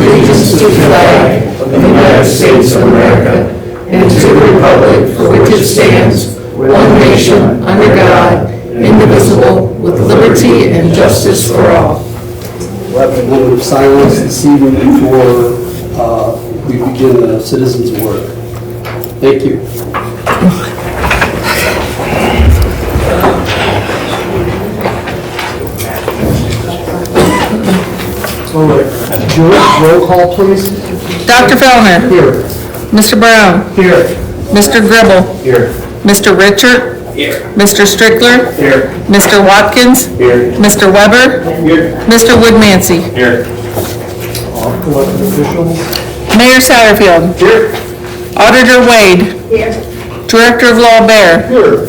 allegiance to the flag of the United States of America and to the republic for which it stands, one nation, under God, indivisible, with liberty and justice for all. We'll have a moment of silence this evening before we begin the citizens' work. Thank you. All right, George, roll call, please. Dr. Fellner. Here. Mr. Brown. Here. Mr. Gribble. Here. Mr. Richard. Here. Mr. Strickler. Here. Mr. Watkins. Here. Mr. Weber. Here. Mr. Woodmansey. Here. All elected officials. Mayor Satterfield. Here. Auditor Wade. Here. Director of Law Bear. Here.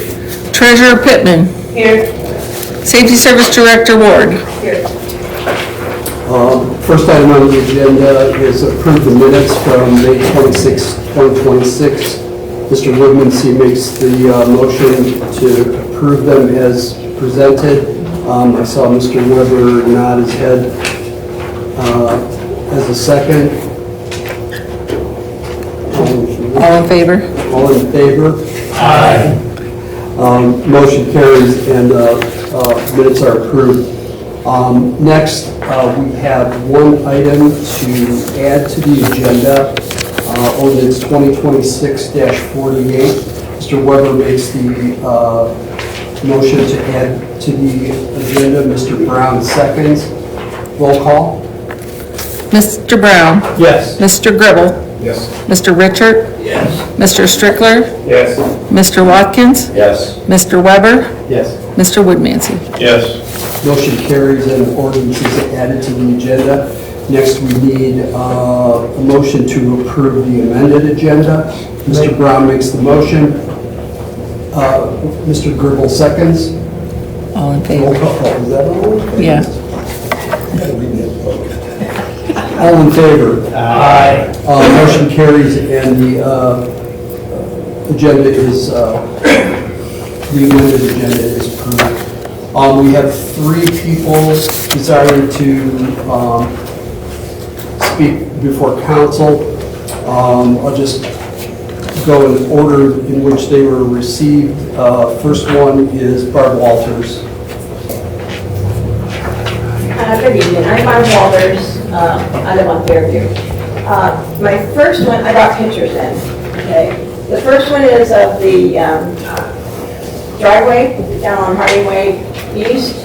Treasurer Pittman. Here. Safety Service Director Ward. Here. First item on the agenda is approve the minutes from May 26, 2026. Mr. Woodmansey makes the motion to approve them as presented. I saw Mr. Weber nod his head as a second. All in favor? All in favor? Aye. Motion carries and minutes are approved. Next, we have one item to add to the agenda, ordinance 2026-48. Mr. Weber makes the motion to add to the agenda. Mr. Brown seconds. Roll call. Mr. Brown. Yes. Mr. Gribble. Yes. Mr. Richard. Yes. Mr. Strickler. Yes. Mr. Watkins. Yes. Mr. Weber. Yes. Mr. Woodmansey. Yes. Motion carries and ordinance is added to the agenda. Next, we need a motion to approve the amended agenda. Mr. Brown makes the motion. Mr. Gribble seconds. All in Roll favor? call. Is that all? Yeah. All in favor? Aye. Motion carries and the agenda is, the amended agenda is approved. We have three people desiring to speak before council. I'll just go in order in which they were received. First one is Barb Walters. Good evening. I'm Barb Walters. I live on Fairview. My first one, I brought pictures in. Okay. The first one is of the driveway down on Harding Way East.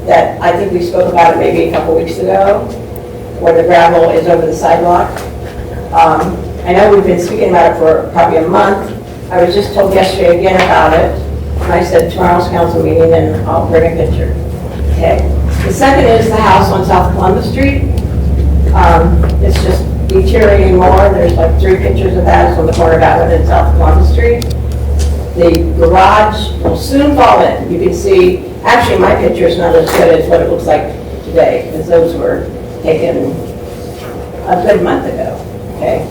That I think we spoke about it maybe a couple weeks ago, where the gravel is over the sidewalk. I know we've been speaking about it for probably a month. I was just told yesterday again about it. And I said tomorrow's council meeting and I'll bring a picture. Okay. The second is the house on South Columbus Street. It's just deteriorating more. There's like 3 pictures of that. It's on the corner of Galion and South Columbus Street. The garage will soon fall in. You can see, actually my picture is not as good as what it looks like today, because those were taken a good month ago. Okay.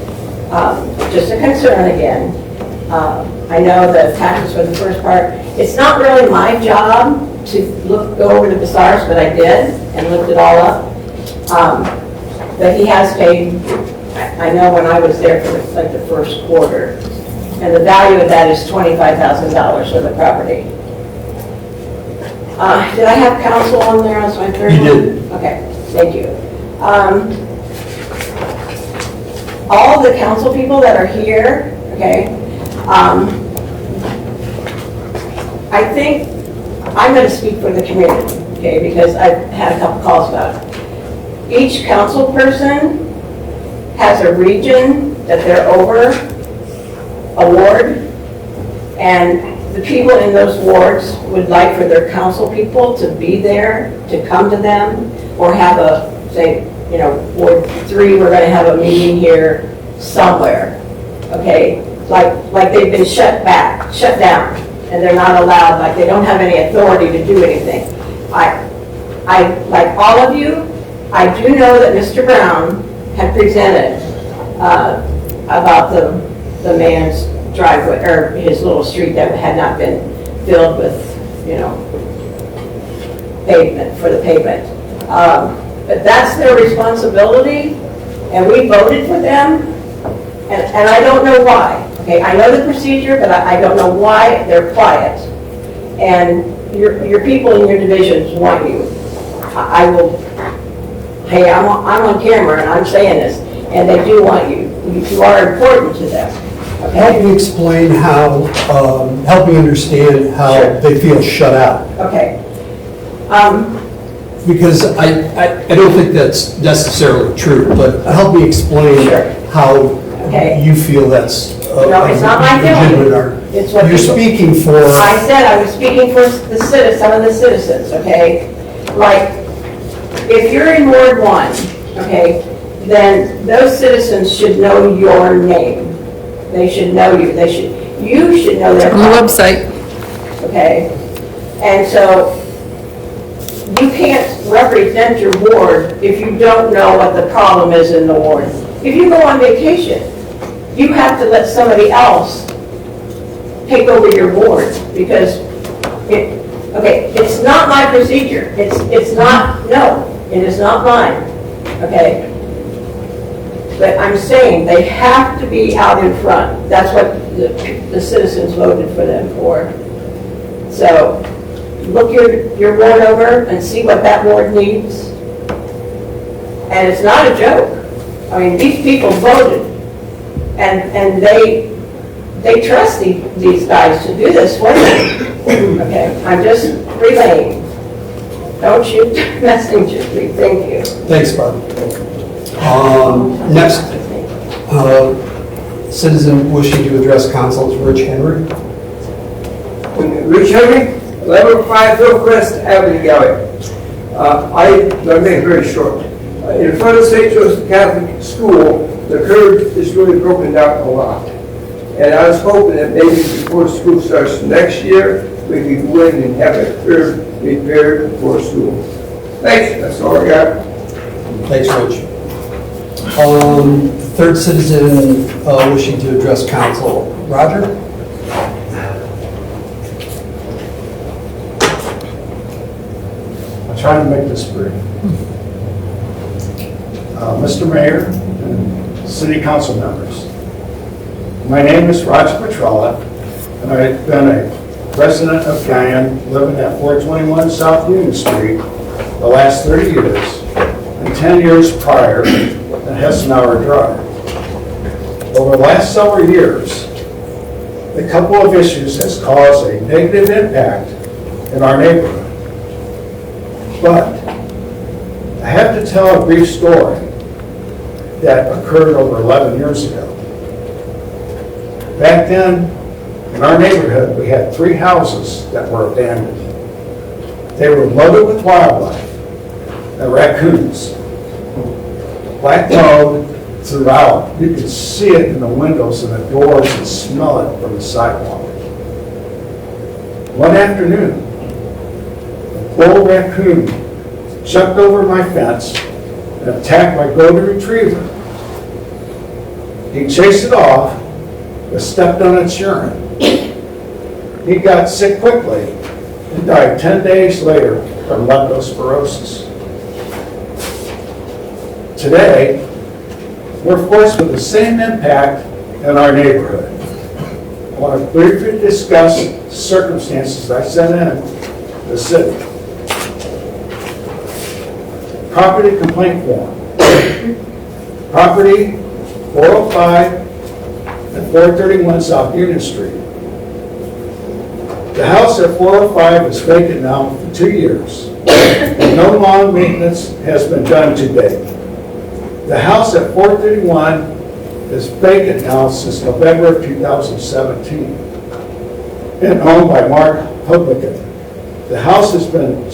Just a concern again. I know the taxes for the first part. It's not really my job to go over the bazaars, but I did and looked it all up. But he has paid. I know when I was there for the first quarter, and the value of that is $25,000 for the property. Did I have council on there as my third one? You did. Okay, thank you. All the council people that are here, okay, I think I'm going to speak for the community, okay, because I've had a couple calls about it. Each council person has a region that they're over, a ward, and the people in those wards would like for their council people to be there, to come to them, or have a, say, you know, Ward 3, we're going to have a meeting here somewhere, okay? Like they've been shut down, and they're not allowed, like they don't have any authority to do anything. I like all of you, I do know that Mr. Brown had presented about the man's driveway, or his little street that had not been filled with, you know, pavement, for the pavement. But that's their responsibility, and we voted for them, and I don't know why. Okay, I know the procedure, but I don't know why they're quiet. And your people in your divisions want you. I will, hey, I'm on camera and I'm saying this, and they do want you. You are important to them. Help Okay? me explain how, help me understand how Sure. they feel shut out. Okay. Because I don't think that's necessarily true, but help me explain Sure. how Okay. you feel that's No, it's not my legitimate feeling. or- It's what You're people- speaking for, I said I was speaking for the some of the citizens, okay? Like, if you're in Ward 1, okay, then those citizens should know your name. They should know you. You should know their On the problem, website. okay? And so, you can't represent your ward if you don't know what the problem is in the ward. If you go on vacation, you have to let somebody else take over your board, because it's not my procedure. It's not, no, it is not mine, okay? But I'm saying they have to be out in front. That's what the citizens voted for them for. So, look your ward over and see what that ward needs. And it's not a joke. I mean, these people voted, and they trust these guys to do this for them. Okay, I'm just relaying. Don't shoot messengers, please. Thank you. thanks, Barb. Next, citizen wishing to address council is Rich Henry. Rich Henry, 1105 Hillcrest Avenue, Galion. I'll make it very short. In front of St. Joseph Catholic School, the curb is really broken down a lot. And I was hoping that maybe before school starts next year, we could go in and have a curb repaired before school. Thanks, that's all I got. Thanks, Rich. Third citizen wishing to address council, Roger? I'll try to make this brief. Mr. Mayor and City Council members, my name is Roger Petrella, and I've been a resident of Galion, living at 421 South Union Street the last 30 years, and 10 years prior at Hessenauer Drive. Over the last several years, a couple of issues has caused a negative impact in our neighborhood. But I have to tell a brief story that occurred over 11 years ago. Back then, in our neighborhood, we had 3 houses that were abandoned. They were loaded with wildlife and raccoons. Black mud throughout. You could see it in the windows and the doors and smell it from the sidewalk. One afternoon, a bull raccoon jumped over my fence and attacked my golden retriever. He chased it off, but stepped on its urine. He got sick quickly and died 10 days later from leptospirosis. Today, we're forced with the same impact in our neighborhood. I want to briefly discuss circumstances I sent in the city. Property complaint form. Property 405 and 431 South Union Street. The house at 405 is vacant now for 2 years, and no lawn maintenance has been done to date. The house at 431 is vacant now since November of 2017 and owned by Mark Publican. The house has been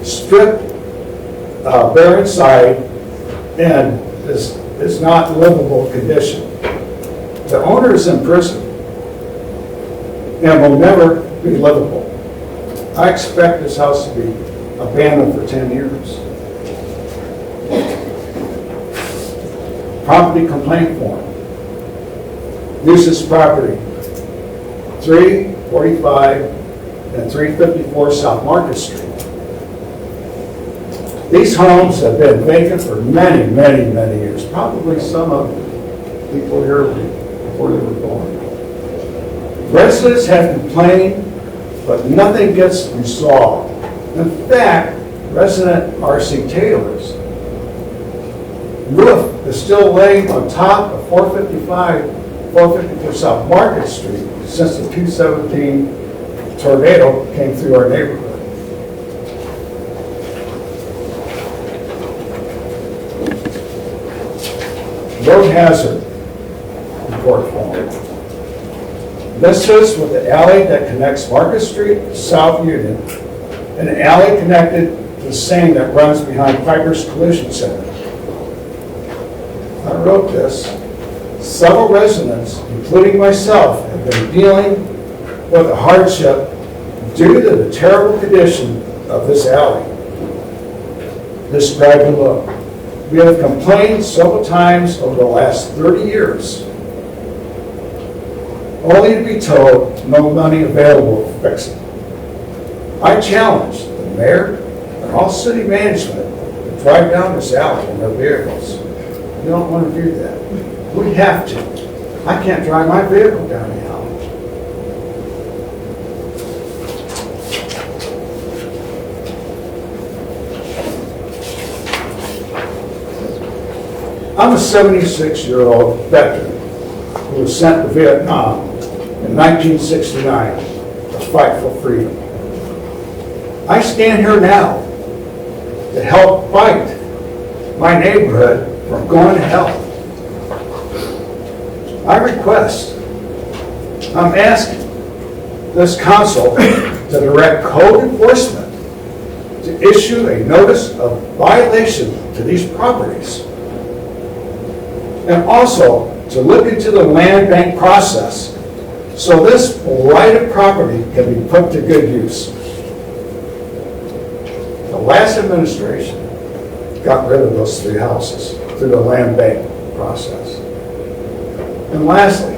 stripped bare inside and is not in livable condition. The owner is in prison and will never be livable. I expect this house to be abandoned for 10 years. Property complaint form. Nuisance property, 345 and 354 South Market Street. These homes have been vacant for many, many, many years, probably some of people here before they were born. Residents have complained, but nothing gets resolved. In fact, resident R.C. Taylor's roof is still laying on top of 454 South Market Street since the 217 tornado came through our neighborhood. Road hazard report form. This is with the alley that connects Market Street to South Union, and an alley connected to the same that runs behind Piper's Collision Center. I wrote this. Several residents, including myself, have been dealing with a hardship due to the terrible condition of this alley, described below. We have complained several times over the last 30 years, only to be told no money available to fix it. I challenge the mayor and all city management to drive down this alley in their vehicles. You don't want to do that. We have to. I can't drive my vehicle down the alley. I'm a 76-year-old veteran who was sent to Vietnam in 1969 to fight for freedom. I stand here now to help fight my neighborhood from going to hell. I request, I'm asking this council to direct code enforcement to issue a notice of violation to these properties, and also to look into the land bank process so this blighted property can be put to good use. The last administration got rid of those 3 houses through the land bank process. And lastly,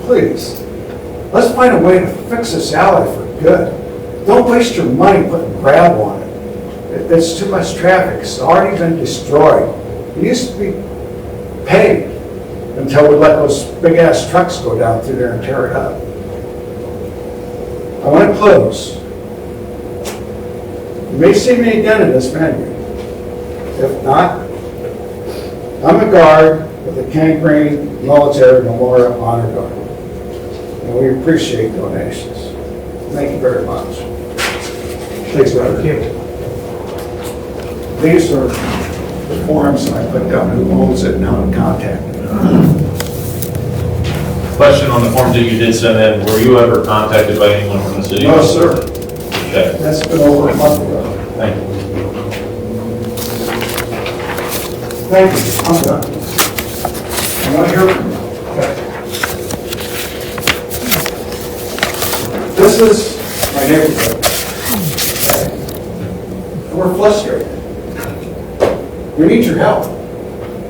please, let's find a way to fix this alley for good. Don't waste your money putting gravel on it. It's too much traffic. It's already been destroyed. It used to be paved until we let those big-ass trucks go down through there and tear it up. I want to close. You may see me again in this venue. If not, I'm a guard with the Ken Green Military Memorial Honor Guard, and we appreciate donations. Thank you very much. Thanks, brother. These are the forms that I put down who owns it and how to contact them. Question on the forms that you did send in, were you ever contacted by anyone from the city? No, sir. Okay, That's been over a month ago. thank you. Thank you. I'm done. I want to hear from you. This is my neighborhood. Okay? And we're frustrated. We need your help.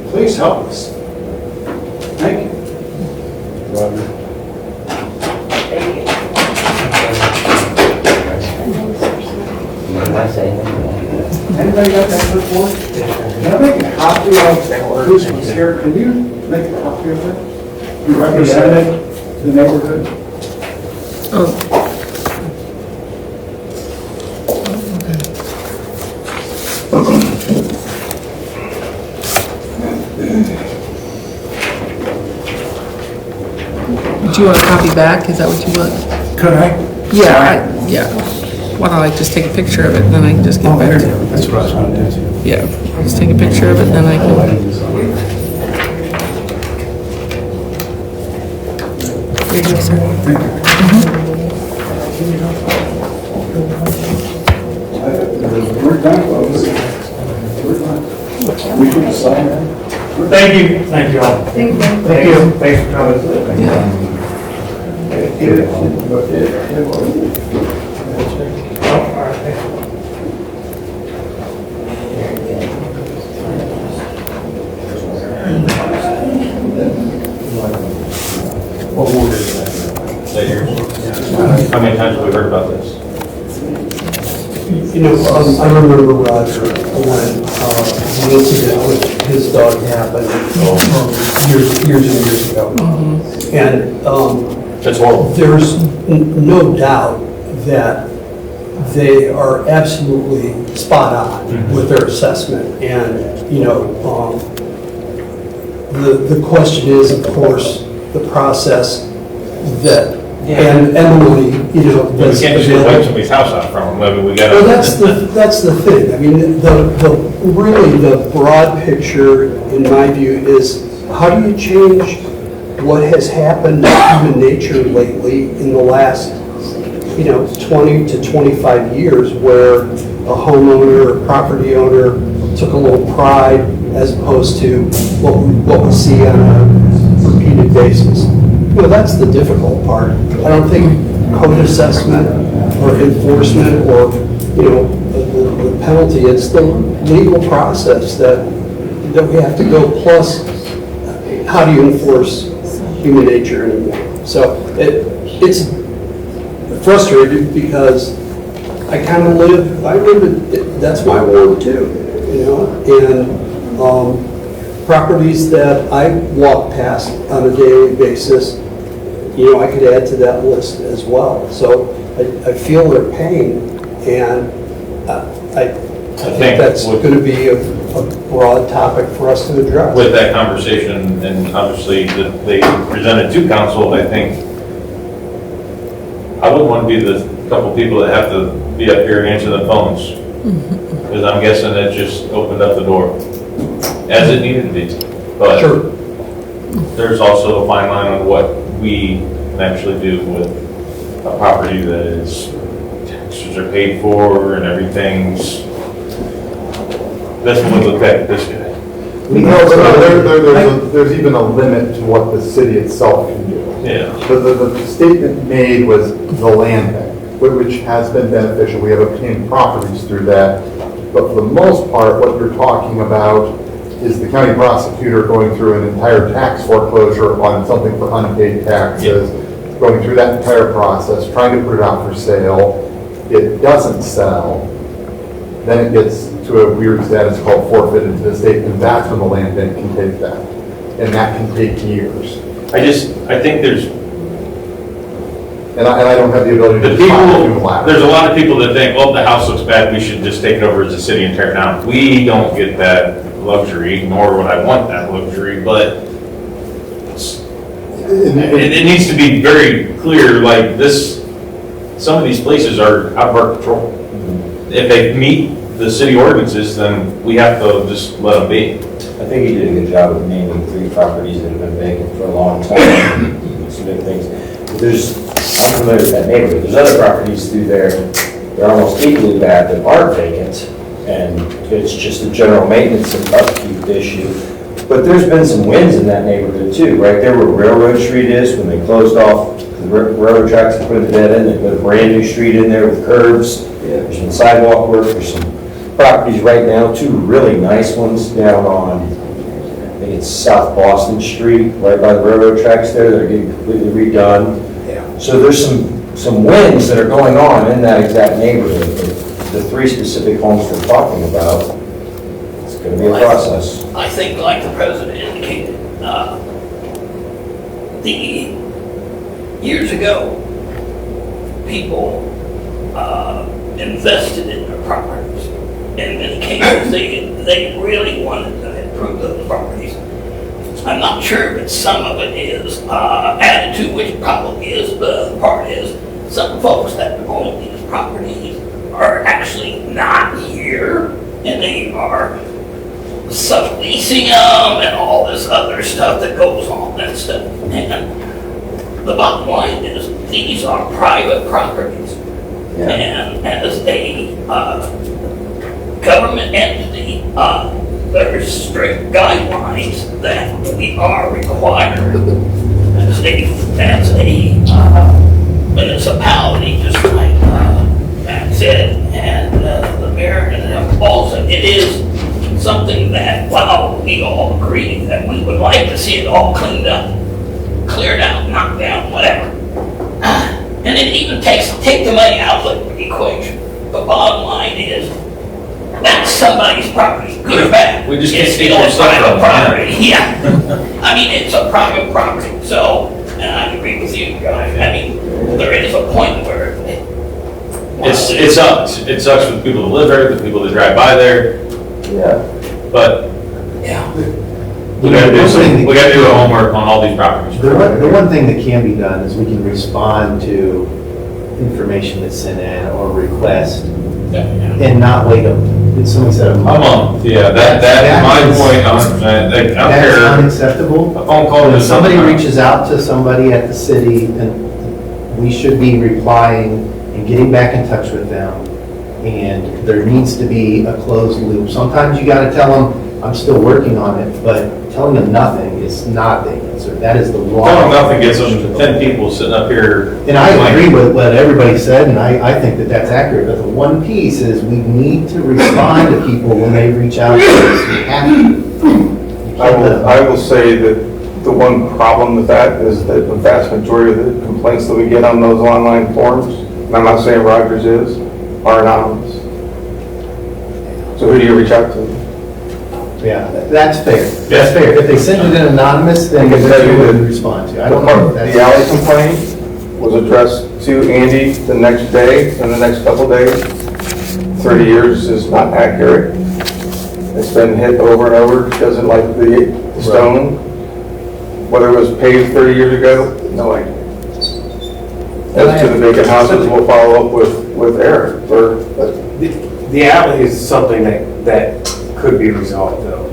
Please help us. Thank you. Roger. Thank you. Anybody got that clipboard? Can I make a copy of who's here? Can you make a copy of it? You represented the neighborhood? Oh, do you want a copy back? Is that what you want? Could I? Yeah, yeah. Why don't I just take a picture of it and then I can just get back to you? That's what I was trying to do. Yeah, just take a picture of it and then I can. Here you go, sir. We're done, folks. We're done. We can decide now. Thank you. Thank you all. Thank you. Thank you. Thanks for coming. What ward is that? Is that yours? How many times have we heard about this? You know, I remember Roger when the incident with his dog happened years and years ago. And That's horrible. there's no doubt that they are absolutely spot on with their assessment. And, you know, the question is, of course, the process that, and the money, you know. We can't just go wipe somebody's house out from them, I mean, we gotta. Well, that's the thing. I mean, really the broad picture, in my view, is how do you change what has happened to human nature lately in the last, 20 to 25 years, where a homeowner or property owner took a little pride as opposed to what we see on a repeated basis. That's the difficult part. I don't think code assessment or enforcement or, the penalty, it's the legal process that we have to go, plus how do you enforce human nature anymore? So it's frustrated because I kind of that's my world too, and properties that I walk past on a daily basis, I could add to that list as well. So I feel their pain, and I think that's going to be a broad topic for us to address. With that conversation, and obviously that they presented to council, I think I wouldn't want to be the couple people that have to be up here and answer the phones. Because I'm guessing that just opened up the door, as it needed to be. But Sure. there's also a fine line on what we can actually do with a property that is, taxes are paid for and everything's, that's one look at this guy. There's even a limit to what the city itself can do. Yeah. The statement made was the land bank, which has been beneficial. We have obtained properties through that. But for the most part, what you're talking about is the county prosecutor going through an entire tax foreclosure on something for unpaid taxes, going through that entire process, trying to put it out for sale. It doesn't sell. Then it gets to a weird status called forfeited to the state, and that's when the land bank can take that. And that can take years. I think there's And I don't have the ability the to people, there's a lot of people that think, oh, the house looks bad, we should just take it over as a city and tear it down. We don't get that luxury, nor would I want that luxury, but it needs to be very clear, like this, some of these places are out of our control. If they meet the city ordinances, then we have to just let them be. I think he did a good job of naming 3 properties that have been vacant for a long time. Some big things. But I'm familiar with that neighborhood. There's other properties through there that are almost equally bad that aren't vacant, and it's just a general maintenance and upkeep issue. But there's been some wins in that neighborhood too, right there where Railroad Street is, when they closed off the railroad tracks and put the dead end, they put a brand new street in there with curbs. There's some sidewalk work, there's some properties right now, 2 really nice ones down on, I think it's South Boston Street, right by the railroad tracks there, that are getting completely redone. So there's some wins that are going on in that exact neighborhood. But the 3 specific homes we're talking about, it's going to be a process. I think, like the president indicated, years ago, people invested in their properties. In many cases, they really wanted to improve those properties. I'm not sure, but some of it is attitude, which probably is, but the part is some folks that own these properties are actually not here, and they are subleasing them and all this other stuff that goes on and stuff. And the bottom line is these are private properties. Yeah. And as a government entity, there's strict guidelines that we are required as a municipality, just like Matt said, and the mayor, and also it is something that, while we all agree that we would like to see it all cleaned up, cleared out, knocked down, whatever, and it even take the money out of the equation. the bottom line is, that's somebody's property, good or bad. We just can't It's take still their stuff private from them. property, yeah. I mean, it's a private property, so, and I agree with you, guys. I mean, there is a point where It sucks. It sucks for the people that live there, the people that drive by there, Yeah. but Yeah. we gotta do our homework on all these properties. The one thing that can be done is we can respond to information that's sent in or request and not wait somebody said a A month. month, yeah, that's my is- point, 100%. I don't That is care. unacceptable. A phone call When is somebody something. reaches out to somebody at the city, and we should be replying and getting back in touch with them. And there needs to be a closed loop. Sometimes you gotta tell them, I'm still working on it, but telling them nothing is not the answer. That is the wrong. Telling nothing gets them 10 people sitting up here. And I agree with what everybody said, and I think that that's accurate, but the one piece is we need to respond to people when they reach out to us. We have to. I will say that the one problem with that is that the vast majority of the complaints that we get on those online forums, and I'm not saying Rogers is, are anonymous. So who do you reach out to? Yeah, that's fair. That's fair. If they send it in anonymous, then I can that's tell you what that we respond to. I don't know if that's. The alley complaint was addressed to Andy the next day and the next couple days. 30 years is not accurate. It's been hit over and over, doesn't like the stone. Whether it was paved 30 years ago, no idea. As to the vacant houses, we'll follow up with Eric for, The alley is something that could be resolved, though.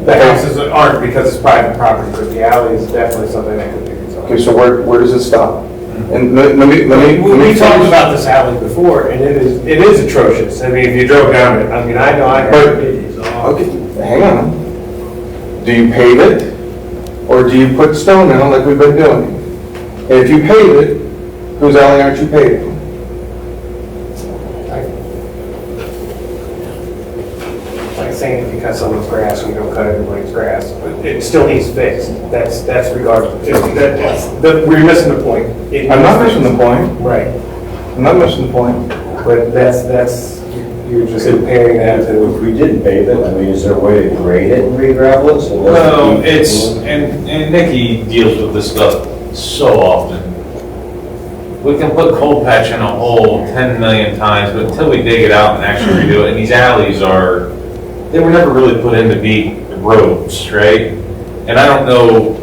The houses aren't because it's private property, but the alley is definitely something that could be resolved. okay, so where does it stop? And let me We talked about this alley before, and it is atrocious. I mean, if you drove down it, I mean, I know I have. Okay, hang on. Do you pave it, or do you put stone in it like we've been doing? And if you pave it, whose alley aren't you paving? Like saying if you cut someone's grass, you don't cut everybody's grass, but it still needs fixed. That's regardless. We're missing the point. I'm not missing the point. Right, I'm not missing the point. but you're just comparing that to. If we didn't pave it, I mean, is there a way to grade it and re-gravel it? So it doesn't No, keep- it's, and Nikki deals with this stuff so often. We can put cold patch in a hole 10 million times, but until we dig it out and actually redo it, and these alleys they were never really put in to be roads, right? And I don't know,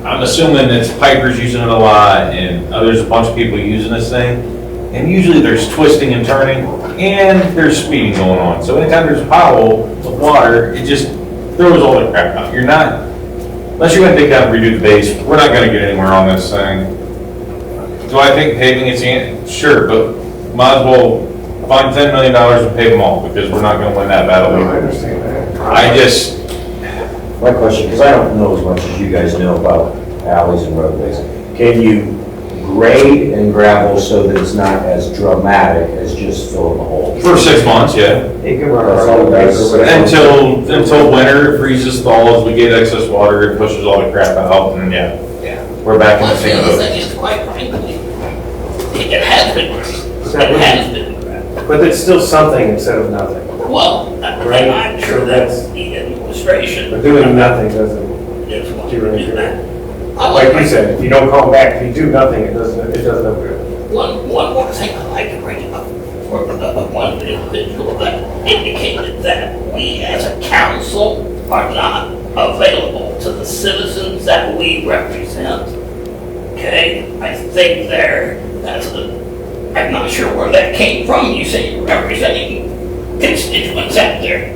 I'm assuming it's Piper's using it a lot, and there's a bunch of people using this thing. And usually there's twisting and turning, and there's speeding going on. So anytime there's a pile of water, it just throws all the crap out. You're not, unless you're gonna dig out and redo the base, we're not gonna get anywhere on this thing. Do I think paving is the answer? Sure, but might as well find $10 million and pave them all, because we're not gonna win that battle. I understand that. My question, because I don't know as much as you guys know about alleys and roadways, can you grade and gravel so that it's not as dramatic as just filling the hole? For 6 months, yeah. You can run That's a all road it base does. or whatever. Until winter, it freezes, thaws, we get excess water, it pushes all the crap out, and yeah, we're back in the Plus, the same other boat. thing is, quite frankly, it has been, But it's still something instead of nothing. well, Right. I'm sure that's the administration. But doing nothing doesn't Just want do to do anything. that. Like you said, if you don't call back, if you do nothing, it doesn't look good. One more thing I'd like to bring up for one individual that indicated that we as a council are not available to the citizens that we represent. Okay, I think I'm not sure where that came from. You say you're representing constituents out there.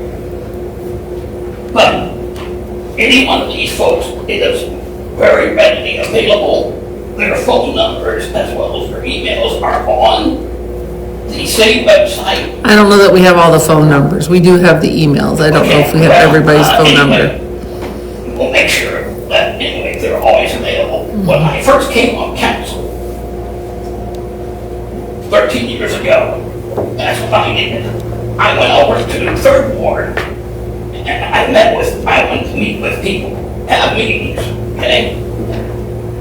But any one of these folks is very readily available. Their phone numbers as well as their emails are on the city website. I don't know that we have all the phone numbers. We do have the emails. I don't know if we have everybody's phone number. We'll make sure that anyway, they're always available. When I first came on council 13 years ago, that's what I did. I went over to the 3rd Ward and I went to meet with people, have meetings, okay?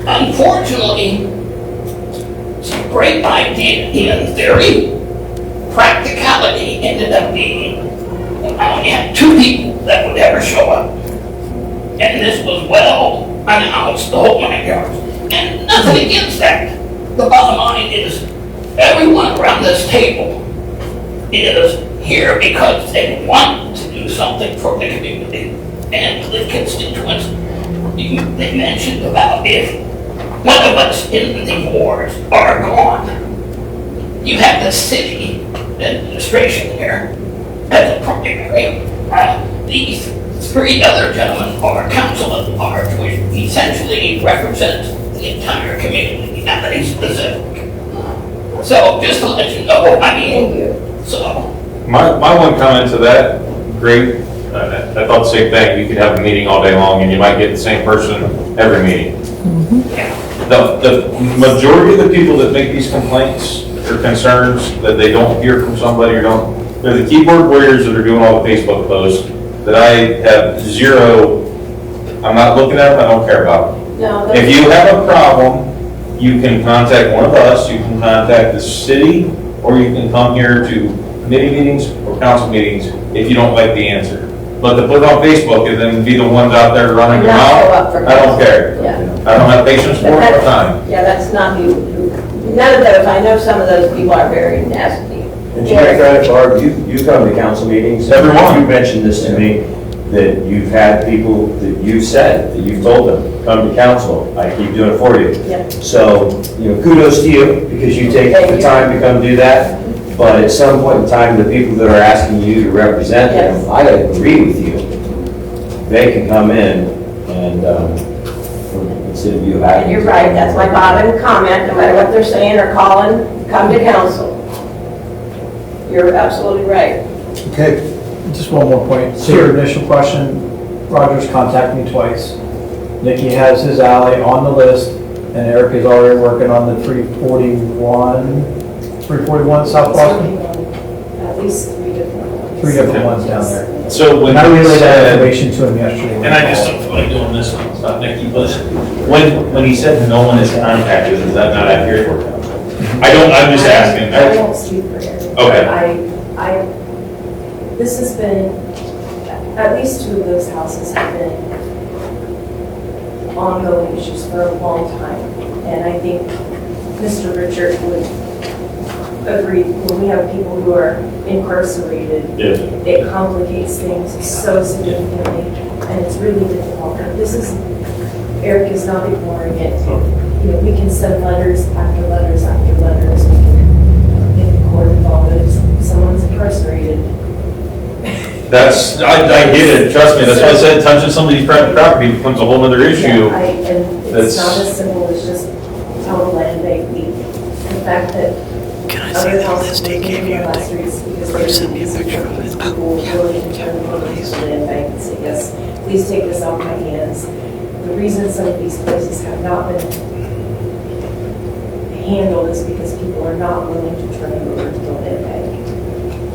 Unfortunately, it's a great idea in theory, reality ended up being, I only had 2 people that would ever show up. And this was well announced, the whole 9 yards. And nothing against that. The bottom line is, everyone around this table is here because they want to do something for the community and the constituents. They mentioned about if one of us in the wards are gone, you have the city administration here as a primary. These 3 other gentlemen are council at large, which essentially represents the entire community, nothing specific. So just to let you know, I mean, so. My one comment to that, great, I thought the same thing, you could have a meeting all day long and you might get the same person every meeting. The majority of the people that make these complaints or concerns that they don't hear from somebody or don't, they're the keyboard warriors that are doing all the Facebook posts that I have zero, I'm not looking at them, I don't care about them. No, If you have a problem, you can contact one of us, you can contact the city, or you can come here to committee meetings or council meetings if you don't like the answer. But to put it on Facebook and then be the ones out there running your mouth, I don't care. Yeah. I don't have patience for it or time. Yeah, that's not who, none of those, I know some of those people are very nasty. And to your credit, Barb, you come to council meetings. Everyone. You mentioned this to me, that you've had people that you've said, that you've told them, come to council, I keep doing it for you. Yeah. So, kudos to you, because you take Thank the you. time to come do that. But at some point in time, the people that are asking you to represent Yes. them, I agree with you. They can come in and, instead of you having. And you're right, that's my bottom comment, no matter what they're saying or calling, come to council. You're absolutely right. Okay, Just one more point. So your initial question, Roger's contacted me twice. Nikki has his alley on the list, and Eric is already working on the 341 South Boston? At least 3 different ones. 3 different ones down there. So when And I he relayed that said, information to him yesterday. and I just don't feel like doing this one, it's not Nikki, but when he said no one is contacted, is that not accurate? I'm just asking. I won't speak for Eric. Okay. This has been, at least 2 of those houses have been ongoing issues for a long time. And I think Mr. Richard would agree, when we have people who are incarcerated, Yes. it complicates things so significantly, and it's really difficult. This is, Eric is not ignoring it. We can send letters after letters after letters. We can get the court involved if someone's incarcerated. I get it, trust me, that's why I said touching somebody's private property becomes a whole other issue. Yeah, and it's not as simple as just total land bank. The fact that other houses were taken from last streets because they send me a picture of it. People willing to turn the land bank and say, yes, please take this off my hands. The reason some of these places have not been handled is because people are not willing to turn it over to the land bank.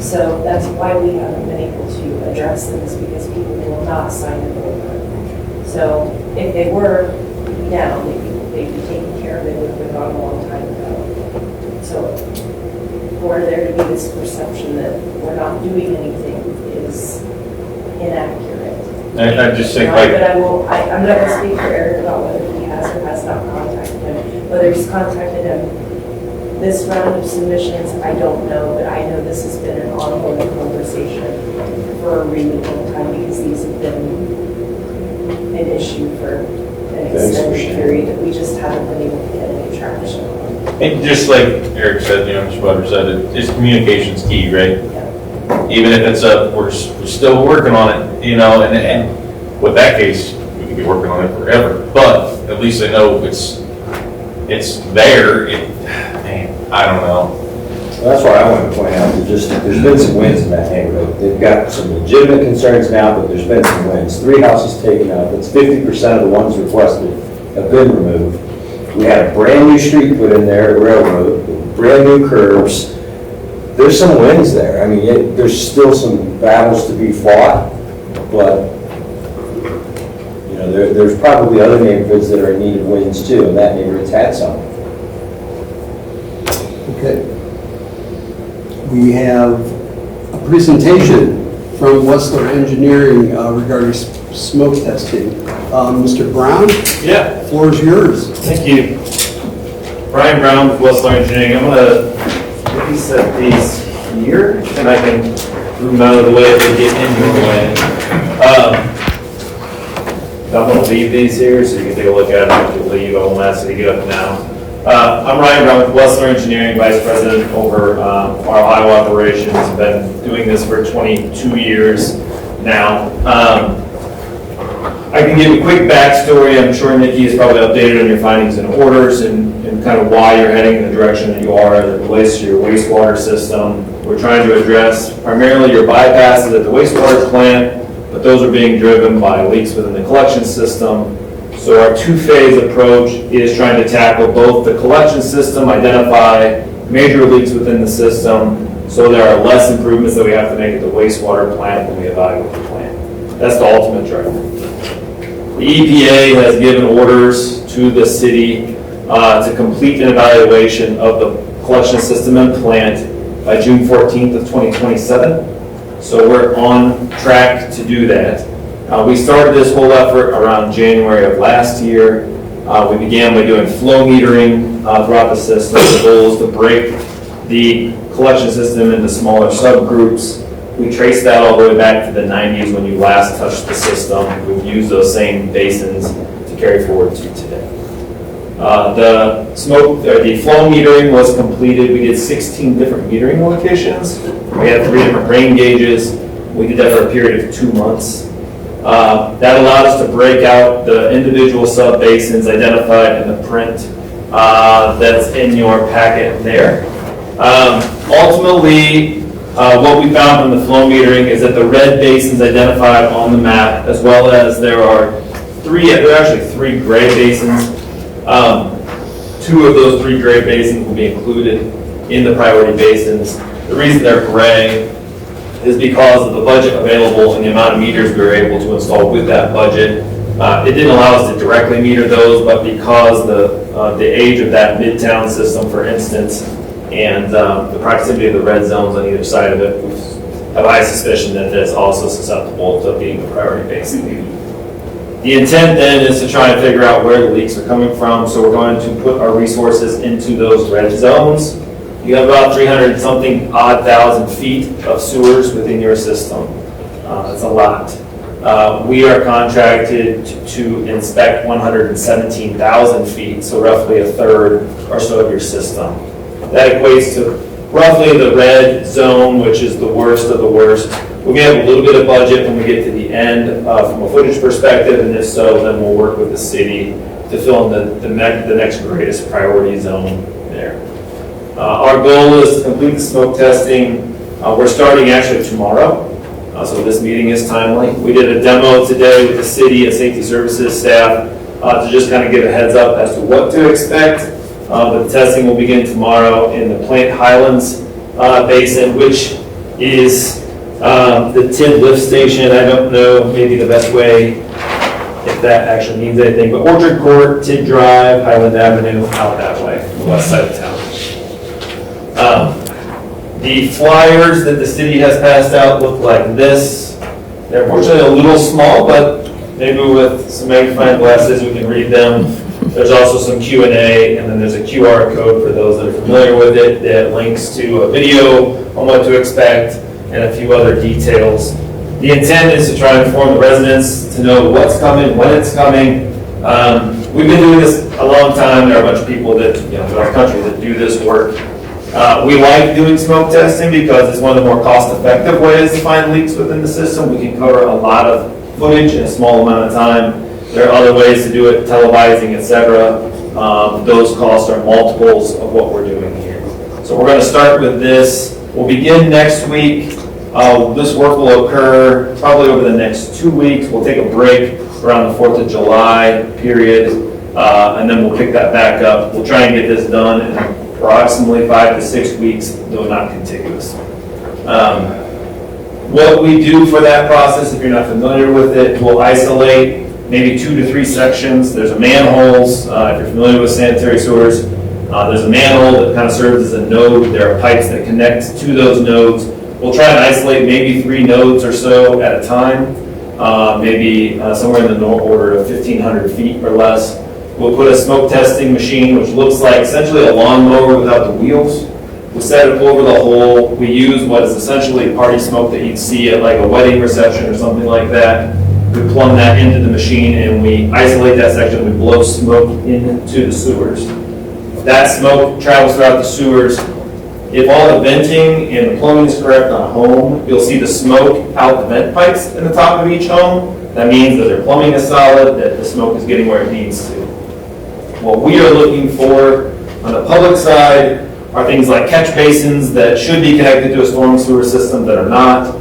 So that's why we haven't been able to address them, is because people will not sign it over. So if they were down, they'd be taken care of, it would have been gone a long time ago. So for there to be this perception that we're not doing anything is inaccurate. I just think But I'm not going to speak for Eric about whether he has or has not contacted him. Whether he's contacted him this round of submissions, I don't know, but I know this has been an ongoing conversation for a really long time, because these have been an issue for an extended period that we just haven't been able to get any traction on. And just like Eric said, Mr. Butter said, it's communication's key, right? Yeah. Even if it's we're still working on it, and with that case, we could be working on it forever, but at least I know it's there. I don't know. Well, that's why I wanted to point out that there's been some wins in that neighborhood. They've got some legitimate concerns now, but there's been some wins. 3 houses taken out. That's 50% of the ones requested have been removed. We had a brand new street put in there at Railroad, brand new curbs. There's some wins there. I mean, there's still some battles to be fought, but there's probably other neighborhoods that are in need of wins too, and that neighborhood's had some. okay. We have presentation from Westler Engineering regarding smoke testing. Mr. Brown, Yeah, floor is yours. thank you. Brian Brown with Westler Engineering. I'm gonna maybe set these here, and I can move them out of the way if they get in your way. I'm gonna leave these here so you can take a look at them. If you leave, I won't ask you to get up now. I'm Ryan Brown with Westler Engineering, Vice President over our Ohio operations. I've been doing this for 22 years now. I can give a quick backstory. I'm sure Nikki has probably updated on your findings and orders and kind of why you're heading in the direction that you are as it relates to your wastewater system. We're trying to address primarily your bypasses at the wastewater plant, but those are being driven by leaks within the collection system. So our two-phase approach is trying to tackle both the collection system, identify major leaks within the system, so there are less improvements that we have to make at the wastewater plant when we evaluate the plant. That's the ultimate driver. The EPA has given orders to the city to complete an evaluation of the collection system and plant by June 14th of 2027. So we're on track to do that. We started this whole effort around January of last year. We began by doing flow metering throughout the system. The goal is to break the collection system into smaller subgroups. We traced that all the way back to the 90s when you last touched the system. We've used those same basins to carry forward to today. The flow metering was completed. We did 16 different metering locations. We had 3 different rain gauges. We did that for a period of 2 months. That allowed us to break out the individual sub-basins identified in the print that's in your packet there. Ultimately, what we found from the flow metering is that the red basins identified on the map, as well as there are actually 3 gray basins. 2 of those 3 gray basins will be included in the priority basins. The reason they're gray is because of the budget available and the amount of meters we were able to install with that budget. It didn't allow us to directly meter those, but because the age of that midtown system, for instance, and the proximity of the red zones on either side of it, we have high suspicion that it's also susceptible to being a priority basin. The intent then is to try and figure out where the leaks are coming from, so we're going to put our resources into those red zones. You have about 300-something odd thousand feet of sewers within your system. That's a lot. We are contracted to inspect 117,000 feet, so roughly a third or so of your system. That equates to roughly the red zone, which is the worst of the worst. We may have a little bit of budget when we get to the end from a footage perspective, and if so, then we'll work with the city to fill in the next greatest priority zone there. Our goal is to complete the smoke testing. We're starting actually tomorrow, so this meeting is timely. We did a demo today with the city and safety services staff to just kind of give a heads up as to what to expect. But the testing will begin tomorrow in the Plant Highlands Basin, which is the tin lift station. I don't know maybe the best way, if that actually means anything, but Orchard Court, Tid Drive, Highland Avenue, out that way, the west side of town. The flyers that the city has passed out look like this. They're unfortunately a little small, but maybe with some magnifying glasses we can read them. There's also some Q&A, and then there's a QR code for those that are familiar with it that links to a video on what to expect and a few other details. The intent is to try and inform the residents to know what's coming, when it's coming. We've been doing this a long time. There are a bunch of people that, throughout the country that do this work. We like doing smoke testing because it's one of the more cost-effective ways to find leaks within the system. We can cover a lot of footage in a small amount of time. There are other ways to do it, televising, etc. Those costs are multiples of what we're doing here. So we're going to start with this. We'll begin next week. This work will occur probably over the next 2 weeks. We'll take a break around the 4th of July period, and then we'll pick that back up. We'll try and get this done in approximately 5 to 6 weeks, though not contiguous. What we do for that process, if you're not familiar with it, we'll isolate maybe 2 to 3 sections. There's a manholes, if you're familiar with sanitary sewers. There's a manhole that kind of serves as a node. There are pipes that connect to those nodes. We'll try and isolate maybe 3 nodes or so at a time, maybe somewhere in the order of 1,500 feet or less. We'll put a smoke testing machine, which looks like essentially a lawnmower without the wheels. We'll set it over the hole. We use what is essentially party smoke that you'd see at like a wedding reception or something like that. We plumb that into the machine and we isolate that section. We blow smoke into the sewers. That smoke travels throughout the sewers. If all the venting and the plumbing is correct on a home, you'll see the smoke out the vent pipes in the top of each home. That means that their plumbing is solid, that the smoke is getting where it needs to. What we are looking for on the public side are things like catch basins that should be connected to a storm sewer system that are not.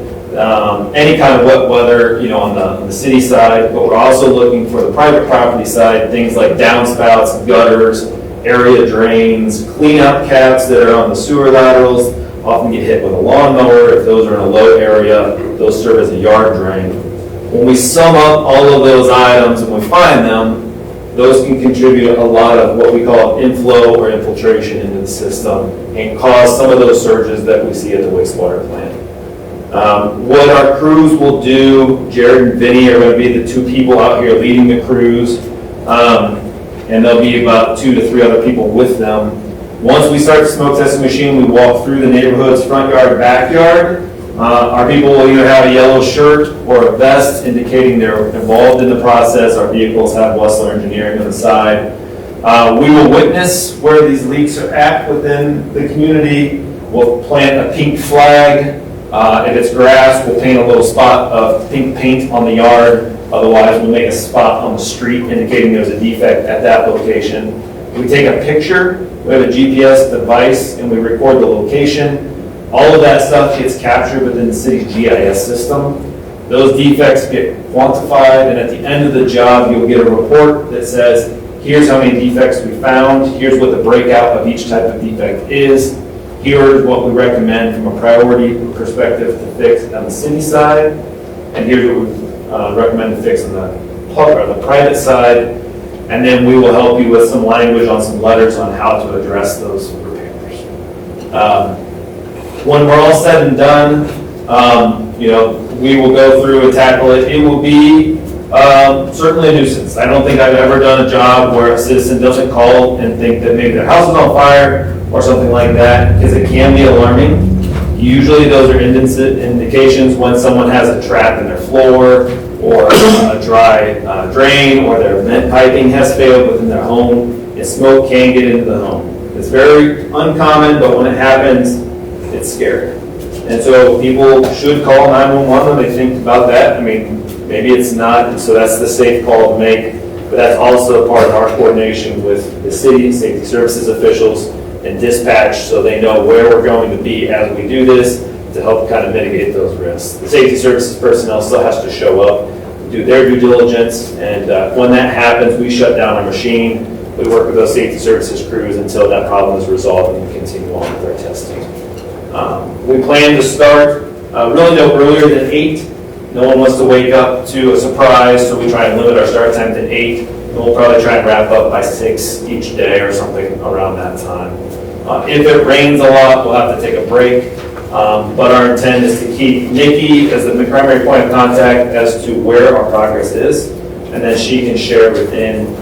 Any kind of wet weather, on the city side, but we're also looking for the private property side, things like downspouts, gutters, area drains, cleanout caps that are on the sewer laterals, often get hit with a lawnmower. If those are in a low area, those serve as a yard drain. When we sum up all of those items and we find them, those can contribute a lot of what we call inflow or infiltration into the system and cause some of those surges that we see at the wastewater plant. What our crews will do, Jared and Vinny are going to be the 2 people out here leading the crews, and there'll be about 2 to 3 other people with them. Once we start the smoke testing machine, we walk through the neighborhood's front yard, backyard. Our people will either have a yellow shirt or a vest indicating they're involved in the process. Our vehicles have Wessler Engineering on the side. We will witness where these leaks are at within the community. We'll plant a pink flag. If it's grass, we'll paint a little spot of pink paint on the yard. Otherwise, we'll make a spot on the street indicating there's a defect at that location. We take a picture. We have a GPS device and we record the location. All of that stuff gets captured within the city's GIS system. Those defects get quantified, and at the end of the job, you'll get a report that says, here's how many defects we found, here's what the breakout of each type of defect is, here's what we recommend from a priority perspective to fix on the city side, and here's what we recommend to fix on the private side, and then we will help you with some language on some letters on how to address those repairs. When we're all said and done, we will go through and tackle it. It will be certainly a nuisance. I don't think I've ever done a job where a citizen doesn't call and think that maybe their house is on fire or something like that, because it can be alarming. Usually those are indications when someone has a trap in their floor or a dry drain or their vent piping has failed within their home, and smoke can get into the home. It's very uncommon, but when it happens, it's scary. And so people should call 911 when they think about that. I mean, maybe it's not, and so that's the safe call to make, but that's also part of our coordination with the city, safety services officials, and dispatch, so they know where we're going to be as we do this to help kind of mitigate those risks. The safety services personnel still has to show up, do their due diligence, and when that happens, we shut down our machine. We work with those safety services crews until that problem is resolved and we continue on with our testing. We plan to start really no earlier than 8. No one wants to wake up to a surprise, so we try and limit our start time to 8. And we'll probably try and wrap up by 6 each day or something around that time. If it rains a lot, we'll have to take a break. But our intent is to keep Nikki as the primary point of contact as to where our progress is, and then she can share within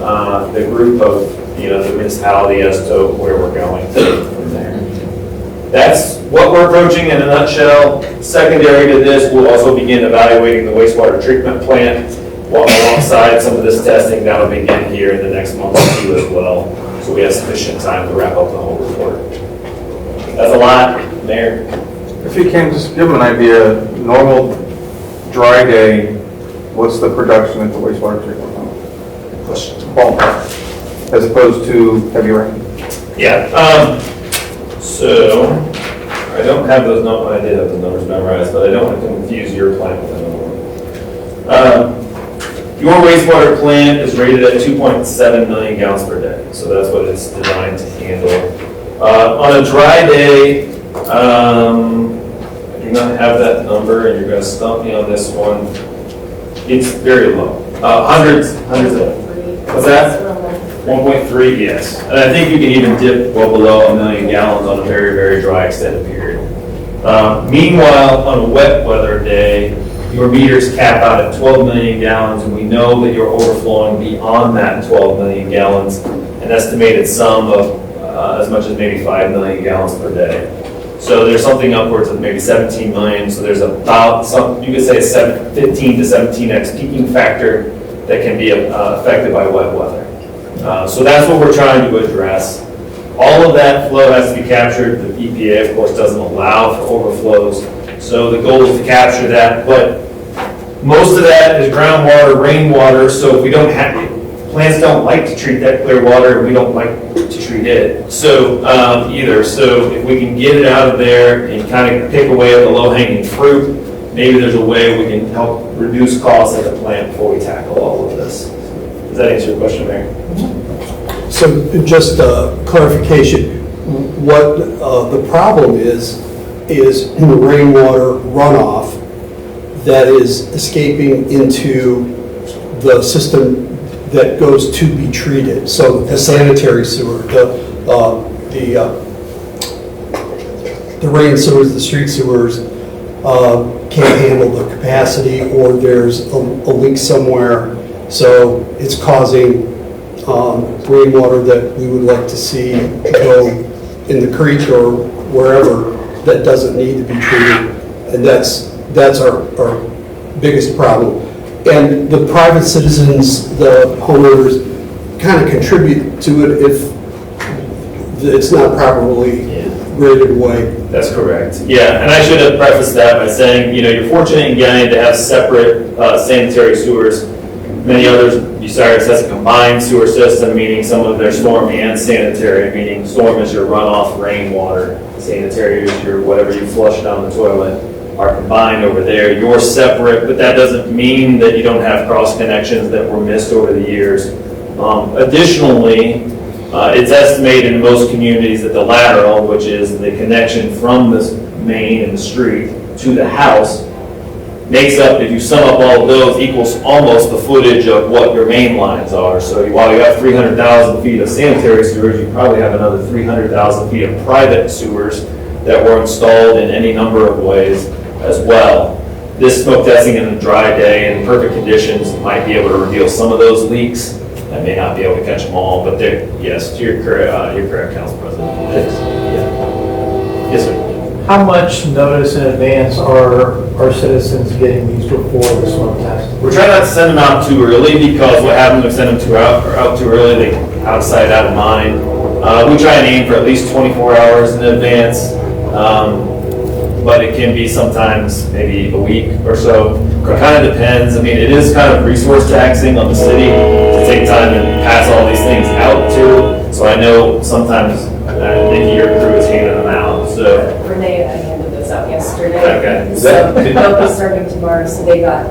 the group of the municipality as to where we're going from there. That's what we're approaching in a nutshell. Secondary to this, we'll also begin evaluating the wastewater treatment plant alongside some of this testing. That'll begin here in the next month or 2 as well. So we have sufficient time to wrap up the whole report. That's a lot, Mayor. If you can just give them an idea, normal dry day, what's the production at the wastewater treatment plant? Ballpark, as opposed to heavy rain. Yeah. So I don't have those numbers. I did have the numbers memorized, but I don't want to confuse your plant with another one. Your wastewater plant is rated at 2.7 million gallons per day, so that's what it's designed to handle. On a dry day, I do not have that number, and you're going to stump me on this one. It's very low. Hundreds of. What's that? 1.3, yes. And I think you can even dip well below 1 million gallons on a very, very dry extended period. Meanwhile, on a wet weather day, your meters cap out at 12 million gallons, and we know that you're overflowing beyond that 12 million gallons, an estimated sum of as much as maybe 5 million gallons per day. So there's something upwards of maybe 17 million, so there's about you could say 15 to 17x peaking factor that can be affected by wet weather. So that's what we're trying to address. All of that flow has to be captured. The EPA, of course, doesn't allow for overflows. So the goal is to capture that, but most of that is groundwater, rainwater, so if we don't have it, plants don't like to treat that clear water, and we don't like to treat it. So either. So if we can get it out of there and kind of pick away at the low-hanging fruit, maybe there's a way we can help reduce costs at the plant before we tackle all of this. Does that answer your question, Mary? So just clarification, what the problem is in the rainwater runoff that is escaping into the system that goes to be treated. So the sanitary sewer, the rain sewers, the street sewers can't handle the capacity, or there's a leak somewhere. So it's causing rainwater that we would like to see go in the creek or wherever that doesn't need to be treated. And that's our biggest problem. And the private citizens, the homeowners, kind of contribute to it if it's not properly graded away. That's correct. Yeah, and I should have prefaced that by saying, you're fortunate in Galion to have separate sanitary sewers. Many others, Bucyrus has a combined sewer system, meaning some of their storm and sanitary, meaning storm is your runoff rainwater, sanitary is your whatever you flush down the toilet, are combined over there. You're separate, but that doesn't mean that you don't have cross connections that were missed over the years. Additionally, it's estimated in most communities that the lateral, which is the connection from the main and the street to the house, makes up, if you sum up all of those, equals almost the footage of what your main lines are. So while you have 300,000 feet of sanitary sewers, you probably have another 300,000 feet of private sewers that were installed in any number of ways as well. This smoke testing in a dry day in perfect conditions might be able to reveal some of those leaks. I may not be able to catch them all, but yes, you're correct, Council President. Yes, sir. How much notice in advance are our citizens getting these before the smoke test? We're trying not to send them out too early, because what happens if we send them out too early, they out of sight, out of mind. We try and aim for at least 24 hours in advance, but it can be sometimes maybe a week or so. It kind of depends. I mean, it is kind of resource taxing on the city to take time and pass all these things out too. So I know sometimes Nikki, your crew is handing them out. So Renee and I handed those out yesterday. Okay. So they'll be starting tomorrow, so they got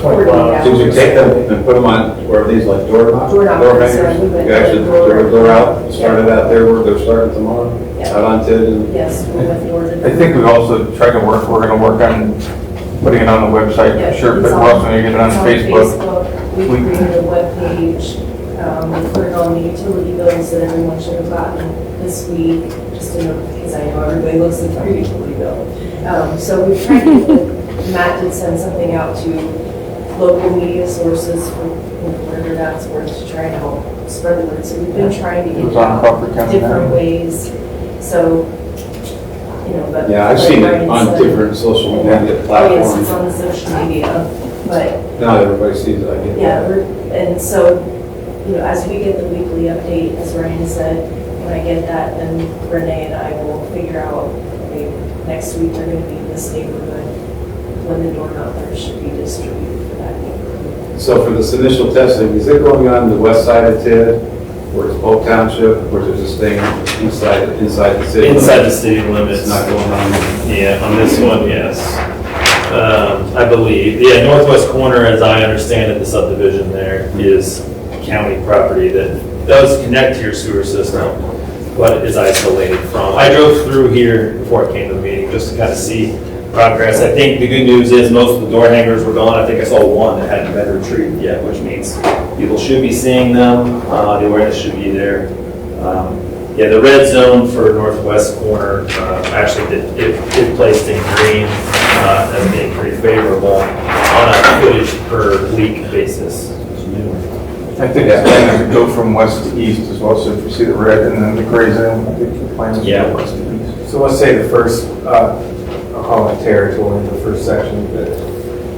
48 hours. Did you take them and put them on, where are these, like door knobs? Door knobs, Door so hangers? we went You actually door- took the door out, Yeah. started out there where they're starting tomorrow? Yeah. Out on Tid? Yes, we went door to door. I think we've also tried to we're gonna work on putting it on the website, Yeah, sure, it's but we're also gonna get it on it's Facebook. We created a webpage, we put it on the utility bills that everyone should have gotten this week, just to know, because I know everybody looks at their utility bill. So we've tried to, Matt did send something out to local media sources for whatever that's worth, to try to help spread the word. So we've been trying to It get was it on out Crawford County different now. ways, so, but. Yeah, I've seen like it Ryan on said- different social media Oh, yes, it's platforms. on the social media, but Not everybody sees it, I get yeah, that. and so, as we get the weekly update, as Ryan said, when I get that, then Renee and I will figure out, okay, next week we're gonna be in this neighborhood, when the door knockers should be distributed for that neighborhood. So for this initial testing, is it going on the west side of Tid, where it's Polk Township, or is it just staying inside the city? inside the city limits. It's not going on? Yeah, on this one, yes. I believe. Yeah, northwest corner, as I understand it, the subdivision there is county property that does connect to your sewer system, but is isolated from. I drove through here before I came to the meeting just to kind of see progress. I think the good news is most of the door hangers were gone. I think I saw one that hadn't been retrieved yet, which means people should be seeing them. The awareness should be there. Yeah, the red zone for northwest corner, actually it placed in green as being pretty favorable on a footage per leak basis. I think it's going to go from west to east as well, so if you see the red and then the gray zone, I think the plan is to Yeah. go west to east. So let's say the first, I'll call it territory, the first section,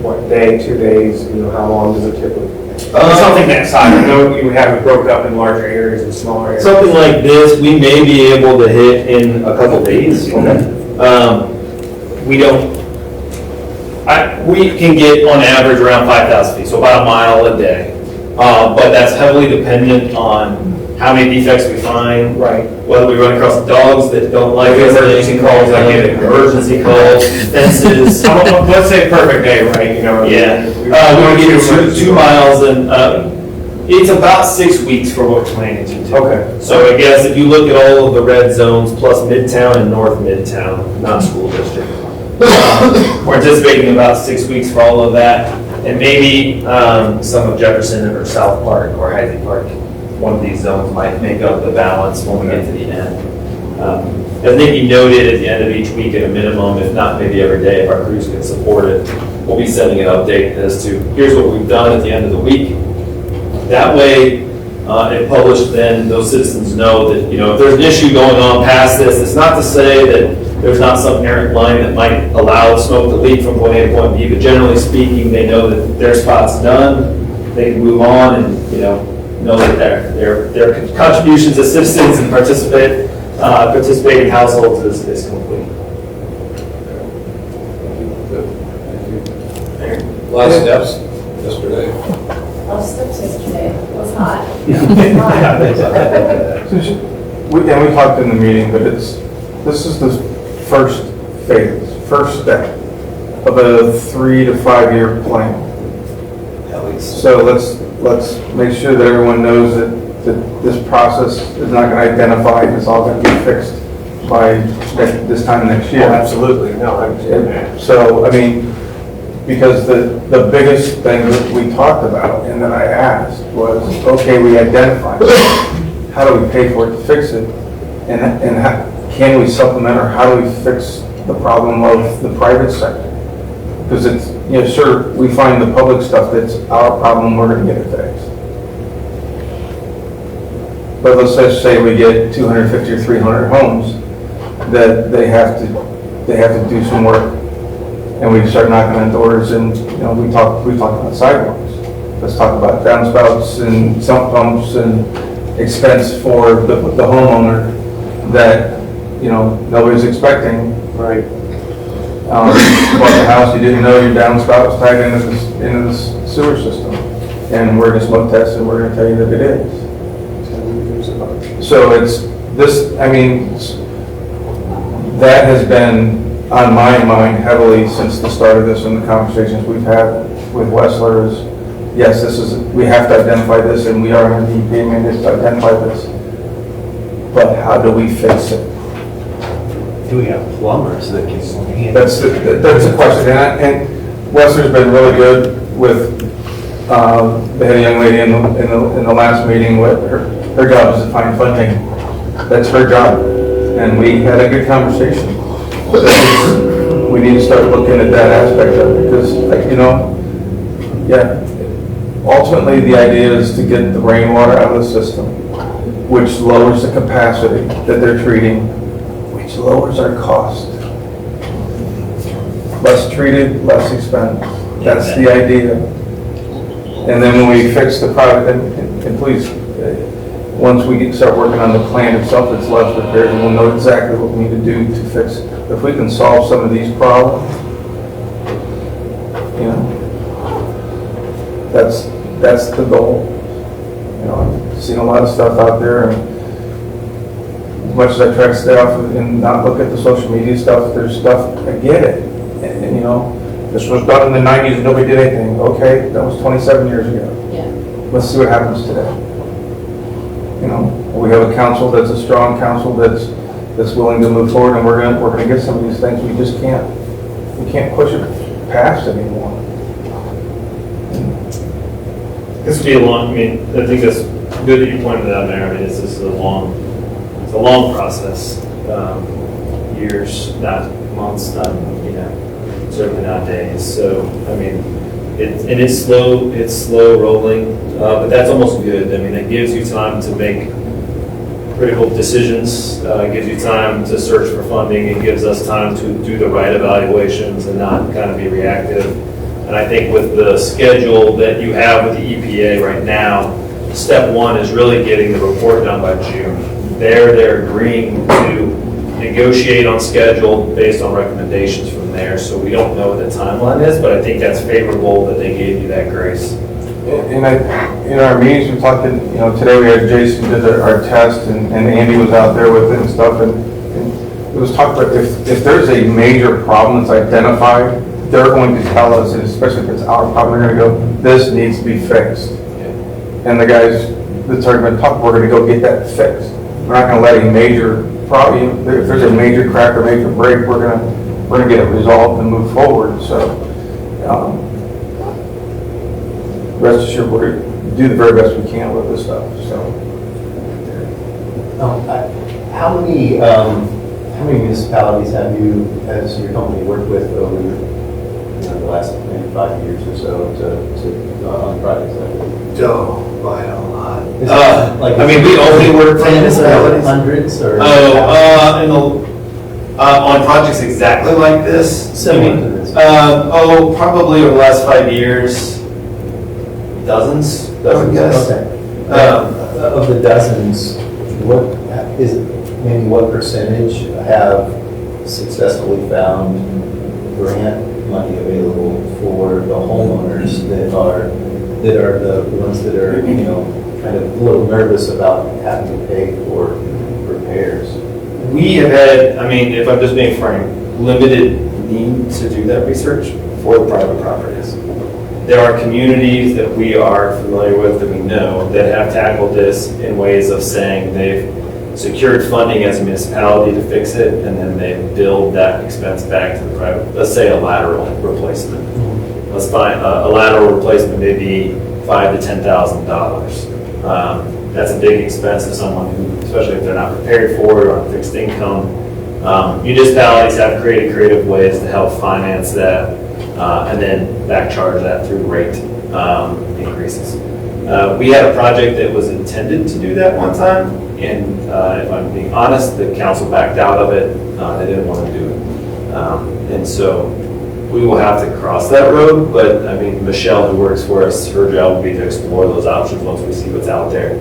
what, day, 2 days, how long does it typically? Something that size, I know we have it broke up in larger areas and smaller areas. Something like this, we may be able to hit in a couple days. We don't, we can get on average around 5,000 feet, so about a mile a day. But that's heavily dependent on how many defects we find. Right. Whether we run across dogs that don't like Emergency calls, I get it. Emergency calls, fences. Let's say perfect day, right, Yeah, we get 2 miles and, it's about 6 weeks for what we're planning to do. Okay. So I guess if you look at all of the red zones plus Midtown and North Midtown, not school district, we're anticipating about 6 weeks for all of that. And maybe some of Jefferson or South Park or Hadley Park, one of these zones might make up the balance when we get to the end. As Nikki noted, at the end of each week at a minimum, if not maybe every day, if our crews can support it, we'll be sending an update as to here's what we've done at the end of the week. That way, if published, then those citizens know that, if there's an issue going on past this, it's not to say that there's not some errant line that might allow smoke to leak from point A to point B, but generally speaking, they know that their spot's done, they can move on and, know that their contributions as citizens and participating households is complete. Last steps yesterday. I'll step yesterday, it was hot. We talked in the meeting, but this is the first phase, first step of a 3 to 5 year plan. So let's make sure that everyone knows that this process is not going to identify and it's all going to be fixed by this time next year. Oh, absolutely, no, I understand that. So, I mean, because the biggest thing that we talked about and that I asked was, okay, we identified it. How do we pay for it to fix it? And how, can we supplement or how do we fix the problem of the private sector? Because it's, sure, we find the public stuff that's our problem, we're going to get it fixed. But let's just say we get 250 or 300 homes that they have to do some work. And we start knocking on doors and, we talk about sidewalks. Let's talk about downspouts and sump pumps and expense for the homeowner that, nobody's expecting. Right. Bought the house, you didn't know your downspout was tied into the sewer system. And we're going to smoke test and we're going to tell you that it is. So it's this, that has been on my mind heavily since the start of this and the conversations we've had with Wessler is, yes, we have to identify this and we are going to be mandated to identify this. But how do we fix it? Do we have plumbers that can handle? That's the question. And Wessler's been really good with, they had a young lady in the last meeting with her job is to find funding. That's her job. And we had a good conversation. We need to start looking at that aspect of it because, ultimately the idea is to get the rainwater out of the system, which lowers the capacity that they're treating, which lowers our cost. Less treated, less expensive. That's the idea. And then when we fix the product, and please, once we start working on the plan itself, it's less repaired, and we'll know exactly what we need to do to fix it. If we can solve some of these problems, that's the goal. I've seen a lot of stuff out there, and as much as I try to stay off of and not look at the social media stuff, there's stuff, I get it. And this was done in the 90s and nobody did anything. Okay, that was 27 years ago. Yeah. Let's see what happens today. We have a council that's a strong council that's willing to move forward, and we're gonna get some of these things. We just can't push it past anymore. This would be a long, I think that's good that you pointed that out, Mayor. This is a long it's a long process, years, not months, not, certainly not days. So, I mean, it's slow rolling, but that's almost good. I mean, it gives you time to make critical decisions, gives you time to search for funding, it gives us time to do the right evaluations and not kind of be reactive. And I think with the schedule that you have with the EPA right now, step one is really getting the report done by June. They're agreeing to negotiate on schedule based on recommendations from there. So we don't know what the timeline is, but I think that's favorable that they gave you that grace. And in our meetings, we talked, today we had Jason did our test and Andy was out there with it and stuff. And it was talked about if there's a major problem that's identified, they're going to tell us, and especially if it's our problem, they're going to go, this needs to be fixed. And the guys that's already been talking, we're going to go get that fixed. We're not going to let a major problem, if there's a major crack or major break, we're going to get it resolved and move forward. So rest assured, we're going to do the very best we can with this stuff. So how many municipalities have you, as your company, worked with over the last maybe 5 years or so on projects like this? By a lot. I mean, we only work for municipalities. Hundreds or? On projects exactly like this? Similar to this. Probably over the last 5 years, dozens, I would guess. Okay. Of the dozens, what percentage have successfully found grant money available for the homeowners that are the ones that are, kind of a little nervous about having to pay for repairs? We have had, I mean, if I'm just being frank, limited need to do that research for the private properties. There are communities that we are familiar with, that we know, that have tackled this in ways of saying they've secured funding as a municipality to fix it, and then they build that expense back to the private, let's say a lateral replacement. Let's find a lateral replacement maybe $5,000 to $10,000. That's a big expense to someone who, especially if they're not prepared for it or on fixed income. Municipalities have created creative ways to help finance that and then back charge that through rate increases. We had a project that was intended to do that one time, and if I'm being honest, the council backed out of it. They didn't want to do it. And so we will have to cross that road, but I mean, Michelle, who works for us, her job will be to explore those options once we see what's out there.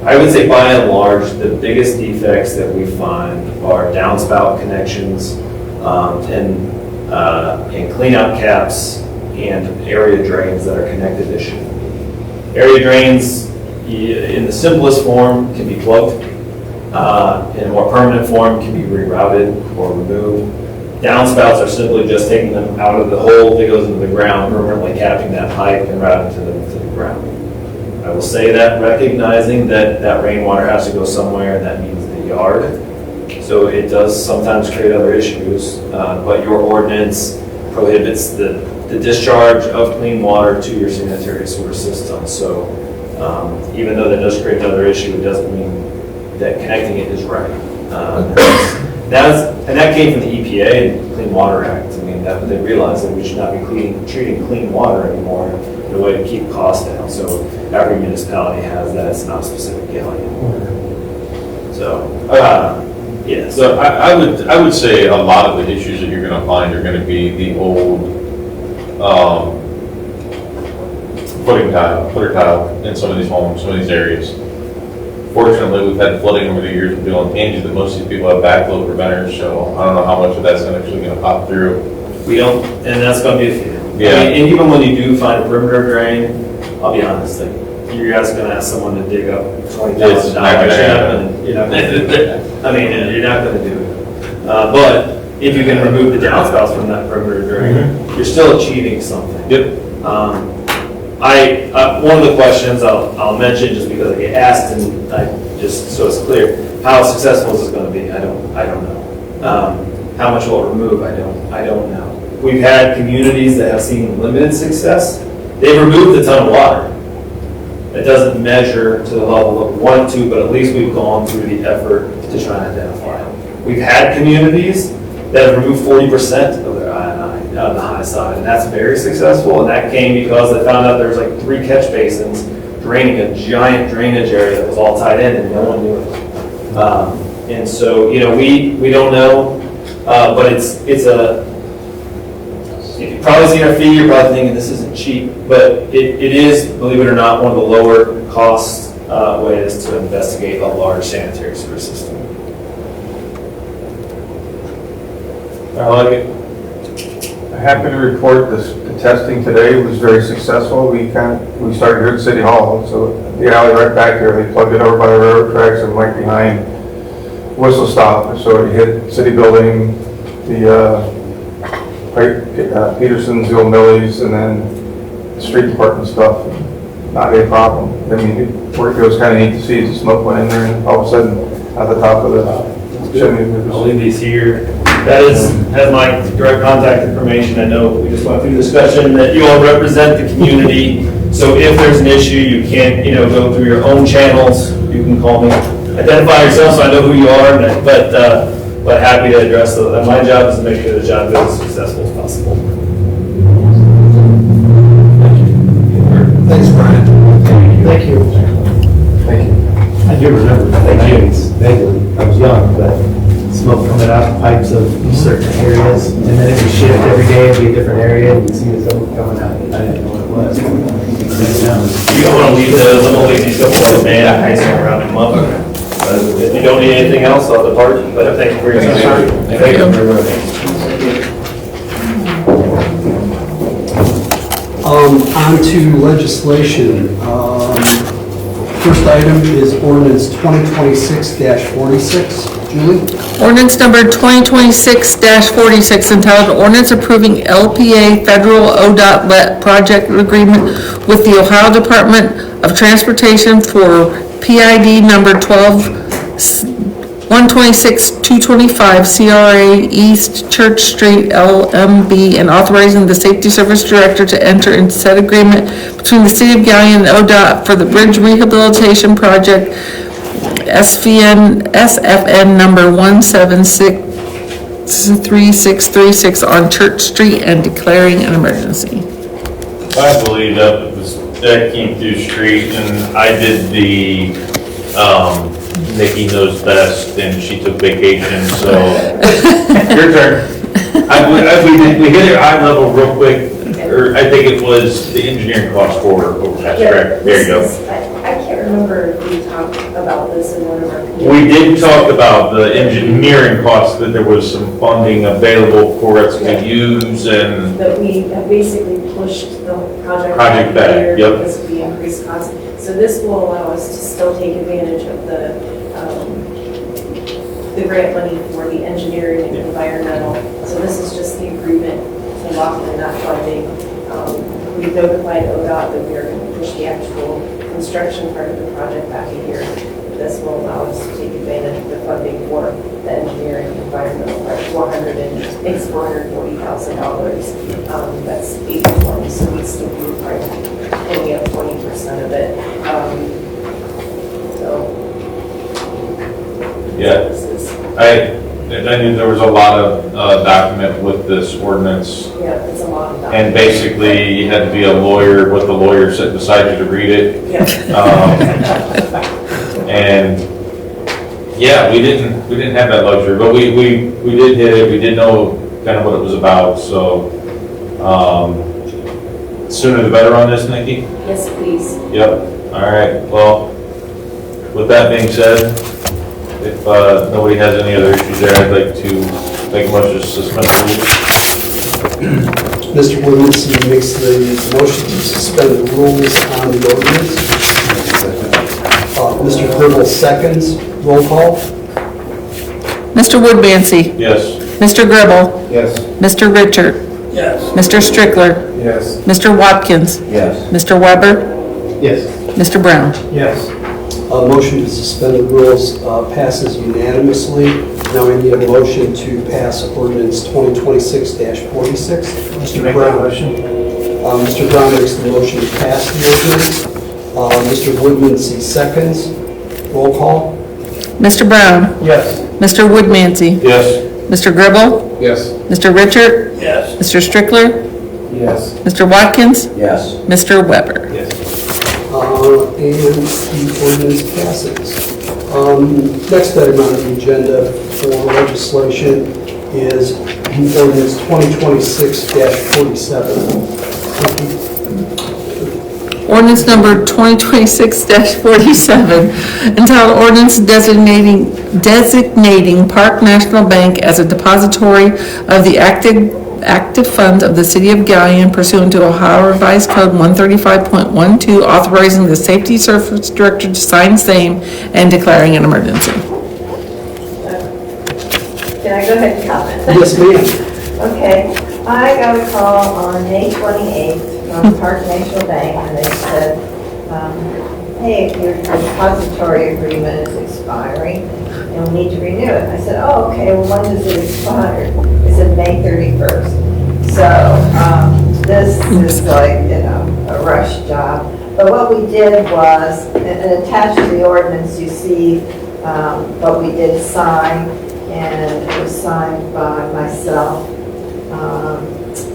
I would say by and large, the biggest defects that we find are downspout connections and cleanout caps and area drains that are connected to shit. Area drains, in the simplest form, can be plugged. In a more permanent form, can be rerouted or removed. Downspouts are simply just taking them out of the hole that goes into the ground, permanently capping that pipe and routing to the ground. I will say that recognizing that rainwater has to go somewhere, and that means the yard. So it does sometimes create other issues, but your ordinance prohibits the discharge of clean water to your sanitary sewer system. So even though that does create another issue, it doesn't mean that connecting it is right. That came from the EPA and Clean Water Act. I mean, they realized that we should not be treating clean water anymore in a way to keep costs down. So every municipality has that. It's not specific Galion. So, yeah. So I would say a lot of the issues that you're going to find are going to be the old footer tile in some of these homes, some of these areas. Fortunately, we've had flooding over the years with doing Angie that most of these people have backflow preventers, so I don't know how much of that's actually going to pop through. We don't, and that's going to be a few. Yeah. I mean, and even when you do find a perimeter drain, I'll be honest, like, you guys are going to ask someone to dig up $20,000. You're not going to do it. I mean, you're not going to do it. But if you can remove the downspouts from that perimeter drain, you're still achieving something. Yep. One of the questions I'll mention, just because I get asked, and just so it's clear, how successful is this going to be? I don't know. How much will it remove? I don't know. We've had communities that have seen limited success. They've removed a ton of water, It doesn't measure to the level that we want to, but at least we've gone through the effort to try and identify them. We've had communities that have removed 40% of their I&I on the high side, and that's very successful, and that came because they found out there was like 3 catch basins draining a giant drainage area that was all tied in, and no one knew it. And so, you know, we don't know, but it's a, if you've probably seen our fee, you're probably thinking this isn't cheap, but it is, believe it or not, one of the lower cost ways to investigate a large sanitary sewer system. I like it. I'm happy to report the testing today was very successful. We started here at City Hall, so the alley right back there, they plugged it over by the railroad tracks and right behind Whistle Stop. So it hit City Building, the Peterson's, the old Millie's, and then the street department stuff. Not a problem. I mean, it was kind of neat to see as the smoke went in there and all of a sudden at the top of the chimney. I'll leave these here. That has my direct contact information. I know we just went through the discussion that you all represent the community. So if there's an issue, you can't, go through your own channels. You can call me. Identify yourself so I know who you are, but happy to address those. My job is to make sure the job is as successful as possible. Thanks, Brian. Thank you. Thank you. I do remember that. Vaguely. I was young, but smoke coming out of pipes of certain areas, and then it would shift every day, it'd be a different area, and you'd see the smoke coming out. I didn't know what it was. You don't want to leave those little lazy couple of man hanging around in month. If you don't need anything else, I'll depart. But thank you for your time. Thank you. On to legislation. First item is ordinance 2026-46. Julie? Ordinance number 2026-46 entitled Ordinance Approving LPA Federal ODOT Let Project Agreement with the Ohio Department of Transportation for PID number 126-225 CRA East Church Street LMB and authorizing the Safety Service Director to enter into said agreement between the City of Galion and ODOT for the Bridge Rehabilitation Project SFN number 1763636 on Church Street and declaring an emergency. I believe that came through street, and I did the, Nikki knows best, and she took vacation, so your turn. We hit it eye level real quick, or I think it was the engineering cost for overpass, correct? There you go. I can't remember if we talked about this in one of our meetings. We did talk about the engineering costs, that there was some funding available for us to use, and That we have basically pushed the project back, here yep. because of the increased cost. So this will allow us to still take advantage of the grant money for the engineering and environmental. So this is just the agreement to lock in that funding. We've notified ODOT that we are going to push the actual construction part of the project back a year. This will allow us to take advantage of the funding for the engineering and environmental part. It's $440,000. That's 80/20, so we still do only have 20% of it. yeah. I knew there was a lot of document with this ordinance. Yeah, it's a lot of document. And basically, you had to be a lawyer with the lawyer sitting beside you to read it. Yeah. And yeah, we didn't have that luxury, but we did hit it. We did know kind of what it was about. So sooner the better on this, Nikki. Yes, please. Yep. All right. Well, with that being said, if nobody has any other issues there, I'd like to make a motion to suspend the rules. Mr. Williams makes the motion to suspend the rules on the ordinance. Mr. Gribble seconds. Roll call. Mr. Woodmansey. Yes. Mr. Gribble. Yes. Mr. Richard. Yes. Mr. Strickler. Yes. Mr. Watkins. Yes. Mr. Weber. Yes. Mr. Brown. Yes. Motion to suspend the rules passes unanimously. Now we need a motion to pass ordinance 2026-46. Mr. Brown. Motion. Mr. Brown makes the motion to pass the ordinance. Mr. Woodmansey seconds. Roll call. Mr. Brown? Yes. Mr. Woodmansey? Yes. Mr. Gribble? Yes. Mr. Richard? Yes. Mr. Strickler? Yes. Mr. Watkins? Yes. Mr. Weber? Yes. And the ordinance passes. Next item on the agenda for legislation is ordinance 2026-47. Ordinance number 2026-47, entitled ordinance designating Park National Bank as a depository of the active funds of the city of Galion pursuant to Ohio Revised Code 135.12, authorizing the safety service director to sign same and declaring an emergency. Can I go ahead and comment? Yes, ma'am. Okay, I got a call on May 28th from Park National Bank, and they said, hey, your depository agreement is expiring, and we need to renew it. I said, oh, okay, well, when does it expire? They said May 31st. So this is like, a rush job. But what we did was, and attached to the ordinance, you see what we did sign, and it was signed by myself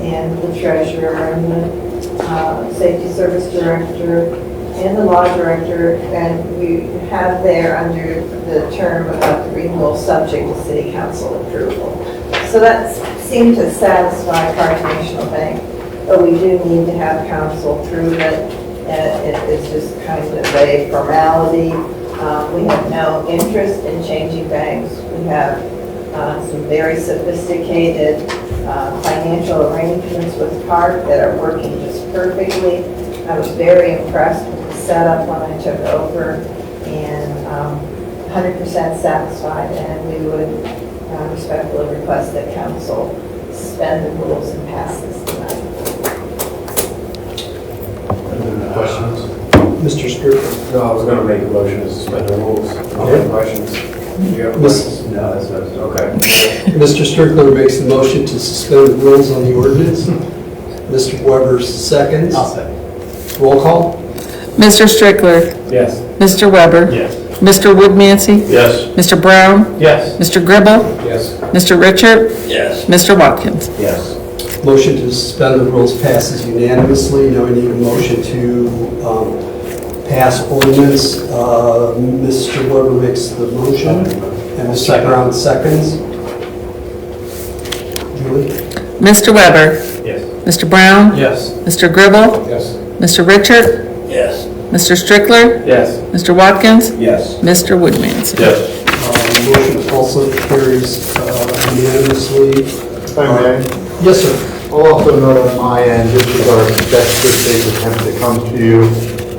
and the treasurer and the safety service director and the law director, and we have there under the term about the renewal subject to city council approval. So that seemed to satisfy Park National Bank, but we do need to have council approve it. It's just kind of a formality. We have no interest in changing banks. We have some very sophisticated financial arrangements with Park that are working just perfectly. I was very impressed with the setup when I took over, and 100% satisfied, and we would respectfully request that council suspend the rules and pass this tonight. Questions? Mr. Strickler. No, I was gonna make a motion to suspend the rules. Okay. Questions? Do you have Miss- questions? No, that's okay. Mr. Strickler makes the motion to suspend the rules on the ordinance. Mr. Weber seconds. I'll second. Roll call. Mr. Strickler? Yes. Mr. Weber? Yes. Mr. Woodmansey? Yes. Mr. Brown? Yes. Mr. Gribble? Yes. Mr. Richard? Yes. Mr. Watkins? Yes. Motion to suspend the rules passes unanimously. Now we need a motion to pass ordinance. Mr. Weber makes the motion, and Mr. Brown seconds. Julie? Mr. Weber? Yes. Mr. Brown? Yes. Mr. Gribble? Yes. Mr. Richard? Yes. Mr. Strickler? Yes. Mr. Watkins? Yes. Mr. Woodmansey? Yes. Motion also carries unanimously. If I may, Yes, sir. I'll also note on my end, this is our best good faith attempt to come to you.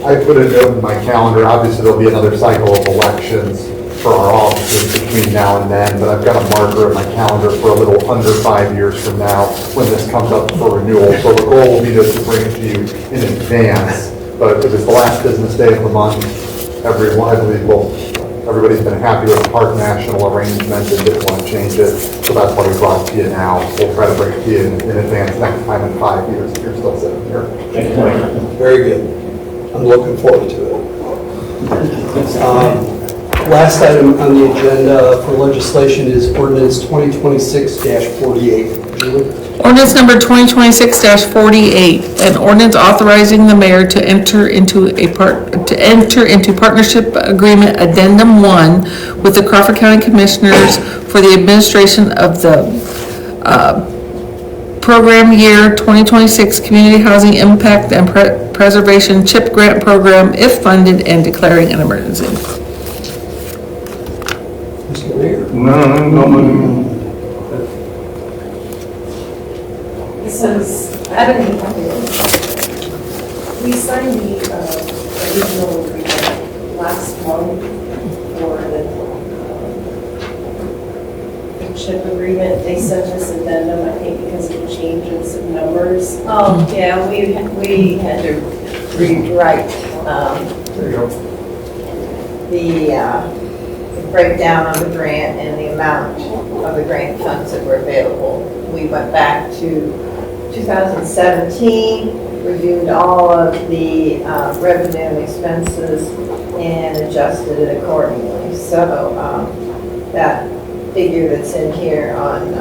I put a note in my calendar, obviously there'll be another cycle of elections for our offices between now and then, but I've got a marker in my calendar for a little under 5 years from now when this comes up for renewal. So the goal will be to bring it to you in advance, but if it's the last business day of the month, everyone, I believe, everybody's been happy with the Park National arrangement and didn't want to change it, so that's why we brought it to you now. We'll try to bring it to you in advance next time in 5 years if you're still sitting here. Very good. I'm looking forward to it. Last item on the agenda for legislation is ordinance 2026-48. Julie? Ordinance number 2026-48, an ordinance authorizing the mayor to enter into partnership agreement addendum 1 with the Crawford County Commissioners for the administration of the program year 2026 Community Housing Impact and Preservation CHIP Grant Program if funded, and declaring an emergency. Mr. Mayor? No. This is, I don't even have to. We signed the original agreement last month for the chip agreement. They sent us an addendum, I think, because of the change in some numbers. Oh, yeah, we had to rewrite There you go. the breakdown of the grant and the amount of the grant funds that were available. We went back to 2017 reviewed all of the revenue and expenses and adjusted it accordingly. So that figure that's in here on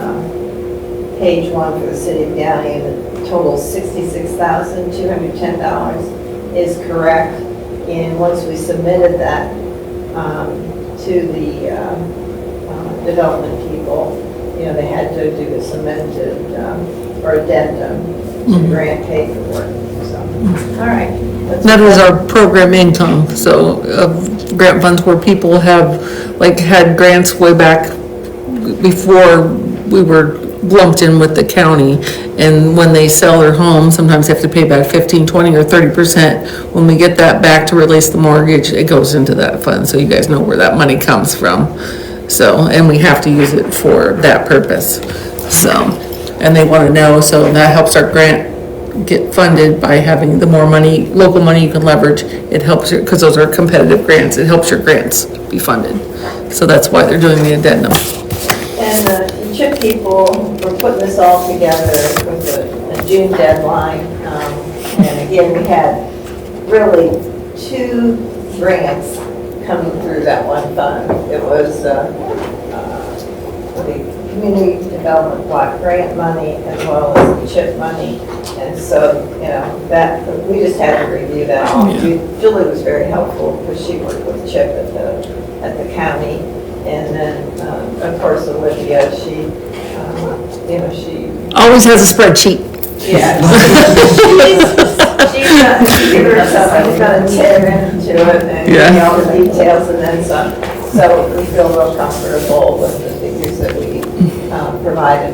page 1 for the city of Galion, the total $66,210 is correct. And once we submitted that to the development people, you know, they had to do this amended or addendum to grant paperwork. So, all right. That was our program income, so grant funds where people have, like, had grants way back before we were lumped in with the county, and when they sell their home, sometimes they have to pay back 15, 20, or 30%. When we get that back to release the mortgage, it goes into that fund, so you guys know where that money comes from. So, and we have to use it for that purpose, so, and they want to know, so that helps our grant get funded by having the more money, local money you can leverage. It helps you, because those are competitive grants, it helps your grants be funded. So that's why they're doing the addendum. And the CHIP people were putting this all together with a June deadline. And again, we had really 2 grants coming through that one fund. It was the community development block grant money as well as the CHIP money. And so, you know, that we just had to review that all. Julie was very helpful because she worked with CHIP at the county. And then, of course, Olivia, she, you know, she Always has a spreadsheet. yeah. She's gonna tear into it and give me all the details and then some. So we feel real comfortable with the figures that we provided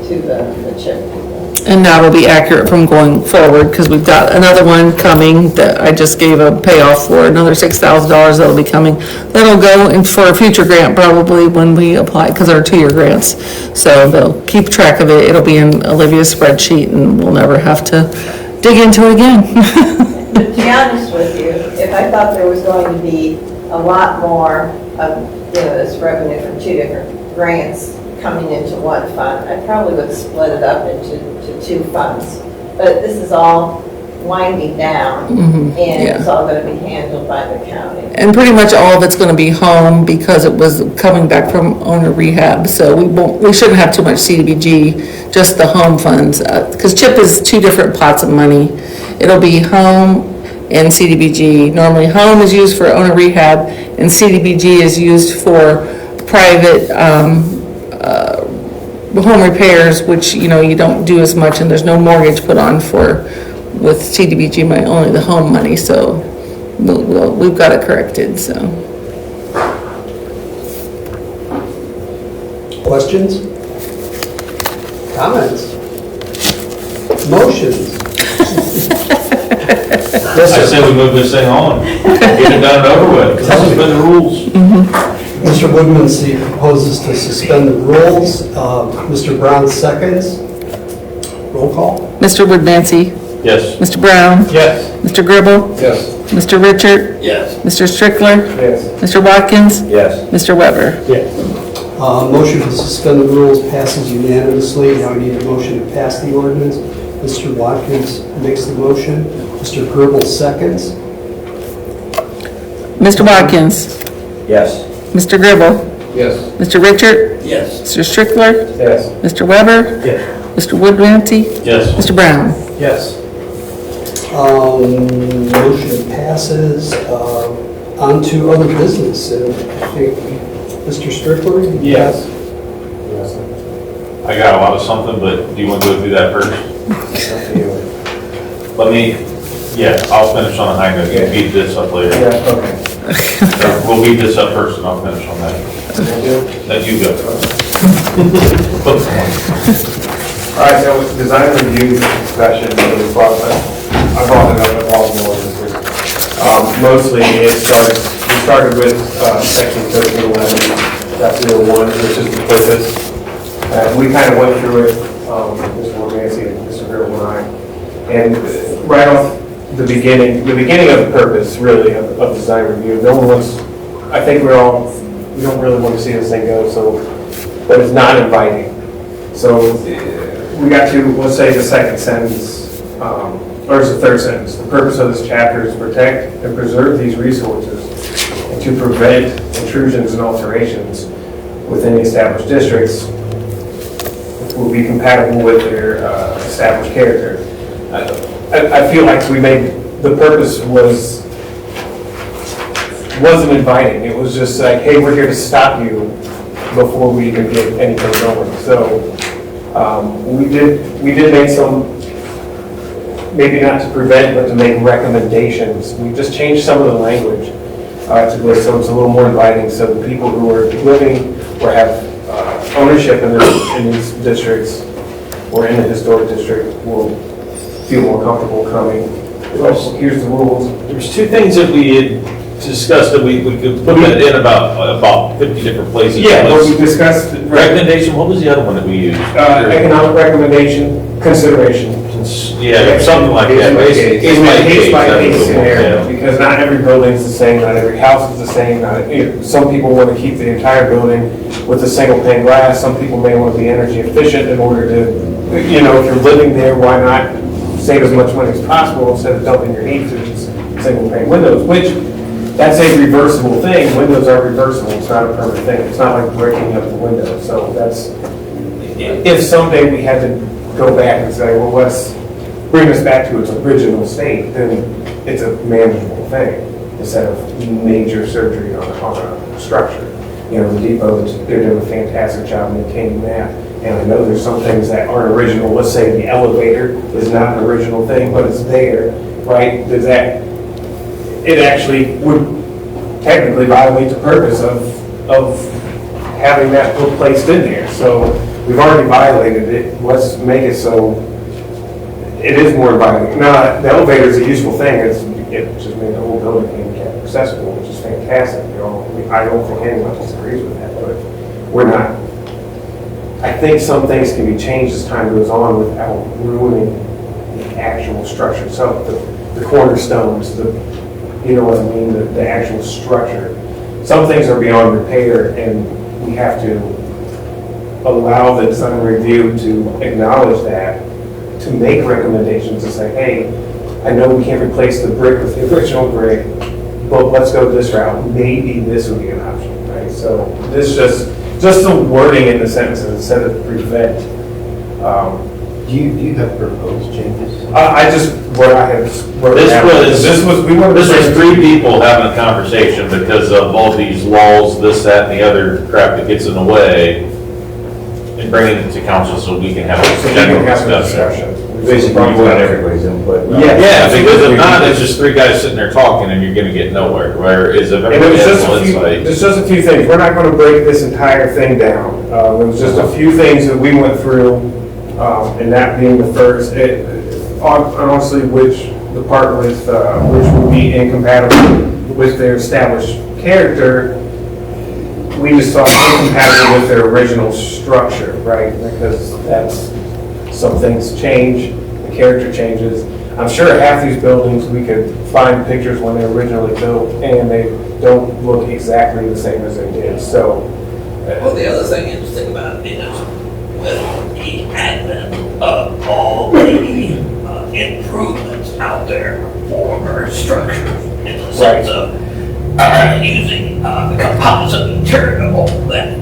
to the CHIP people. And that'll be accurate from going forward, because we've got another one coming that I just gave a payoff for, another $6,000 that'll be coming. That'll go in for a future grant probably when we apply, because they're 2-year grants. So they'll keep track of it. It'll be in Olivia's spreadsheet and we'll never have to dig into it again. To be honest with you, if I thought there was going to be a lot more of, you know, this revenue from 2 different grants coming into one fund, I probably would split it up into 2 funds. But this is all winding down, and it's all going to be handled by the county. And pretty much all of it's going to be home because it was coming back from owner rehab. So we shouldn't have too much CDBG, just the home funds, because CHIP is 2 different pots of money. It'll be home and CDBG. Normally home is used for owner rehab and CDBG is used for private home repairs, which, you know, you don't do as much and there's no mortgage put on for with CDBG money, only the home money. So we've got it corrected. So Questions? Comments? Motions? I say we move this thing on, get it done and over with, suspend the rules. Mr. Woodmansee proposes to suspend the rules. Mr. Brown seconds. Roll call. Mr. Woodmansee, Yes. Mr. Brown, Yes. Mr. Gribble, Yes. Mr. Richard, Yes. Mr. Strickler, Yes. Mr. Watkins, Yes. Mr. Weber. Yes. Motion to suspend the rules passes unanimously. Now we need a motion to pass the ordinance. Mr. Watkins makes the motion. Mr. Gribble seconds. Mr. Watkins, Yes. Mr. Gribble, Yes. Mr. Richard, Yes. Mr. Strickler, Yes. Mr. Weber, Yes. Mr. Woodmansee, Yes. Mr. Brown. Yes. Motion passes. On to other business. And I think Mr. Strickler? Yes. I got a lot of something, but do you want to go through that first? Let me, I'll finish on a high note, you can beat this up later. Yeah, okay. We'll beat this up first and I'll finish on that. Let you go. All right, so with design review session, I brought it up at all the ordinances. Mostly we started with section 1311.01, which is the purpose. We kind of went through it, Mr. Woodmansee and Mr. Gribble and I. And right off the beginning of the purpose, really, of design review, no one wants, I think we don't really want to see this thing go, but it's not inviting. So we got to, let's say, the second sentence or it's the third sentence, the purpose of this chapter is to protect and preserve these resources and to prevent intrusions and alterations within the established districts will be compatible with their established character. I feel like we made, the purpose wasn't inviting. It was just like, hey, we're here to stop you before we even get anything going. So we did make some, maybe not to prevent, but to make recommendations. We just changed some of the language to this, so it's a little more inviting, so the people who are living or have ownership in these districts or in the historic district will feel more comfortable coming. Here's the rules. There's two things that we had discussed that we could put that in about 50 different places. Yeah, well, we discussed Recommendation, what was the other one that we used? economic recommendation, consideration. Yeah, something like that. Basically, Case by case scenario, Yeah. because not every building's the same, not every house is the same, some people want to keep the entire building with a single pane glass, some people may want to be energy efficient in order to, if you're living there, why not save as much money as possible instead of dumping your heat through these single pane windows, which, that's a reversible thing. Windows are reversible, it's not a permanent thing, it's not like breaking up the window, so that's, if someday we had to go back and say, well, let's bring this back to its original state, then it's a manageable thing, instead of major surgery on a structure. The depot, they're doing a fantastic job maintaining that, and I know there's some things that aren't original. Let's say the elevator is not an original thing, but it's there, right? It actually would technically violate the purpose of having that placed in there. So we've already violated it. Let's make it so it is more inviting. Now, the elevator is a useful thing. It just made the whole building handicap accessible, which is fantastic. I don't think anyone disagrees with that, but we're not. I think some things can be changed as time goes on without ruining the actual structure itself, the cornerstones, you know what I mean, the actual structure. Some things are beyond repair, and we have to allow the design review to acknowledge that, to make recommendations and say, hey, I know we can't replace the brick with the original brick, but let's go this route. Maybe this would be an option, right? So this just the wording in the sentences instead of prevent. Do you have proposed changes? I just, what I had. This was three people having a conversation because of all these laws, this, that, and the other crap that gets in the way, and bringing it to council so we can have a general discussion. Basically, you want everybody's input. Yeah, because if not, it's just three guys sitting there talking and you're gonna get nowhere, whereas if everybody has one insight. There's just a few things. We're not going to break this entire thing down. There was just a few things that we went through, and that being the first, honestly, the part with, which would be incompatible with their established character, we just thought incompatible with their original structure, right? Because some things change, the character changes. I'm sure half these buildings, we could find pictures when they were originally built, and they don't look exactly the same as they did, so. Well, the other thing is, think about it, is with the advent of all the improvements out there for structures, in the sense of using composite material that,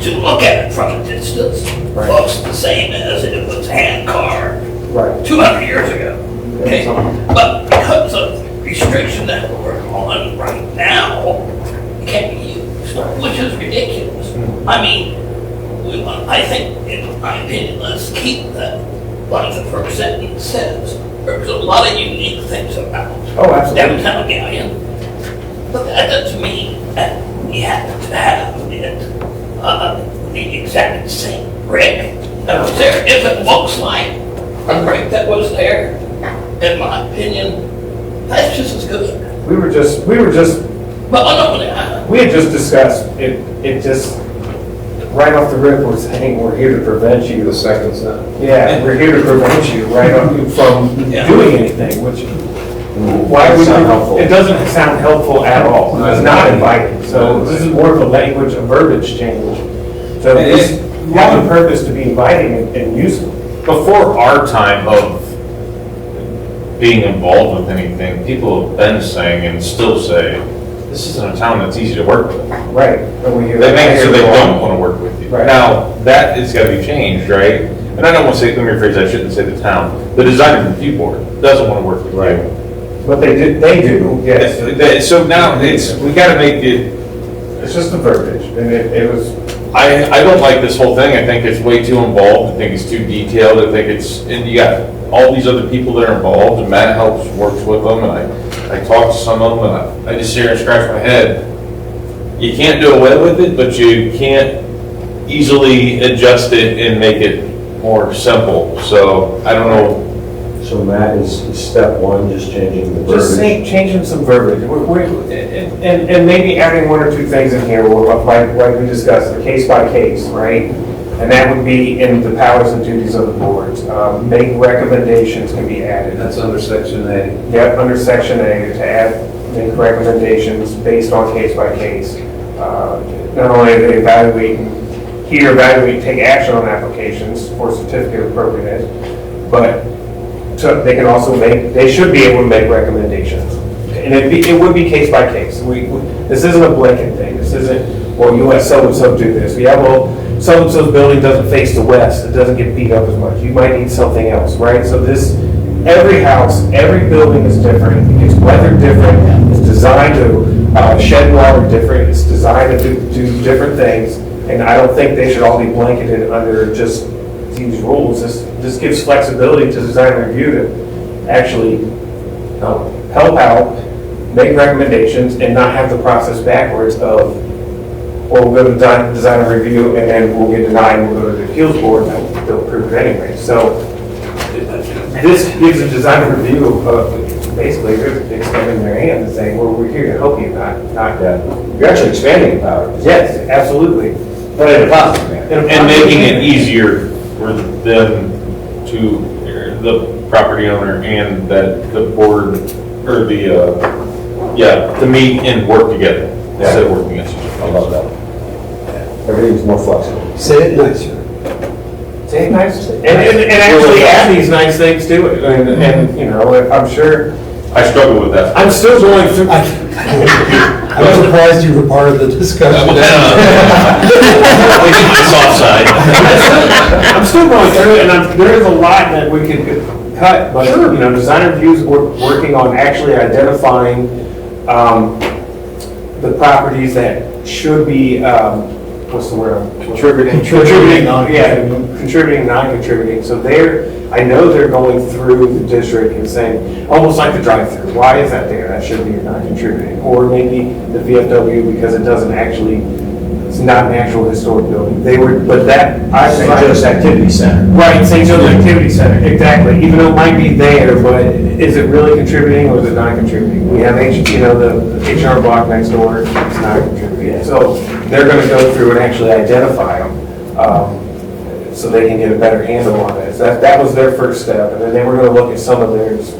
to look at it from a distance, looks the same as if it was hand carved 200 years ago. Okay? But because of restriction that we're on right now, it can't be used, which is ridiculous. I mean, I think, in my opinion, let's keep that, like the first sentence says. There's a lot of unique things about downtown Galion, but that doesn't mean that we have to have it the exact same brick that was there. If it looks like a brick that was there, in my opinion, that's just as good. We had just discussed it just right off the rip was saying we're here to prevent you. The second sentence. Yeah, we're here to prevent you from doing anything, which why would it doesn't sound helpful at all. It's not inviting. So this is more of a language, a verbiage change. So this have a purpose to be inviting and useful. Before our time of being involved with anything, people have been saying and still say, this isn't a town that's easy to work with. Right. And we hear They that. make it so they don't want to work with you. Right. Now, that is got to be changed, right? And I don't want to say, let me rephrase, I shouldn't say the town. The design review board doesn't want to work with you. But they do, yes. So now we got to make it, It's just the verbiage, and it was, I don't like this whole thing. I think it's way too involved. I think it's too detailed. I think and you got all these other people that are involved, and Matt helps, works with them, and I talk to some of them, and I just sit here and scratch my head. You can't do away with it, but you can't easily adjust it and make it more simple. So I don't know. So Matt, is step one just changing the just verbiage? changing some verbiage, and maybe adding one or two things in here, like we discussed, the case by case, right? And that would be in the powers and duties of the boards. Make recommendations can be added. That's under section A. Yep, under section A, to add, make recommendations based on case by case. Not only do they evaluate, take action on applications for certificate of appropriateness, but they can also they should be able to make recommendations. And it would be case by case. This isn't a blanket thing. This isn't, well, you let so-and-so do this. Well, so-and-so's building doesn't face the west. It doesn't get beat up as much. You might need something else, right? So every house, every building is different. It gets weathered different. It's designed to shed water different. It's designed to do different things. And I don't think they should all be blanketed under just these rules. This gives flexibility to design review to actually help out, make recommendations, and not have the process backwards of, well, we'll go to design review and then we'll get denied and we'll go to the appeals board and they'll approve it anyway. So this gives a design review basically they're extending their hand and saying, well, we're here to help you, not You're actually expanding the power. Yes, absolutely. But in a positive manner. And making it easier for them the property owner and the board, or to meet and work together instead of working against each other. I love that. Everything's more flexible. Say it nicer. Say it nice. And actually add these nice things to it. And you know, I'm sure. I struggle with that. I'm still going through. I'm surprised you were part of the discussion. My soft side. I'm still going through it, and there's a lot that we could cut, but you know, design reviews, we're working on actually identifying the properties that should be, what's the word? Contributing. Contributing, non-contributing. So I know they're going through the district and saying, almost like the drive-through, why is that there? That should be non-contributing. Or maybe the VFW because it doesn't actually, it's not an actual historic building. But that, St. Joe's Activity Center. Right, St. Joe's Activity Center, exactly. Even though it might be there, but is it really contributing or is it not contributing? We have, the HR block next door, it's not contributing. So they're gonna go through and actually identify them, so they can get a better handle on this. That was their first step, and then they were gonna look at some of theirs,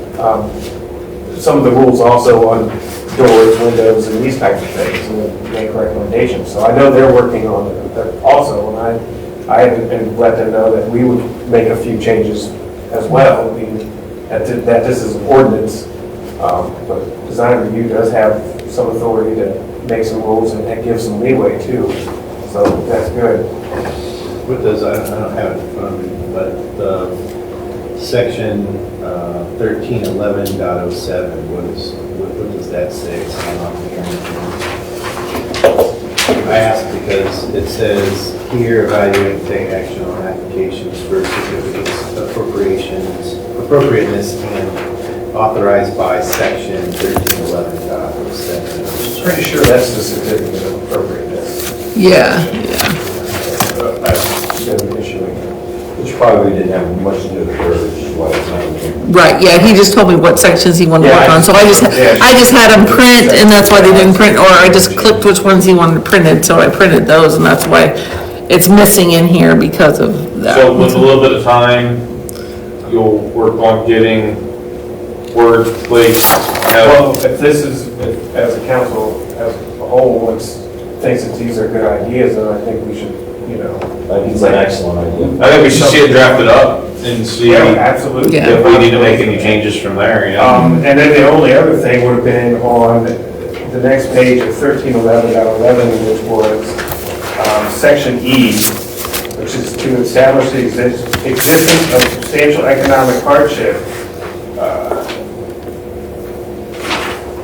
some of the rules also on doors, windows, and these types of things, and make recommendations. So I know they're working on it also, and I had let them know that we would make a few changes as well, that this is an ordinance, but design review does have some authority to make some rules and give some leeway too, so that's good. What does, I don't have it in front of me, but section 1311.07, what does that say? It's not on here. I asked because it says here, evaluate and take action on applications for certificates of appropriateness and authorized by section 1311.07. I'm pretty sure that's the certificate of appropriateness. Yeah. That's been issuing. Which probably didn't have much to do with the verbiage, is why it's not in here. Right, yeah, he just told me what sections he wanted to work on, so I just had him print, and that's why they didn't print, or I just clicked which ones he wanted printed, so I printed those, and that's why it's missing in here because of that. So with a little bit of time, you'll work on getting words placed. Well, if this is, as a council, as a whole, thinks that these are good ideas, then I think we should you know. I think it's an excellent idea. I think we should see it drafted up and see Yeah, if absolutely. we need to make any changes from there, yeah. And then the only other thing would have been on the next page of 1311.11, which was section E, which is to establish the existence of substantial economic hardship.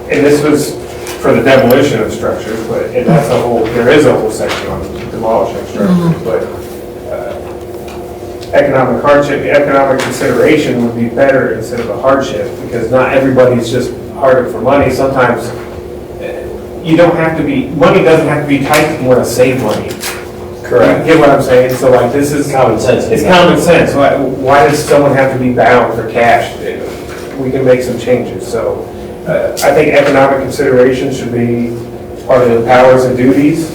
And this was for the demolition of structures, but, and that's a whole, there is a whole section on demolishing structures, but economic hardship, the economic consideration would be better instead of a hardship, because not everybody's just hard for money. Sometimes you don't have to be, money doesn't have to be tight if you want to save money. Correct. You get what I'm saying? So like, this is Common sense. It's common sense. Why does someone have to be bound for cash? We can make some changes. So I think economic consideration should be part of the powers and duties,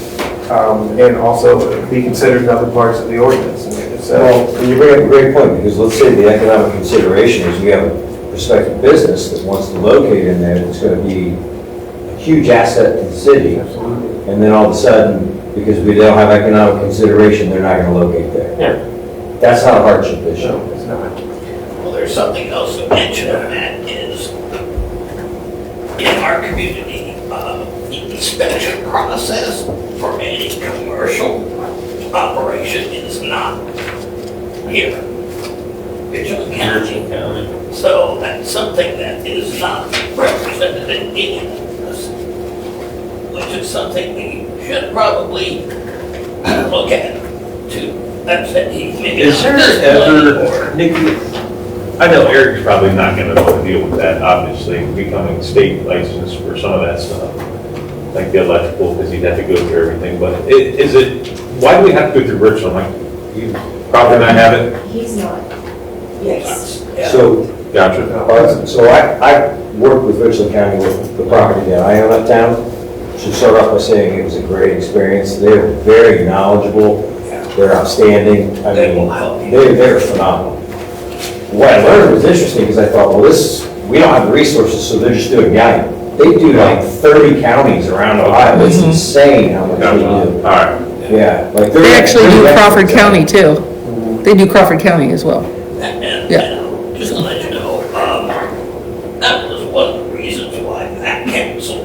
and also be considered in other parts of the ordinance. Well, you bring up a great point, because let's say the economic consideration is we have a prospective business that wants to locate in there, that's going to be a huge asset to the city. Absolutely. And then all of a sudden, because we don't have economic consideration, they're not going to locate there. Yeah. That's not a hardship issue. No, it's not. Well, there's something else to mention, and that is, in our community, the inspection process for any commercial operation is not here, Richland County. So that's something that is not represented in this, which is something we should probably look at to, that's it, maybe. Is there ever, Nikki, I know Eric's probably not gonna know how to deal with that, obviously, becoming state licensed for some of that stuff, like the electrical, because he'd have to go through everything, but is it, why do we have to go through Richland? Like, you probably not have it? He's not. Yes. So, Gotcha. so I worked with Richland County with the property that I own uptown. Should start off by saying it was a great experience. They're very knowledgeable. They're outstanding. I mean, they're phenomenal. What I learned was interesting, because I thought, well, we don't have the resources, so they're just doing Galion. They do like 30 counties around Ohio. It's insane how much they do. All right. Yeah, like They actually do Crawford County too. They do Crawford County as well. And Yeah. just to let you know, that was one of the reasons why that council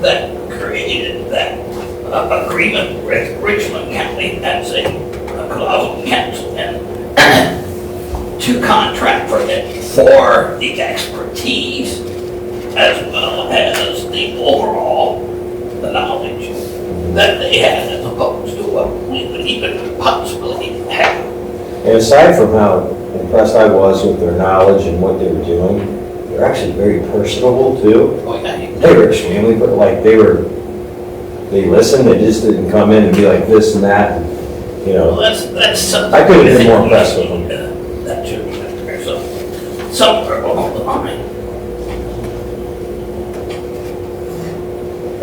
that created that agreement with Richland County as a closet council, and to contract for it for the expertise as well as the overall knowledge that they had, as opposed to what we would even possibly have. And aside from how impressed I was with their knowledge and what they were doing, they're actually very personable too. Oh, yeah. They were extremely, but like they listened, they just didn't come in and be like this and that, you Well, know. that's something. I couldn't have been more impressed with them. That should be there, so, somewhere along the line.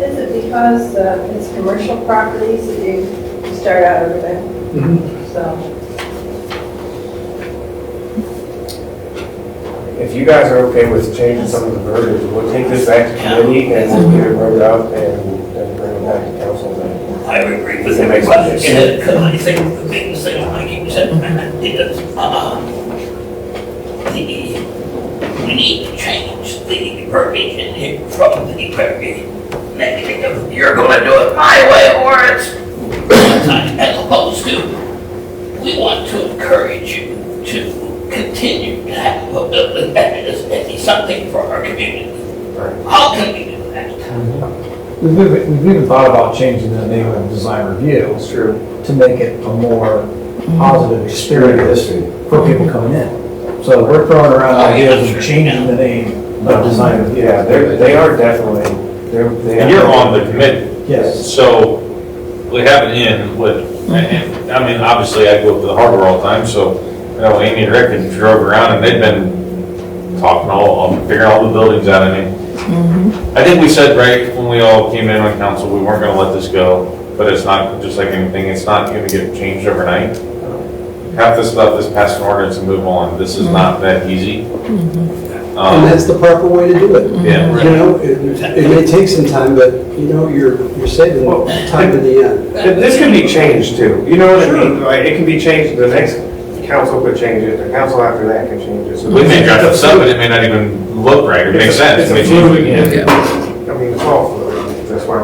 Is it because it's commercial properties that you start out everything? So, If you guys are okay with changing some of the verbiage, we'll take this back to committee and we'll get it wrote up and bring it back to council. I would agree with That makes everybody sense. said, because I think the biggest thing, like you said, Matt, is, we need to change the verbiage in here from the very negative, you're gonna do it my way or it's as opposed to, we want to encourage you to continue to have a building that is something for our community. How can we do that? We've even thought about changing the name of design review. It's true. To make it a more positive experience for people coming in. So we're throwing around ideas of changing the name of design review. Yeah, they are definitely, And you're on the committee. Yes. So we have it in with, and, I mean, obviously I go up to the harbor all the time, so, you know, Amy and Rick had drove around and they've been talking figuring all the buildings out. I mean, I think we said right when we all came in on council, we weren't gonna let this go, but it's not, just like anything, it's not gonna get changed overnight. Half this stuff is pass an ordinance and move on. This is not that easy. And that's the proper way to do it. Yeah. You know, it may take some time, but, you know, you're saving time in the end. And this can be changed too, you know what I mean? Like, it can be changed, the next council could change it, the council after that can change it. So We may draft up something, it may not even look right, or make sense. It's a Maybe- fluid, Yeah. I mean, it's all fluid, that's why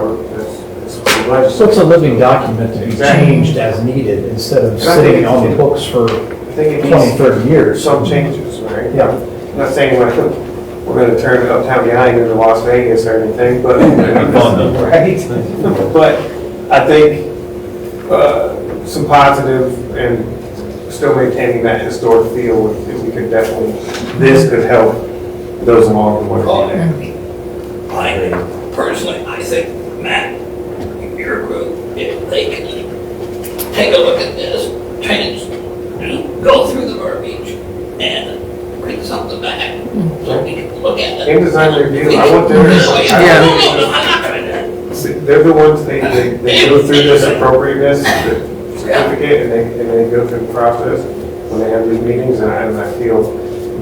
it's So it's a living document to be Exactly. changed as needed instead of And I think sitting on the books for I think it 20, needs 30 years. some changes, right? Yeah. I'm not saying we're gonna turn Uptown Galion into Las Vegas or anything, but, Fun, though. right? But I think, some positive and still maintaining that historic feel, we could definitely, this could help those along the way. Personally, I think, Matt, your group, if they can take a look at this, change, go through the verbiage and bring something back so we can look at it. In design review, I want their, Yeah. No, I'm not gonna they're the ones, they go through this appropriateness certificate and they go through the process when they have these meetings, and I feel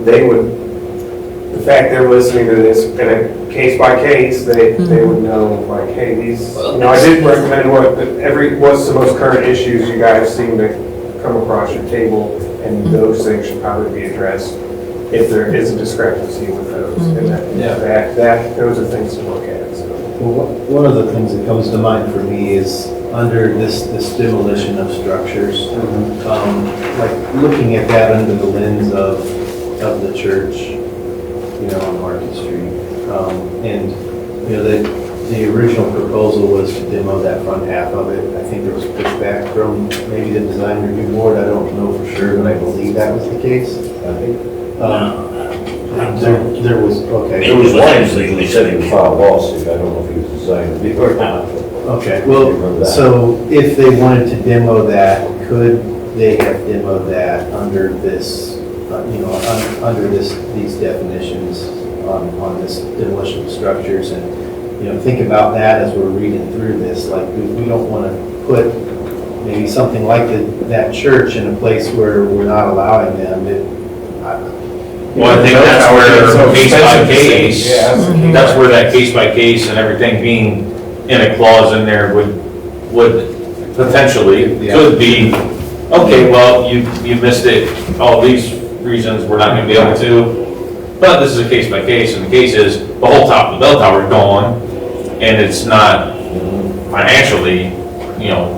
they would, the fact they're listening to this in a case by case, they would know, like, hey, these, you know, I did recommend what's the most current issues you guys seem to come across your table, and those things should probably be addressed if there is a discrepancy with those. And those are things to look at, so. Well, one of the things that comes to mind for me is under this demolition of structures, like looking at that under the lens of the church, you know, on Market Street. And, you know, the original proposal was to demo that front half of it. I think there was pushback from maybe the design review board. I don't know for sure, but I believe that was the case. There was, okay. There was one who said he would file a lawsuit, I don't know if he was designing to be or not. Okay, well, so if they wanted to demo that, could they have demoed that under this, you know, under these definitions on this demolition of structures? And, you know, think about that as we're reading through this, like, we don't want to put maybe something like that church in a place where we're not allowing them to. Well, I think that's where case by case, that's where that case by case and everything being in a clause in there would potentially, could be, okay, well, you missed it, all these reasons we're not gonna be able to, but this is a case by case, and the case is, the whole top of the bell tower is gone, and it's not financially, you know,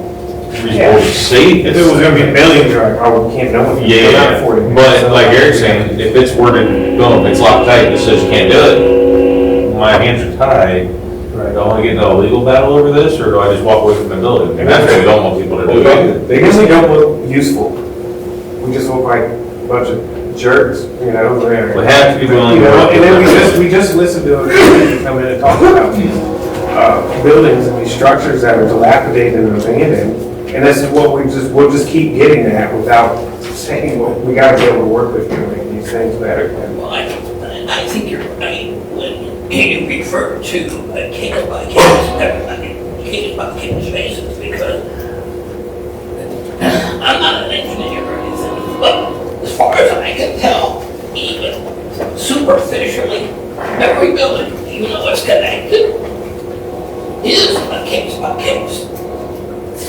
reasonable to say. If it was gonna be a million, you're like, oh, we can't know what you can afford it. But like Eric's saying, if it's worded, boom, it's locked tight, and it says you can't do it, my hands are tied. Do I want to get into a legal battle over this, or do I just walk away from the building? And that's what we don't want people to do. They usually don't look useful. We just look like a bunch of jerks, you know? We have to be willing You to know, work and then with them. we just listened to a committee come in and talk about these buildings and these structures that are dilapidated and abandoned. And this is what we'll just keep getting at without saying, well, we gotta be able to work with you and make these things better. Well, I think you're right when you refer to a case by case basis, because I'm not an engineer or anything, but as far as I can tell, even superficially, every building, even though it's connected, is a case by case.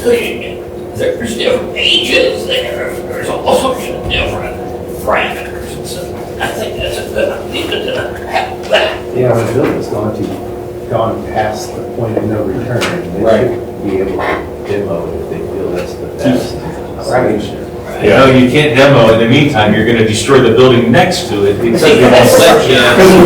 There's different ages there's all sorts of different parameters, and so I think that's a good idea to have that. Yeah, the building's gone past the point of no return. They should be able to demo it if they feel that's the best solution. You know, you can't demo, in the meantime, you're gonna destroy the building next to it, because they won't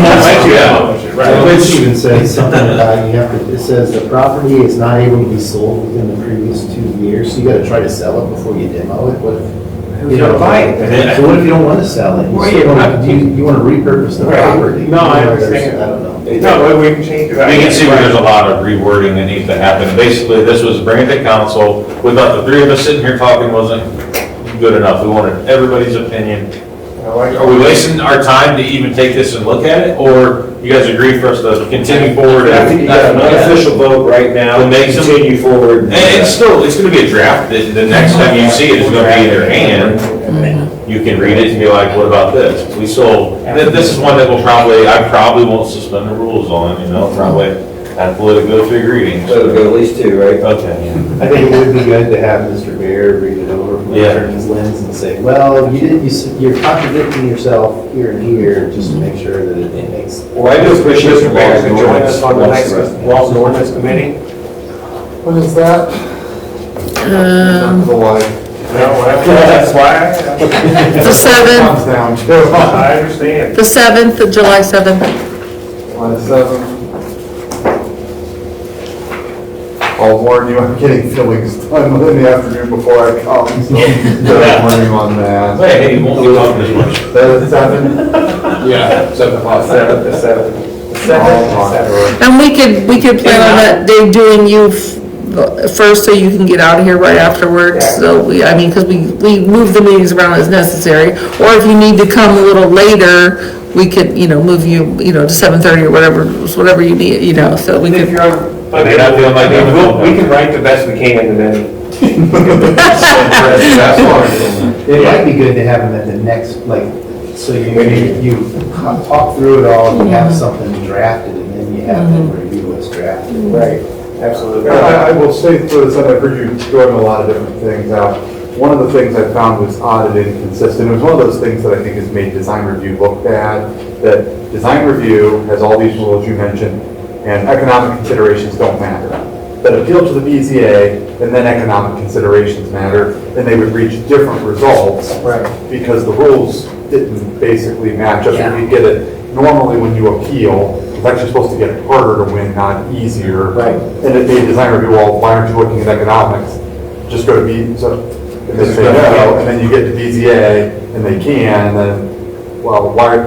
let you. Which even says something about it says the property is not able to be sold within the previous 2 years, so you gotta try to sell it before you demo it. What if, you know, buy it? So what if you don't want to sell it? You want to repurpose the property? No, I understand. I don't know. No, but we can change it. You can see where there's a lot of rewording that needs to happen. Basically, this was bringing it to council, we thought the three of us sitting here talking wasn't good enough, we wanted everybody's opinion. Are we wasting our time to even take this and look at it, or you guys agree for us to continue forward? I think you got an unofficial vote right now to continue forward. And it's gonna be a draft, the next time you see it is gonna be in your hand. you can read it and be like, what about this? This is one that I probably won't suspend the rules on, probably have political reading. So it'll go at least 2, right? Okay. I think it would be good to have Mr. Baird read it over from Yeah. attorney's lens and say, well, you're contradicting yourself here and here, just to make sure that it makes. Well, I just wish Mr. Mayor could join us on the next Laws and Ordinance Committee. When is that? July. That's why The 7th, Comes down to. I understand. the 7th, July 7th. July 7th. I'll warn you, I'm getting fillings done in the afternoon before I come, so don't worry on that. Hey, you won't be talking as much. That is 7? Yeah, 7 o'clock. 7 to 7. And we could plan on that day doing you first, so you can get out of here right afterwards. So because we move the meetings around as necessary. Or if you need to come a little later, we could, move you, to 7:30 or whatever you need, so we If could. you're on, You're not feeling like doing it. we can write the best we can and then. It might be good to have them at the next, so you talk through it all, and you have something drafted, and then you have them review what's drafted. Right, absolutely. I will say for this, I've heard you throwing a lot of different things out. One of the things I found was odd and inconsistent. It was one of those things that I think has made design review look bad, that design review has all these rules you mentioned, and economic considerations don't matter. That appeal to the BZA, and then economic considerations matter, and they would reach different results. Right. Because the rules didn't basically match up. And we get it, normally when you appeal, it's actually supposed to get harder to win, not easier. Right. And it made design review, well, why aren't you looking at economics? Just go to and they say no, and then you get to BZA, and they can, and then, well, why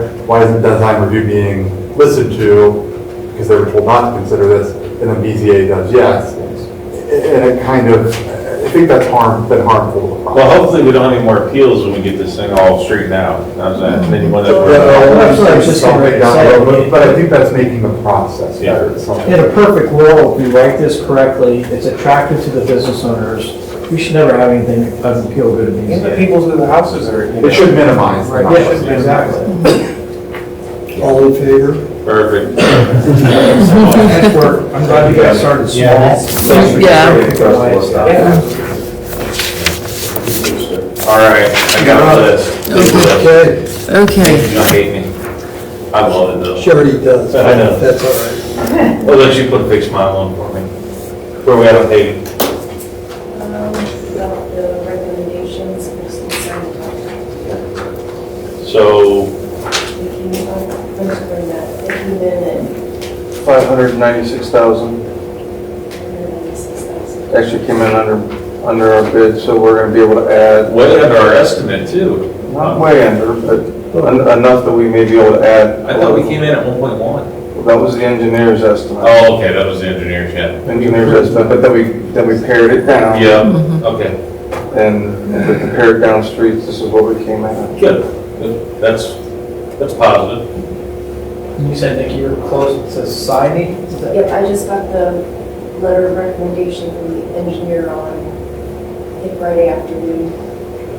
isn't design review being listened to? Because they were told not to consider this, and then BZA does yes. And it kind of, I think that's been harmful to the process. Well, hopefully we don't have any more appeals when we get this thing all straightened out. How's that? And then you want to. That's what I was just Something gonna down say. the road, but I think that's making the process better. In a perfect world, if we write this correctly, it's attractive to the business owners. We should never have anything that doesn't feel good to me. And the people who the houses are. It should minimize. Right, yeah, exactly. All in favor? Perfect. Nice work. I'm glad you guys started small. All right, I got a list. Okay, Okay. You hate me. I love it though. she already does. I know. That's all right. Well, let you put a big smile on for me. Where we at on paving? About the recommendations, first and second. So, They came up, first from that, they came in at 596,000. 196,000. Actually came in under our bid, so we're gonna be able to add. way under our estimate too. Not way under, but enough that we may be able to add. I thought we came in at 1.1. Well, that was the engineer's estimate. Oh, okay, that was the engineer's, yeah. Engineer's estimate, but then we pared it down. Yeah, okay, And with the pared down streets, this is what we came at. good. That's positive. You said, Nikki, you're close to siding? Is that- Yep, I just got the letter of recommendation from the engineer on, I think Friday afternoon.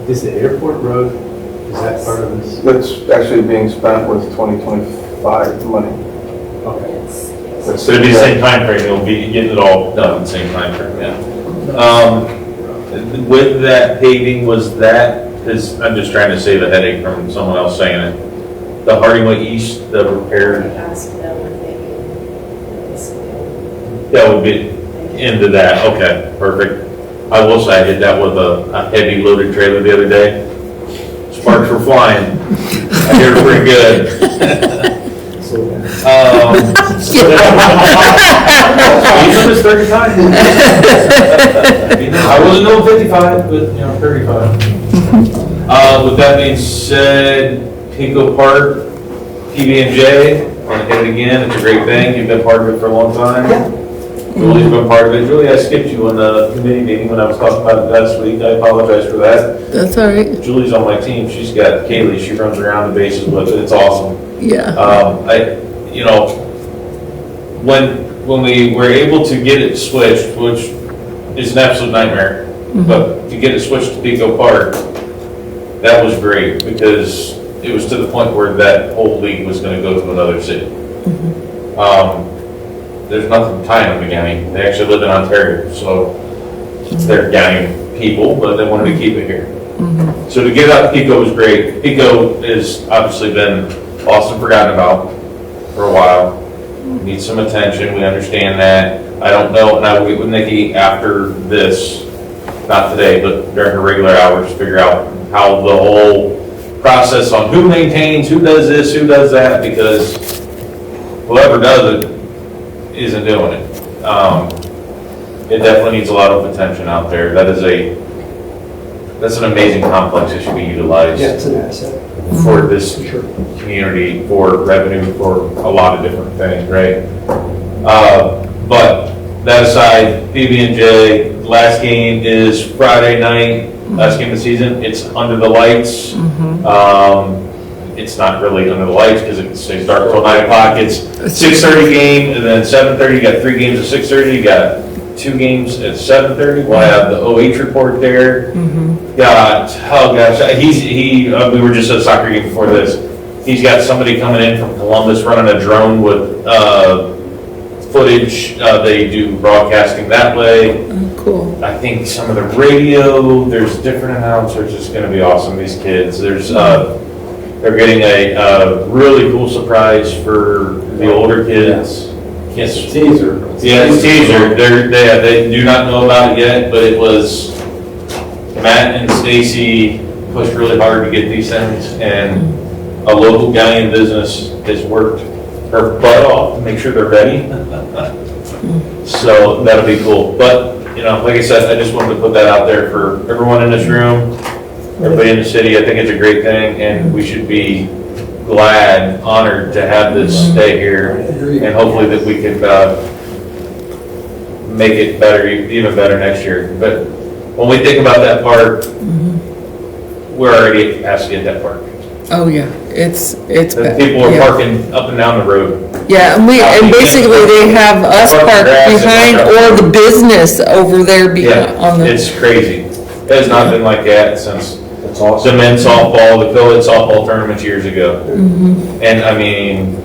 Is the airport road, is that part of this? That's actually being spent with 2025 money. Okay. It's- So it'll be the same timeframe, you'll be getting it all done in the same timeframe, yeah. With that paving, because I'm just trying to save a headache from someone else saying it. The Hardingway East, the I repair, asked them if they could, basically, that would be into that, okay, perfect. I will say I did that with a heavy loaded trailer the other day. Sparks were flying. I hear it pretty good. Even it's 35. I wasn't doing 55, but 35. With that being said, Pico Park, PB&J, want to hit it again, it's a great thing, you've been part of it for a long time. Julie's been part of it. Julie, I skipped you on the committee meeting when I was talking about it last week, I apologize for that. That's all right. Julie's on my team, she's got Kaylee, she runs around the bases with it, it's awesome. Yeah. When we were able to get it switched, which is an absolute nightmare, but to get it switched to Pico Park, that was great because it was to the point where that whole league was gonna go to another city. There's nothing tying them to Galion. They actually live in Ontario, so they're Galion people, but they wanted to keep it here. So to get out Pico was great. Pico has obviously been lost and forgotten about for a while. Needs some attention, we understand that. I don't know, and I will get with Nikki after this, not today, but during her regular hours, figure out how the whole process on who maintains, who does this, who does that, because whoever does it isn't doing it. It definitely needs a lot of attention out there. That's an amazing complex that should be utilized. Yeah, it's an asset. For this community, for revenue, for a lot of different things, right? But that aside, PB&J, last game is Friday night, last game of the season. It's under the lights. It's not really under the lights because it stays dark till 9 o'clock. It's 6:30 game, and then 7:30. You got 3 games at 6:30. You got 2 games at 7:30. We'll have the OH report there. Got, oh gosh, we were just at a soccer game before this. He's got somebody coming in from Columbus running a drone with footage. They do broadcasting that way. Cool. I think some of the radio, there's different announcers. It's going to be awesome. These kids, they're getting a really cool surprise for the older kids. Yes. Teaser. Yeah, it's teaser. They do not know about it yet, but it was Matt and Stacy pushed really hard to get these things, and a local Galion business has worked her butt off to make sure they're ready. So that'll be cool. But, like I said, I just wanted to put that out there for everyone in this room, everybody in the city. I think it's a great thing, and we should be glad, honored to have this stay here, and hopefully that we can make it better, even better next year. But when we think about that park, we're already at capacity at that park. Oh, yeah, it's. People are parking up and down the road. Yeah, and basically they have us parked behind or the business over there on the. It's crazy. It has not been like that since the men's softball, the co-ed softball tournaments years ago. And I mean,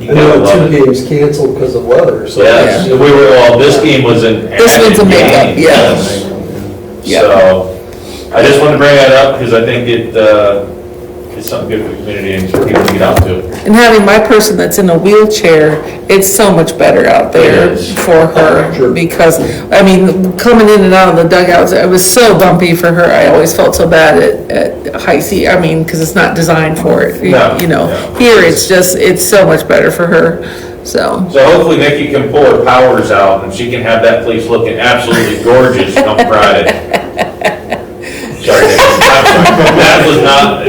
I know 2 games canceled because of weather, so. Yes, this game was This one's a makeup, yes. So, I just wanted to bring that up because I think it's something good for the community and for people to get out to. And having my person that's in a wheelchair, it's so much better out there for her. Because, I mean, coming in and out of the dugouts, it was so bumpy for her. I always felt so bad at high C. I mean, because it's not designed for it. Here it's so much better for her. So hopefully Nikki can pull her powers out and she can have that place looking absolutely gorgeous come Friday. Sorry, Nikki.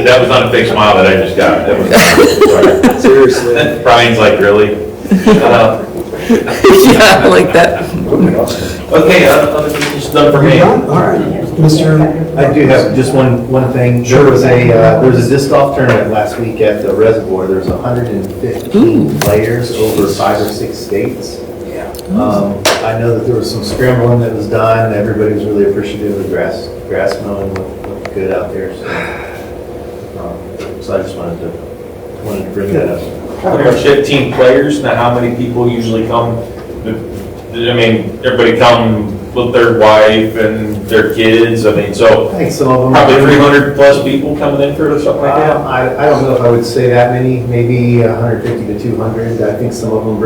That was not a fake smile that I just got. That was, seriously. Brian's like, really? yeah, I like that. Okay, it's done for me. All right, Mr. I do have just one thing. There was a disc golf tournament last week at the Reservoir. There's 115 players over 5 or 6 states. I know that there was some scrambling that was done. Everybody was really appreciative of grass mowing looked good out there. So I just wanted to bring that up. 115 players. Now, how many people usually come? I mean, everybody come with their wife and their kids. I mean, so I think some of them probably 300 plus people coming in for it or something like that. I don't know if I would say that many. Maybe 150 to 200. I think some of them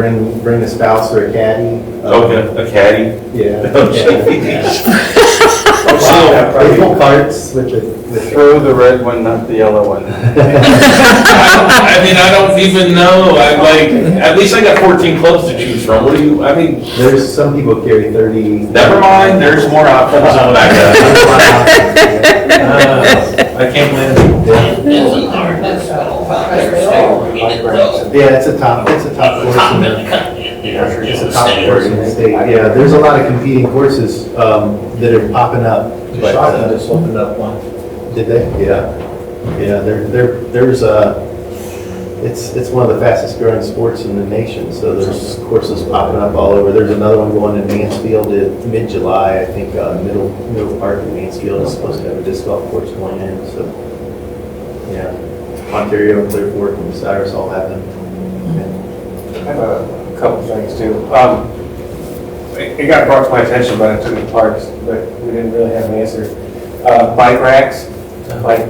bring a spouse or a caddy. Okay, a caddy. Yeah. So, they pull carts with Throw the red one, not the yellow one. I mean, I don't even know. At least I got 14 clubs to choose from. What do you, I mean? There's some people carry 30. Never mind, there's more options than what I got. I can't blame you. Yeah, it's a top course. It's a top course in the state. Yeah, there's a lot of competing courses that are popping up. Shotgun just opened up one. Did they? Yeah. Yeah, there's it's one of the fastest growing sports in the nation, so there's courses popping up all over. There's another one going in Mansfield in mid-July, I think, Middle Park in Mansfield is supposed to have a disc golf course going in, so, yeah. Ontario, Clearfork, and Cyrus all have them. I have a couple things too. It got brought to my attention by the two parks, but we didn't really have an answer. Bike racks, like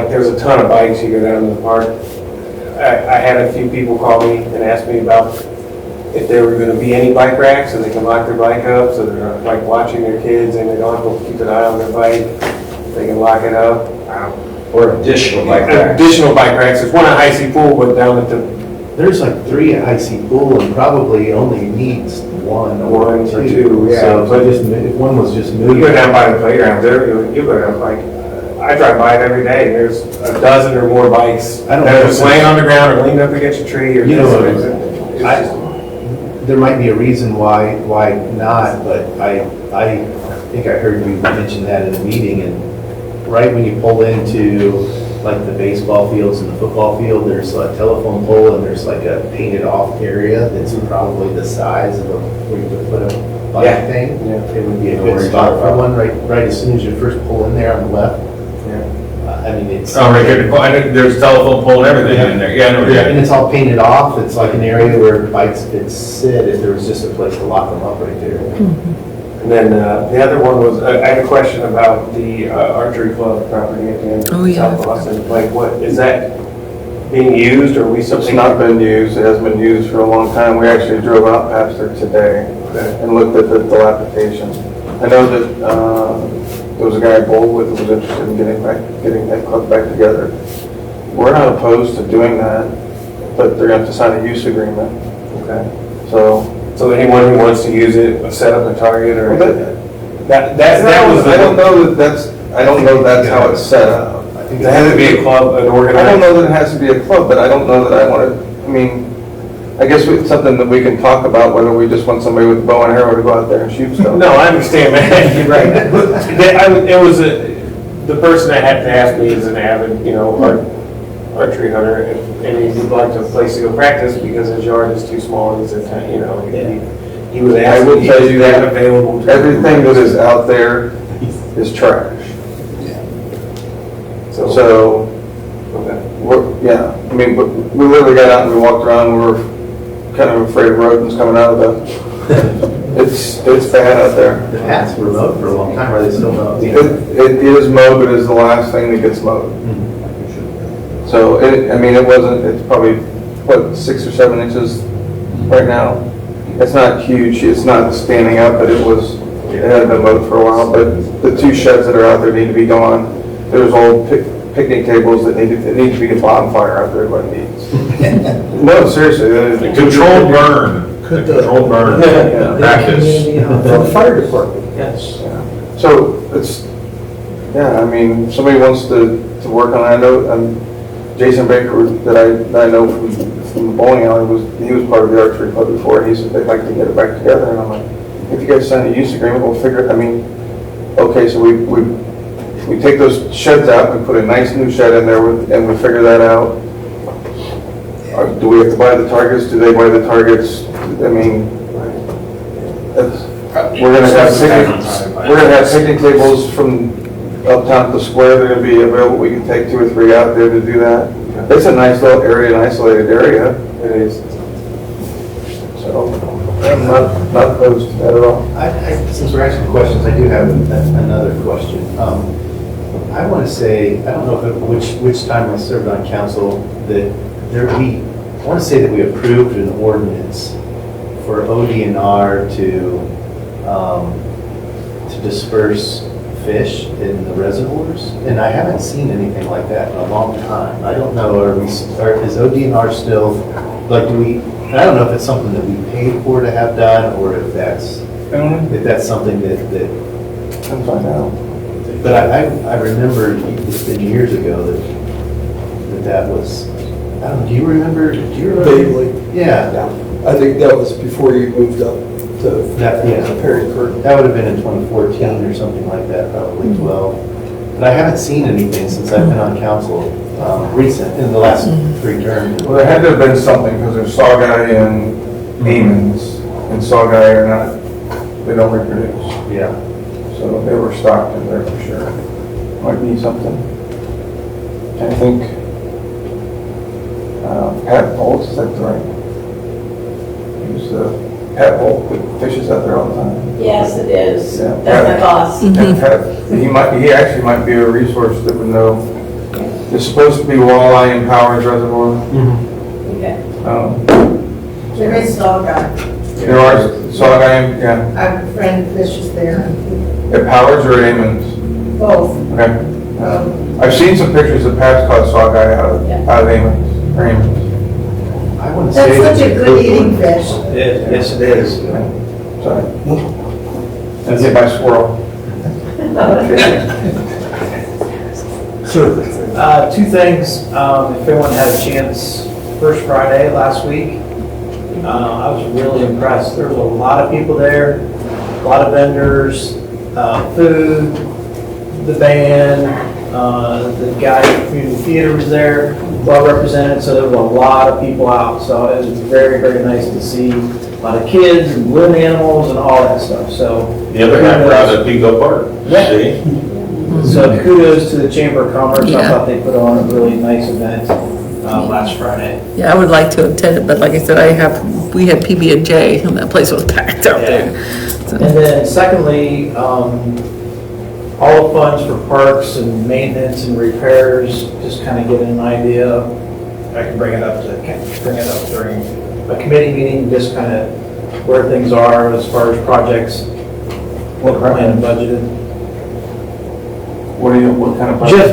there's a ton of bikes you go down to the park. I had a few people call me and ask me about if there were going to be any bike racks so they can lock their bike up, so they're not like watching their kids and they don't have to keep an eye on their bike. They can lock it up. Or additional bike racks. Additional bike racks. There's one at High C Pool, but down at the There's like 3 at High C Pool and probably only needs one or two. yeah. So if one was just You moving. go down by the playground, you go down like, I drive by it every day, there's a dozen or more bikes I don't that know are if just it's- laying on the ground or leaning up against a tree or. You know, It's just- there might be a reason why not, but I think I heard you mention that in a meeting, and right when you pull into like the baseball fields and the football field, there's a telephone pole and there's like a painted off area that's probably the size of where you could put a bike Yeah. thing. Yeah. It would be a Know good where you're spot talking for about. one, right as soon as you first pull in there on the left. I mean, it's. Oh, right here, there's a telephone pole and everything in there, yeah, I know where you're at. And it's all painted off, it's like an area where bikes could sit if there was just a place to lock them up right there. And then the other one was, I had a question about the archery club property at the end Oh, of yeah. South Boston. Like, what, is that being used, or are we It's something? not been used, it hasn't been used for a long time. We actually drove out past there today and looked at the dilapidation. I know that there was a guy I bowled with who was interested in getting that club back together. We're not opposed to doing that, but they're gonna have to sign a use agreement. Okay. So, So anyone who wants to use it, set up a target or? Well, That was. I don't know that's how it's set up. It has to be a club, an I organized. don't know that it has to be a club, but I don't know that I want to, I mean, I guess it's something that we can talk about, whether we just want somebody with a bow and arrow to go out there and shoot stuff. No, I understand, man, you're right. It was, the person that had to ask me is an avid, archery hunter, and he'd like a place to go practice because his yard is too small, and he's a, he was I asking. will tell you that available. to- everything that is out there is trash. So, yeah, I mean, but we literally got out and we walked around, we were kind of afraid of rodents coming out of it's bad out there. The paths were mowed for a long time, are they still mowed? It is mowed, but it's the last thing that gets mowed. So, it wasn't, it's probably, 6 or 7 inches right now. It's not huge, it's not standing up, but it hadn't been mowed for a while, but the 2 sheds that are out there need to be gone. There's old picnic tables that need to be a bonfire out there, what it needs. No, seriously. The controlled burn, controlled burn practice. For the fire department. Yes. So, somebody wants to work on it. I know, Jason Baker, that I know from the bowling alley, he was part of the archery club before, and he said they'd like to get it back together, and I'm like, if you guys sign a use agreement, we'll figure it, okay, so we take those sheds out, we put a nice new shed in there, and we figure that out. Do we have to buy the targets? Do they buy the targets? We're gonna have picnic tables from uptown at the square, they're gonna be available, we can take 2 or 3 out there to do that. It's a nice little area, an isolated area. It is. So, I'm not opposed to that at all. Since we're asking questions, I do have another question. I want to say, I don't know which time I served on council, that I want to say that we approved an ordinance for ODNR to disperse fish in the reservoirs, and I haven't seen anything like that in a long time. I don't know, is ODNR still, I don't know if it's something that we paid for to have done, or if that's something that I'll find out. but I remember, it's been years ago that was, I don't know, do you remember? Vaguely. Yeah. I think that was before you moved up to Perry Curtin. That would have been in 2014 or something like that, probably 12. But I haven't seen anything since I've been on council recent, in the last 3 terms. Well, there had to have been something, because there's Saugai and Amons, and Saugai are not, they don't reproduce. Yeah. So they were stocked in there for sure. Might be something. I think, Pat Bolts, is that right? He's Pat Bolt, that fishes out there all the time. Yes, it is. Yeah. That's my boss. And Pat, he actually might be a resource that would know. There's supposed to be walleye in Powers Reservoir. Okay. There is Saugai. There are Saugai, yeah. I have a friend who fishes there. At Powers or at Amons? Both. Okay. I've seen some pictures of Pat's caught Saugai out of Amons, or Amons. I want to say. That's such a good eating fish. Yes, it is. Sorry. That's hit by squirrel. So, 2 things, if everyone had a chance, First Friday last week, I was really impressed. There was a lot of people there, a lot of vendors, food, the band, the guy from Community Theater was there, well represented, so there was a lot of people out. So it was very, very nice to see a lot of kids and balloon animals and all that stuff, so. The other half were out at Pico Park. Yeah. See? So kudos to the Chamber of Commerce. I Yeah. thought they put on a really nice event last Friday. Yeah, I would like to attend it, but like I said, we had PB&J and that place was packed out there. So- And then secondly, all the funds for parks and maintenance and repairs, just kind of get an idea. I can bring it up during a committee meeting, just kind of where things are as far as projects, what planned and budgeted. What kind of project?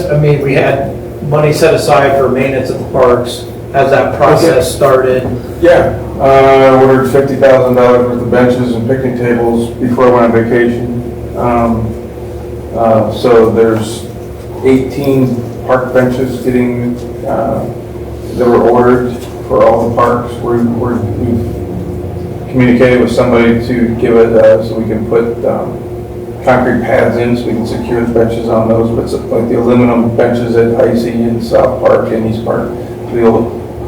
I mean, we had money set aside for maintenance at the parks. Has that process started? Yeah, I ordered $50,000 worth of benches and picnic tables before I went on vacation. So there's 18 park benches getting, that were ordered for all the parks. We've communicated with somebody to give it, so we can put concrete pads in so we can secure the benches on those. But it's like the aluminum benches at Icy and South Park and East Park,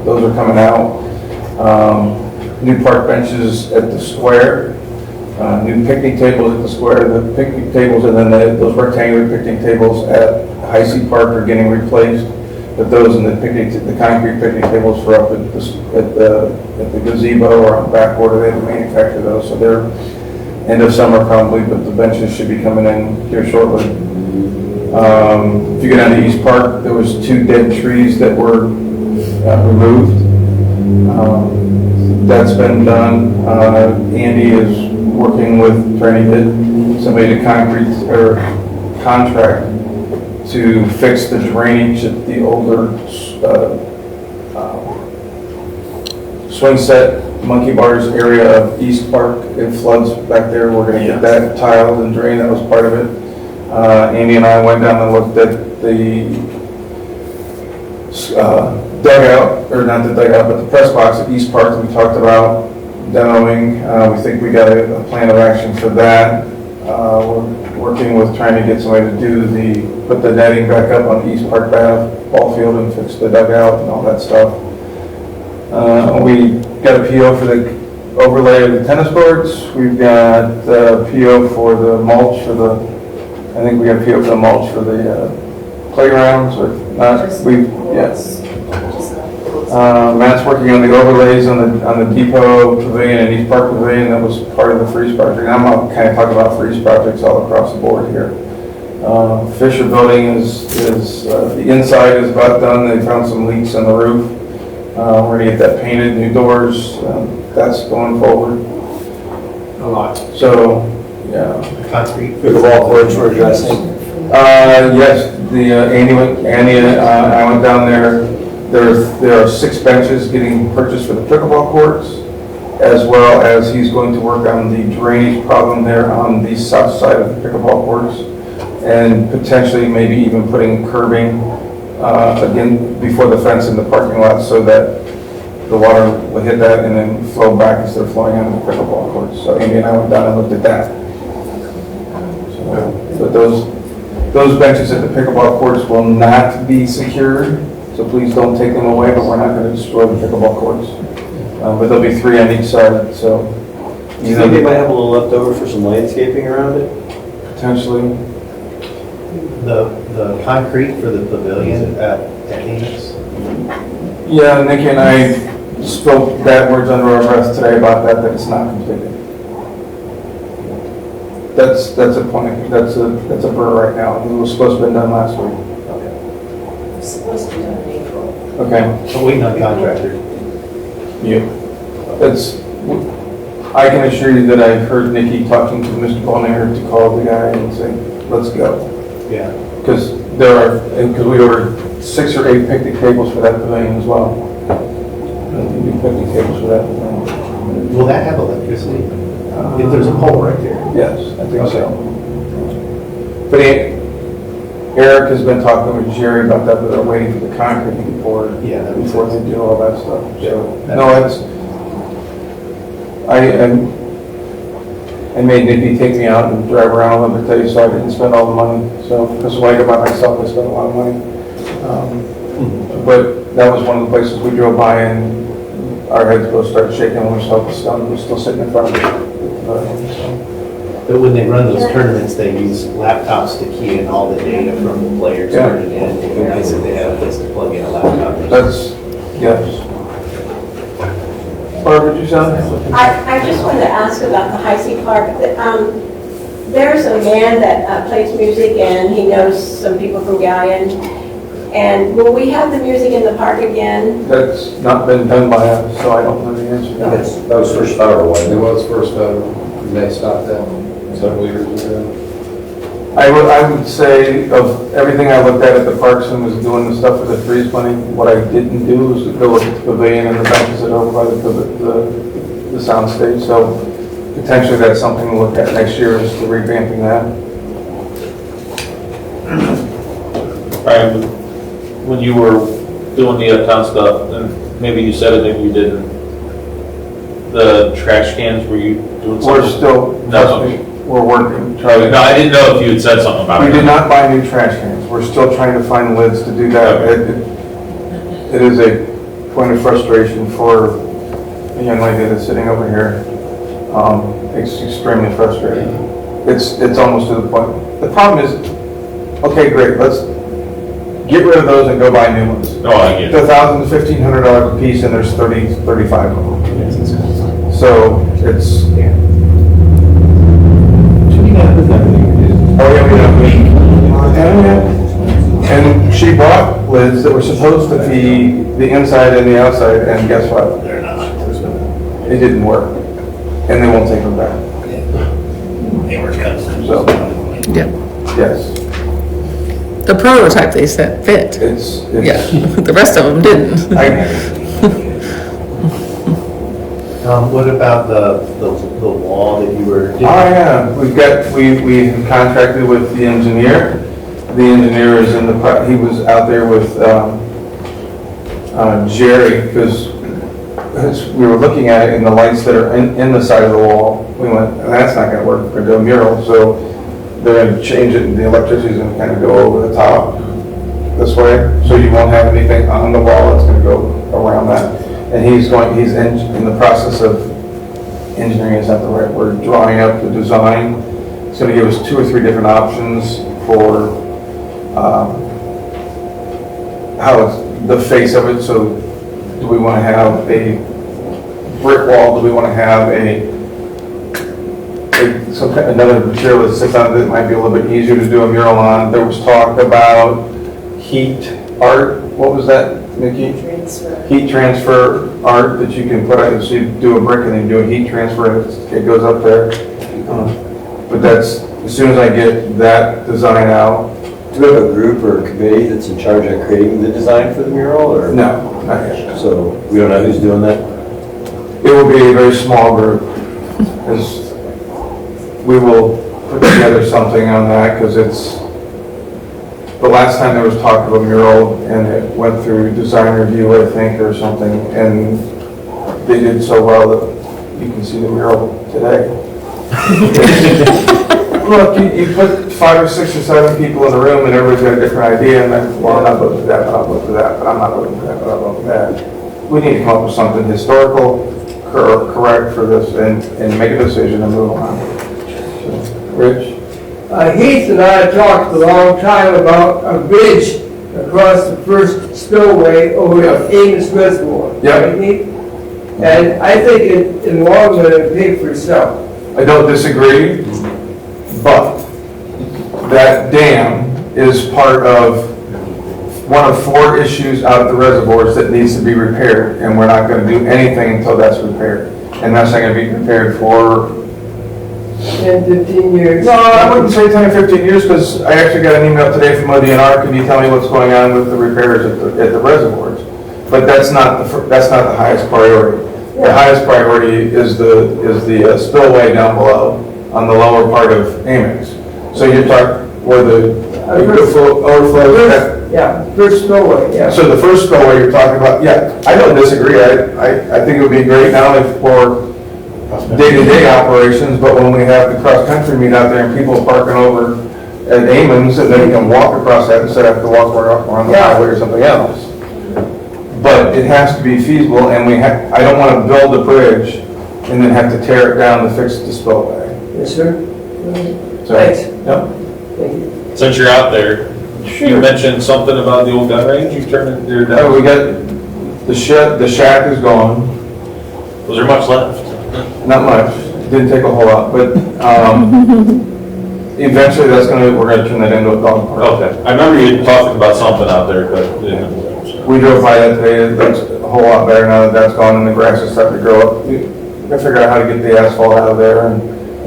those are coming out. New park benches at the square, new picnic tables at the square, the picnic tables, and then those rectangular picnic tables at Icy Park are getting replaced. But those and the concrete picnic tables for up at the gazebo or on the back border, they have to manufacture those. So they're end of summer probably, but the benches should be coming in here shortly. If you go down to East Park, there was 2 dead trees that were removed. That's been done. Andy is working with, trying to get somebody to contract to fix the drainage at the older swing set monkey bars area of East Park. It floods back there. We're gonna get that tiled and drained. That was part of it. Andy and I went down and looked at the dugout, or not the dugout, but the press box at East Park that we talked about demoing. We think we got a plan of action for that. We're working with trying to get somebody to put the netting back up on East Park ball field and fix the dugout and all that stuff. We got a PO for the overlay of the tennis courts. We've got the PO for the mulch I think we got a PO for the mulch for the playgrounds, or not. Matt's working on the overlays on the Depot Pavilion and East Park Pavilion. That was part of the Freeze project. I'm kind of talking about Freeze projects all across the board here. Fisher Building is the inside is about done. They found some leaks in the roof. We're gonna get that painted, new doors. That's going forward. A lot. So, yeah. Concrete. Pickleball courts we're addressing. Yes, Andy and I went down there. There are 6 benches getting purchased for the pickleball courts, as well as he's going to work on the drainage problem there on the south side of the pickleball courts, and potentially maybe even putting curbing again before the fence in the parking lot, so that the water will hit that and then flow back instead of flowing onto the pickleball courts. So Andy and I went down and looked at that. But those Those benches at the pickleball courts will not be secured, so please don't take them away, but we're not going to destroy the pickleball courts. But there'll be 3 on each side, so. Do you think they might have a little left over for some landscaping around it? Potentially. The concrete for the pavilion at Ames? Yeah, Nikki and I spoke bad words under our breath today about that it's not completed. That's a point, that's a burr right now. It was supposed to have been done last week. It's supposed to be done in April. Okay. So waiting on contractor. Yeah. I can assure you that I've heard Nikki talking to Mr. Bonner to call the guy and say, let's go. Yeah. Because we ordered 6 or 8 picnic tables for that pavilion as well. New picnic tables for that pavilion. Will that have electricity? If there's a pole right there? Yes, I think so. But Eric has been talking with Jerry about that, but they're waiting for the concrete to be poured. Yeah, that before they do all that stuff. So, Yeah. no, I made Nikki take me out and drive around a little bit, so I didn't spend all the money. So, because when I go by myself, I spend a lot of money. But that was one of the places we drove by and our heads both started shaking when we saw the stone was still sitting in front of it. But when they run those tournaments, they use laptops to key in all the data from the players. Yeah. And it would be nice if they had a place to plug in a laptop. That's, yes. Barbara, did you say? I just wanted to ask about the High Seas Park. There's a man that plays music and he knows some people from Galion. And will we have the music in the park again? That's not been done by us, so I don't know the answer to that. That was First Federal, wasn't It it? was First Federal, and they stopped that several years ago. I would say of everything I looked at the parks and was doing the stuff with the freeze money, what I didn't do was to go look at the pavilion and the benches that are over by the sound stage. So potentially that's something to look at next year is to revamping that. When you were doing the uptown stuff, and maybe you said it, maybe you didn't, the trash cans, were you doing something? We're still, we're working. No, I didn't know if you had said something about it. We did not buy new trash cans. We're still trying to find lids to do that. It is a point of frustration for a young lady that's sitting over here. It's extremely frustrating. It's almost to the point. The problem is, okay, great, let's get rid of those and go buy new ones. No, I get it. They're $1,000 to $1,500 a piece, and there's 35 of them. So it's. Oh yeah, and she bought lids that were supposed to be the inside and the outside, and guess what? They're not. It didn't work, and they won't take them back. They were custom. So, Yeah. yes, The prototype they said fit. it's. Yeah, the rest of them didn't. What about the wall that you were? Oh, yeah, we contracted with the engineer. The engineer is he was out there with Jerry, because we were looking at it and the lights that are in the side of the wall, we went, that's not gonna work, we're gonna do a mural, so they're gonna change it and the electricity's gonna kind of go over the top this way, so you won't have anything on the wall, it's gonna go around that. And he's in the process of engineering, is not the right word, drawing up the design. It's going to give us 2 or 3 different options for how it's the face of it. So do we want to have a brick wall? Do we want to have another material that sits on it that might be a little bit easier to do a mural on? There was talk about heat art. What was that, Nikki? Heat transfer art that you can put out, so you do a brick and then do a heat transfer, it goes up there. But that's, as soon as I get that design out. Do we have a group or a committee that's in charge of creating the design for the mural, or? No, not yet. So we don't know who's doing that? It will be a very small group, because we will put together something on that, because it's, the last time there was talk of a mural, and it went through design review, I think, or something, and they did so well that you can see the mural today. Look, you put 5 or 6 or 7 people in a room and everybody's got a different idea and then, well, I'm not voting for that, but I'll vote for that, but I'm not voting for that, but I'll vote for that. We need to come up with something historical, correct for this and make a decision and move on. So, Rich? Heath and I talked a long time about a bridge across the first spillway over at Amos Reservoir. Yeah. Right, Heath? And I think in the long run, it'll pay for itself. I don't disagree, but that dam is part of one of 4 issues out at the reservoirs that needs to be repaired, and we're not gonna do anything until that's repaired. And that's not gonna be repaired for, 10, 15 years. no, I wouldn't say 10 or 15 years, because I actually got an email today from ODNR, can you tell me what's going on with the repairs at the reservoirs? But that's not the highest priority. The highest priority is the spillway down below, on the lower part of Amex. So you're talking where the overflow. Yeah, first spillway, yeah. So the first spillway you're talking about, yeah, I don't disagree. I think it would be great not only for day-to-day operations, but when we have the cross-country meet out there and people parking over at Amon's, and then you can walk across that instead of have to walk around the highway or something else. But it has to be feasible, and I don't want to build a bridge and then have to tear it down to fix the spillway. Yes, sir. So, Thanks. Yep. Thank you. Since you're out there, you mentioned something about the old gun range, you turned it down. Oh, we got, the shack is gone. Was there much left? Not much, didn't take a whole lot, but eventually we're gonna turn that into a dog park. Okay, I remember you talking about something out there, but. We drove by that today, it looks a whole lot better now that that's gone and the grass is starting to grow up. We gotta figure out how to get the asphalt out of there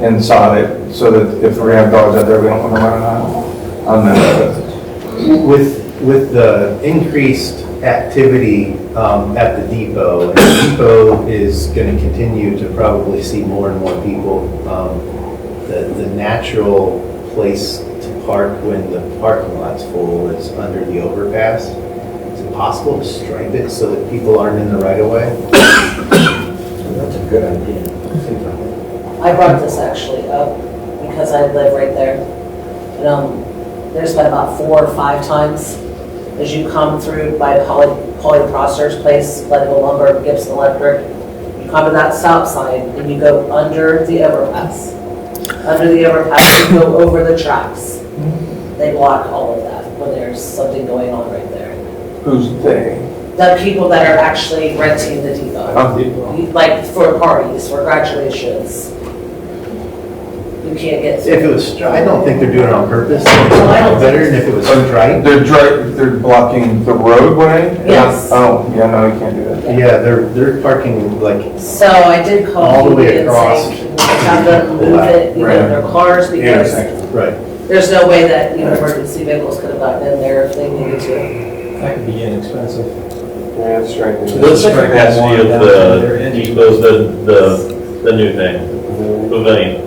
and sod it, so that if we have dogs out there, we don't want them running on that. With the increased activity at the depot, and the depot is going to continue to probably see more and more people, the natural place to park when the parking lot's full is under the overpass. Is it possible to stripe it so that people aren't in the right of way? That's a good idea. I brought this actually up because I live right there. There's been about 4 or 5 times as you come through by Polly Prosser's place, Leadville Lumber, Gibson Electric, you come to that stop sign and you go under the overpass. Under the overpass, you go over the tracks. They block all of that when there's something going on right there. Who's they? The people that are actually renting the depot. Like for parties, for graduations. You can't get through. If it was, I don't think they're doing it on purpose. I don't Better than if it was striped. They're blocking the roadway? Yes. Oh, yeah, no, you can't do that. Yeah, they're parking like So I did call all the way Union across. saying, have them move it, their cars, because right. there's no way that, emergency vehicles could have gotten in there if they needed to. That could be inexpensive. Yeah, that's right. What's the capacity of the depots, the new thing, pavilion?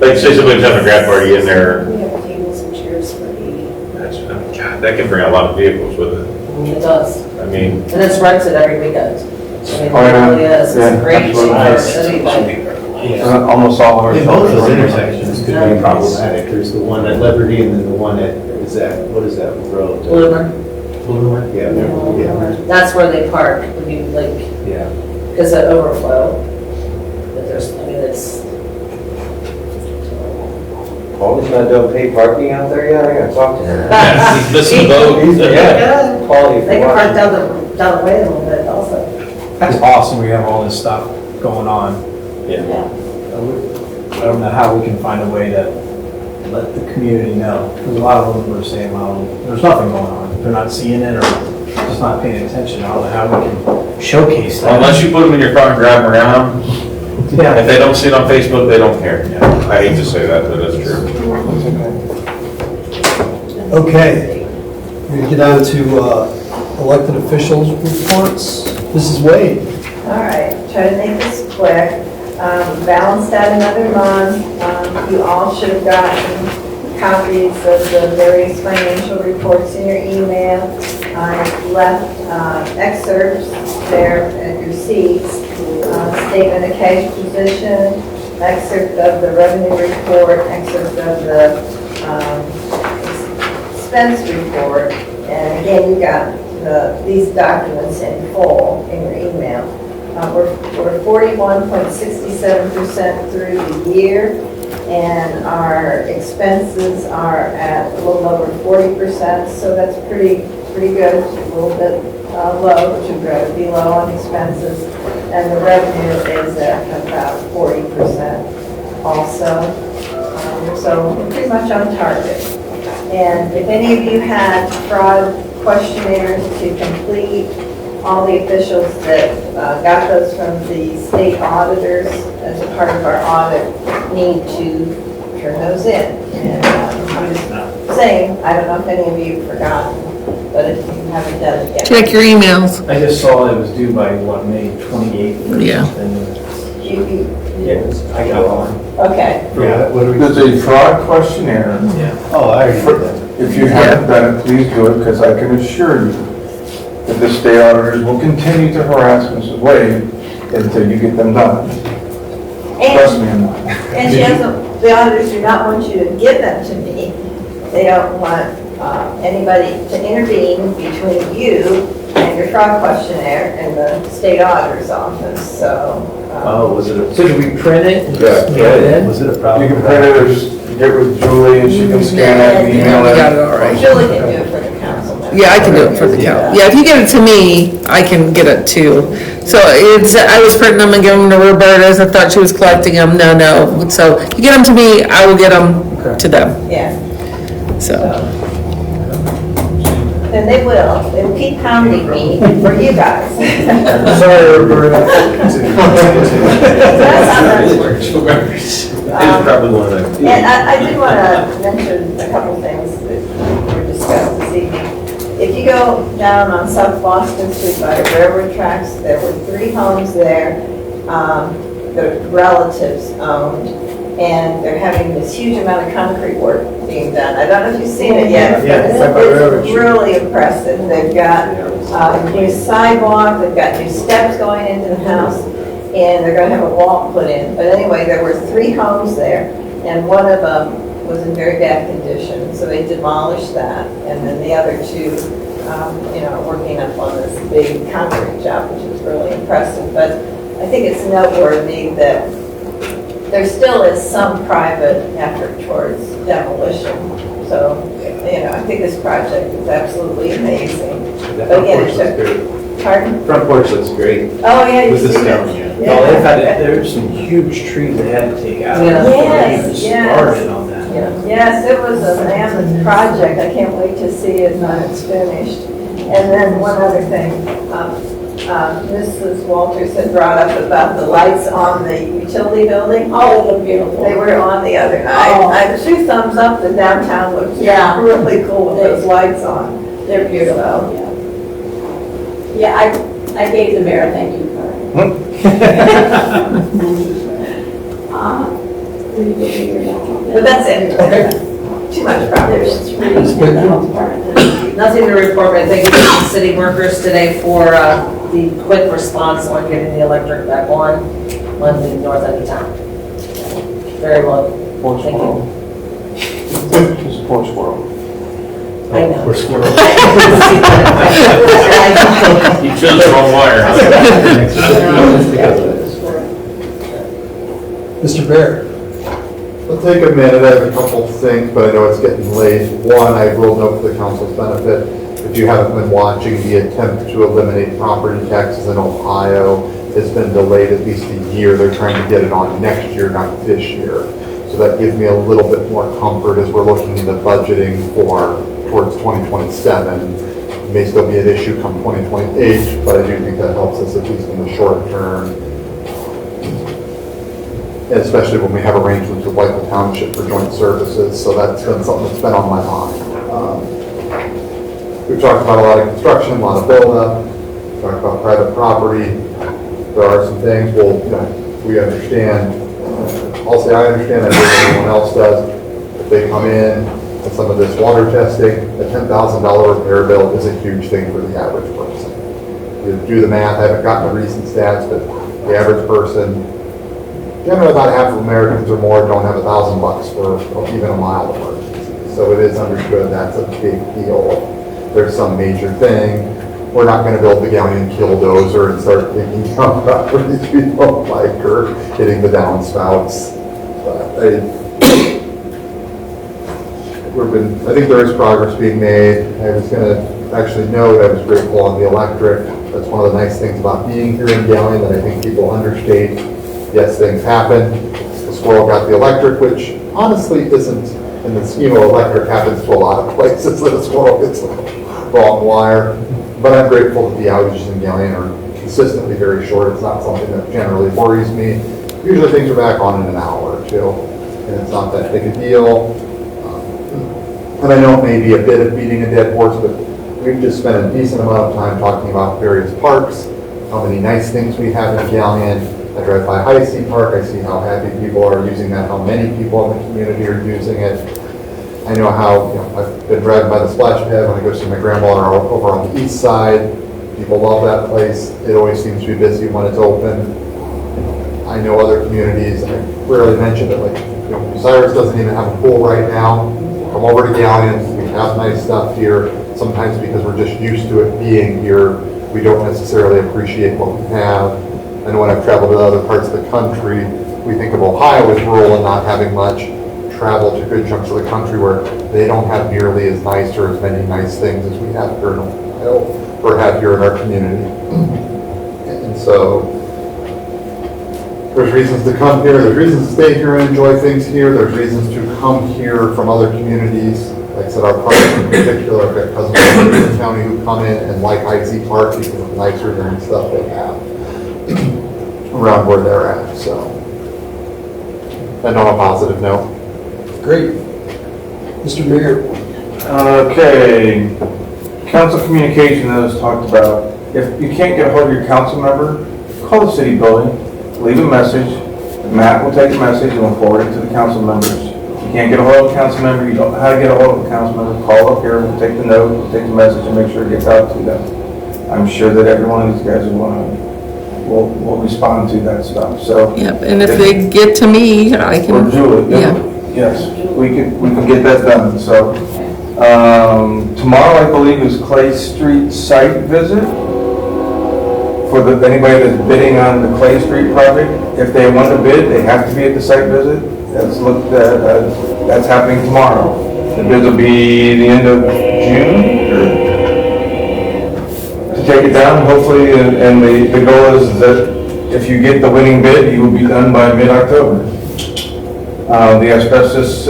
Like say somebody's having a grad party in there, We have tables and chairs for 80. God, that can bring a lot of vehicles with it. It does. I mean, And it's rented every weekend. I mean, Oh, yeah. it really is. Yeah, It's great absolutely. for anybody. Almost all of our. In both those intersections could be problematic. There's the one at Liberty and then the one at, what is that road? Bloomer. Bloomer? Yeah. That's where they park when you Yeah. because of overflow. But it's. Paul's not done paid parking out there yet? I gotta talk to her. this is both. Yeah. Quality They for can park watching. down the way a little bit also. That's awesome, we have all this stuff going on. Yeah. I don't know how we can find a way to let the community know. Because a lot of them were saying, well, there's nothing going on. They're not seeing it or just not paying attention. I don't know how we can showcase that. Unless you put them in your car and drive them around, Yeah. if they don't see it on Facebook, they don't care. I hate to say that, but that's true. Okay, we're gonna get on to elected officials reports. Mrs. Wade. All right, try to make this quick. Balanced out another month. You all should have gotten copies of the various financial reports in your email. I left excerpts there at your seats. Statement of cash position, excerpt of the revenue report, excerpt of the expense report. And again, you got these documents in full in your email. We're 41.67% through the year, and our expenses are at a little over 40%, so that's pretty good, a little bit low, which would rather be low on expenses. And the revenue is at about 40% also. So we're pretty much on target. And if any of you had fraud questionnaires to complete, all the officials that got those from the state auditors as a part of our audit need to turn those in. And I'm just saying, I don't know if any of you have forgotten, but if you haven't done it yet. Check your emails. I just saw it was due by, what, May 28th? Yeah. Yes, I got one. Okay. Yeah. There's a fraud questionnaire. Yeah. Oh, I already did that. If you haven't done it, please do it, because I can assure you that the state auditors will continue to harass Mrs. Wade until you get them done. Trust me on that. And she doesn't, the auditors do not want you to give them to me. They don't want anybody to intervene between you and your fraud questionnaire and the state auditor's office, so. Was it so did we print it? Yeah. Was it a problem? You can print it or just get with Julie and she can scan it and email it. Got it all right. Julie can do it for the council. Yeah, I can do it for the council. Yeah, if you get it to me, I can get it too. So I was printing them and giving them to Roberta's. I thought she was collecting them. No. So you get them to me, I will get them to them. Yeah. So. And they will. They'll keep pounding me for you guys. Sorry, Roberta. That's how that works. It's probably one of them. And I did want to mention a couple things that were discussed this evening. If you go down on South Boston Street by the railroad tracks, there were 3 homes there, the relatives owned, and they're having this huge amount of concrete work being done. I don't know if you've seen it yet, but it's really impressive. They've got a new sidewalk, they've got new steps going into the house, and they're going to have a wall put in. But anyway, there were 3 homes there, and one of them was in very bad condition, so they demolished that. And then the other 2, working up on this big concrete job, which is really impressive. But I think it's noteworthy that there still is some private effort towards demolition. So, I think this project is absolutely amazing. That But again, front porch looks great. Pardon? Front porch looks great. Oh, yeah, you With the see stone, it. yeah. Well, they've had, there's some huge trees they had to take out. Yes, Before they even yes. started on that. Yes, it was a mammoth project. I can't wait to see it when it's finished. And then one other thing, Mrs. Walters had brought up about the lights on the utility building. Oh, they look beautiful. They were on the other night. Oh. I 2 thumbs up, the downtown looks really cool with those lights on. They're beautiful. Yeah, I gave the mayor a thank you card. But that's it. Too much progress. Nothing to report, but thank you to the city workers today for the quick response on getting the electric back on the north end of town. Very well. Thank you. Just poor squirrel. I know. We're squirrel. You chose the wrong wire. Mr. Bear? I'll take a minute, I have a couple of things, but I know it's getting late. One, I will note for the council's benefit, if you haven't been watching, the attempt to eliminate property taxes in Ohio has been delayed at least a year. They're trying to get it on next year, not this year. So that gives me a little bit more comfort as we're looking into budgeting towards 2027. It may still be an issue come 2028, but I do think that helps us at least in the short term. Especially when we have arrangements with Whitewood Township for joint services, so that's been something that's been on my mind. We've talked about a lot of construction, a lot of buildup, talked about private property. There are some things, we understand, I'll say I understand, I think everyone else does. If they come in and some of this water testing, a $10,000 repair bill is a huge thing for the average person. You do the math, I haven't gotten the recent stats, but the average person generally about half of Americans or more don't have $1,000 for even a mile of emergency. So it is understood that's a big deal. If there's some major thing, we're not going to build the Galion killdozer and start taking down properties we don't like or hitting the downspouts. But I think there is progress being made. I was going to actually note I was grateful on the electric. That's one of the nice things about being here in Galion that I think people understate. Yes, things happen. The squirrel got the electric, which honestly isn't, in the scheme of electric, happens to a lot of places that a squirrel gets the wrong wire. But I'm grateful that the outages in Galion are consistently very short. It's not something that generally worries me. Usually things are back on in an hour or two, and it's not that big a deal. And I know it may be a bit of beating a dead horse, but we've just spent a decent amount of time talking about various parks, how many nice things we have in Galion. I drive by High Sea Park, I see how happy people are using that, how many people in the community are using it. I know how, I've been driving by the splash pad when I go see my grandmother over on the east side. People love that place. It always seems to be busy when it's open. I know other communities, and I rarely mention it, like, Cyrus doesn't even have a pool right now. Come over to Galion, we have nice stuff here. Sometimes because we're just used to it being here, we don't necessarily appreciate what we have. I know when I've traveled to other parts of the country, we think of Ohio as rural and not having much. Travel to good chunks of the country where they don't have nearly as nice or as many nice things as we have here in Ohio or have here in our community. And so there's reasons to come here, there's reasons to stay here and enjoy things here, there's reasons to come here from other communities. Like I said, our parks in particular, I've got cousins in the county who come in and like High Sea Park because of the nicer and stuff they have around where they're at, so. And on a positive note. Great. Mr. Mayor. Okay, council communication that was talked about. If you can't get a hold of your council member, call the city building, leave a message. Matt will take a message and will forward it to the council members. If you can't get a hold of a council member, you don't know how to get a hold of a council member, call up here, we'll take the note, we'll take the message and make sure it gets out to them. I'm sure that every one of these guys will respond to that stuff, so. Yep, and if they get to me, I Or can, Julie, yeah. yes, we can get that done, so. Tomorrow, I believe, is Clay Street site visit. For anybody that's bidding on the Clay Street project, if they want to bid, they have to be at the site visit. That's happening tomorrow. The bids will be the end of June, to take it down, hopefully, and the goal is that if you get the winning bid, you will be done by mid-October. The asbestos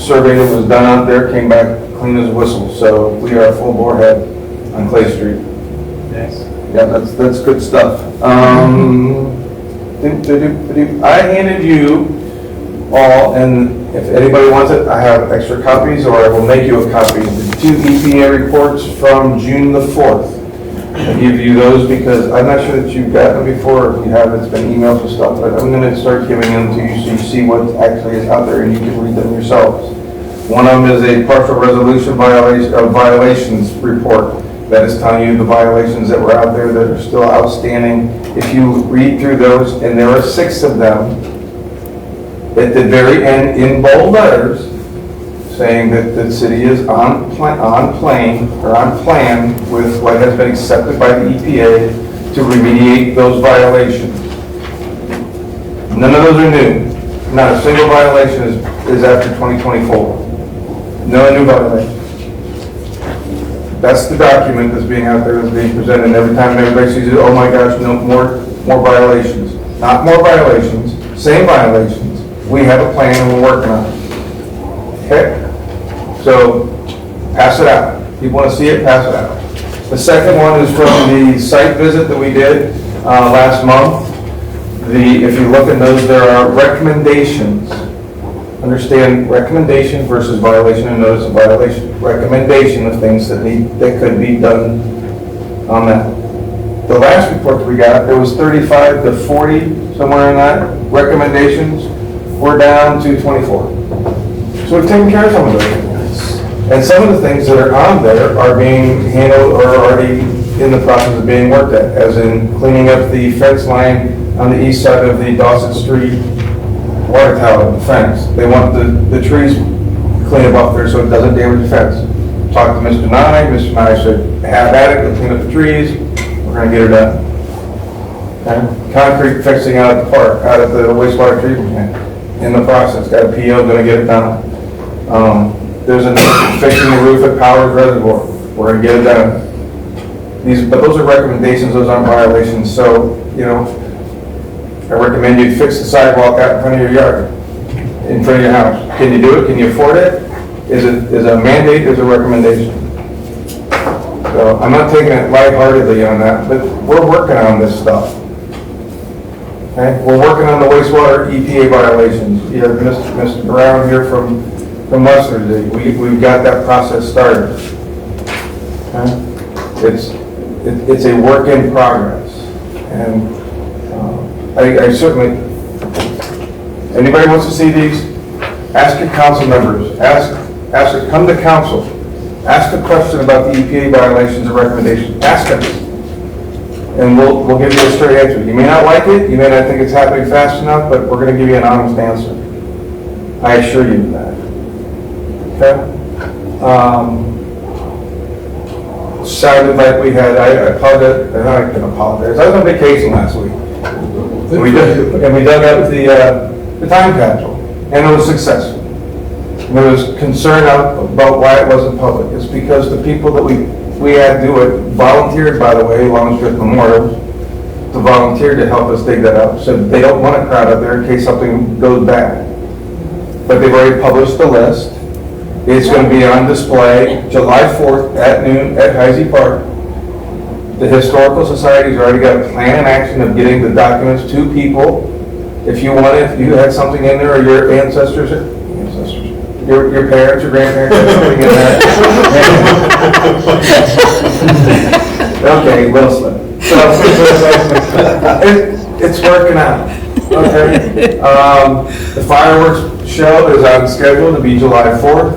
survey that was done out there came back clean as a whistle, so we are full bore ahead on Clay Street. Nice. Yeah, that's good stuff. I handed you all, and if anybody wants it, I have extra copies, or I will make you a copy. The 2 EPA reports from June the 4th. I give you those because I'm not sure that you've gotten them before. If you have, it's been emails and stuff, but I'm going to start giving them to you so you see what actually is out there and you can read them yourselves. One of them is a partial resolution violations report that is telling you the violations that were out there that are still outstanding. If you read through those, and there are 6 of them, at the very end, in bold letters, saying that the city is on plan with what has been accepted by the EPA to remediate those violations. None of those are new. Not a single violation is after 2024. No new violation. That's the document that's being out there, that's being presented, and every time everybody sees it, oh my gosh, no more violations. Not more violations, same violations. We have a plan and we're working on it. Okay? So, pass it out. If you want to see it, pass it out. The second one is from the site visit that we did last month. If you look at those, there are recommendations. Understand recommendation versus violation and notice of violation. Recommendation of things that could be done on that. The last report that we got, there was 35 to 40, somewhere in that. Recommendations, we're down to 24. So we've taken care of some of those things. And some of the things that are on there are being handled or already in the process of being worked at, as in cleaning up the fence line on the east side of the Dawson Street water tower fence. They want the trees cleaned up there so it doesn't damage the fence. Talked to Mr. Nye. Mr. Nye said, have at it, we'll clean up the trees, we're gonna get it done. Okay? Concrete fixing out at the park, out at the wastewater treatment plant, in the process, got a PO, gonna get it done. There's a fixing the roof at Powers Reservoir, we're gonna get it done. But those are recommendations, those aren't violations, so, you know, I recommend you fix the sidewalk out in front of your yard, in front of your house. Can you do it? Can you afford it? Is a mandate, is a recommendation? So I'm not taking it lightheartedly on that, but we're working on this stuff. Okay, we're working on the wastewater EPA violations. You have Mr. Brown here from Mustard. We've got that process started. Okay? It's a work in progress, and I certainly. Anybody wants to see these? Ask your council members. Come to council. Ask a question about the EPA violations or recommendations. Ask them. And we'll give you a straight answer. You may not like it, you may not think it's happening fast enough, but we're going to give you an honest answer. I assure you of that. Okay? Sounded like we had, I apologize, I can apologize. I was on vacation last week. And we dug up the time capsule, and it was successful. And there was concern about why it wasn't public. It's because the people that we had do it volunteered, by the way, along with Smith Memorial, to volunteer to help us dig that up. So they don't want a crowd up there in case something goes bad. But they've already published the list. It's going to be on display July 4th at noon at Heisey Park. The Historical Society's already got a plan in action of getting the documents to people. If you had something in there, or your ancestors, your parents or grandparents had something in there. Okay, little slip. So, it's working out. Okay. The fireworks show is on schedule to be July 4th.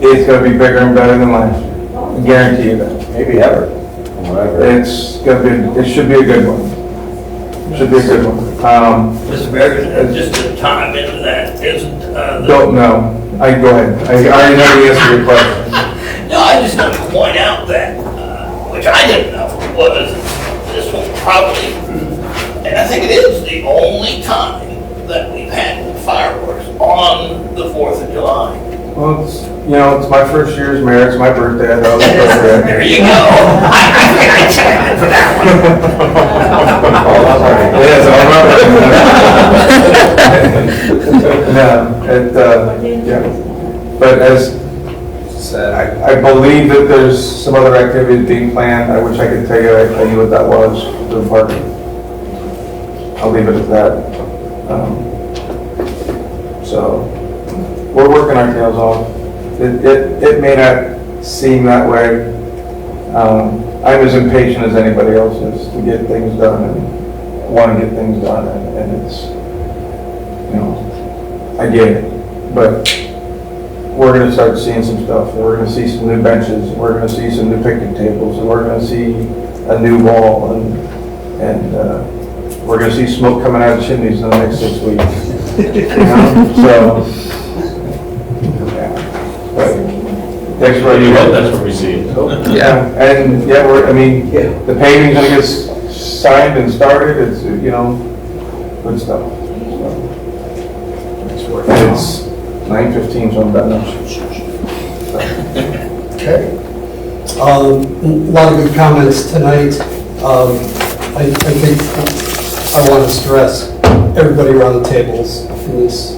It's going to be bigger and better than last year. I guarantee you that. Maybe ever. It's going to be. It should be a good one. Should be a good one. Mr. Mayor, just to time into that, isn't Don't know. Go ahead. I already know the answer to your question. No, I just want to point out that, which I didn't know, was this will probably, and I think it is the only time that we've had fireworks on the 4th of July. Well, it's my first year as mayor. It's my birthday. I know it's birthday. There you go. I figured I'd check in for that one. Yeah. But as said, I believe that there's some other activities being planned. I wish I could tell you what that was for the party. I'll leave it at that. So we're working our tails off. It may not seem that way. I'm as impatient as anybody else is to get things done and want to get things done, and it's, I get it. But we're going to start seeing some stuff. We're going to see some new benches. We're going to see some new picnic tables. And we're going to see a new wall, and we're going to see smoke coming out of chimneys in the next 6 weeks. So. Thanks for you. That's what we see. Yeah, and the paving's gonna get signed and started. It's good stuff. And it's 9:15, so I'm done now. Okay. A lot of good comments tonight. I think I want to stress everybody around the tables in this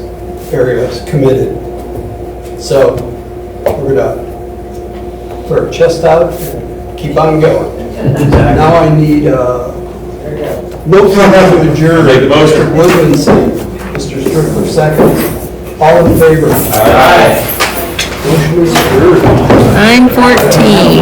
area is committed. So we're gonna put our chest out and keep on going. Now I need motion to adjourn. Make the motion. Mr. Wilkinson, Mr. Strickler, second. All in favor? Aye. Motion is adjourned. 9:14.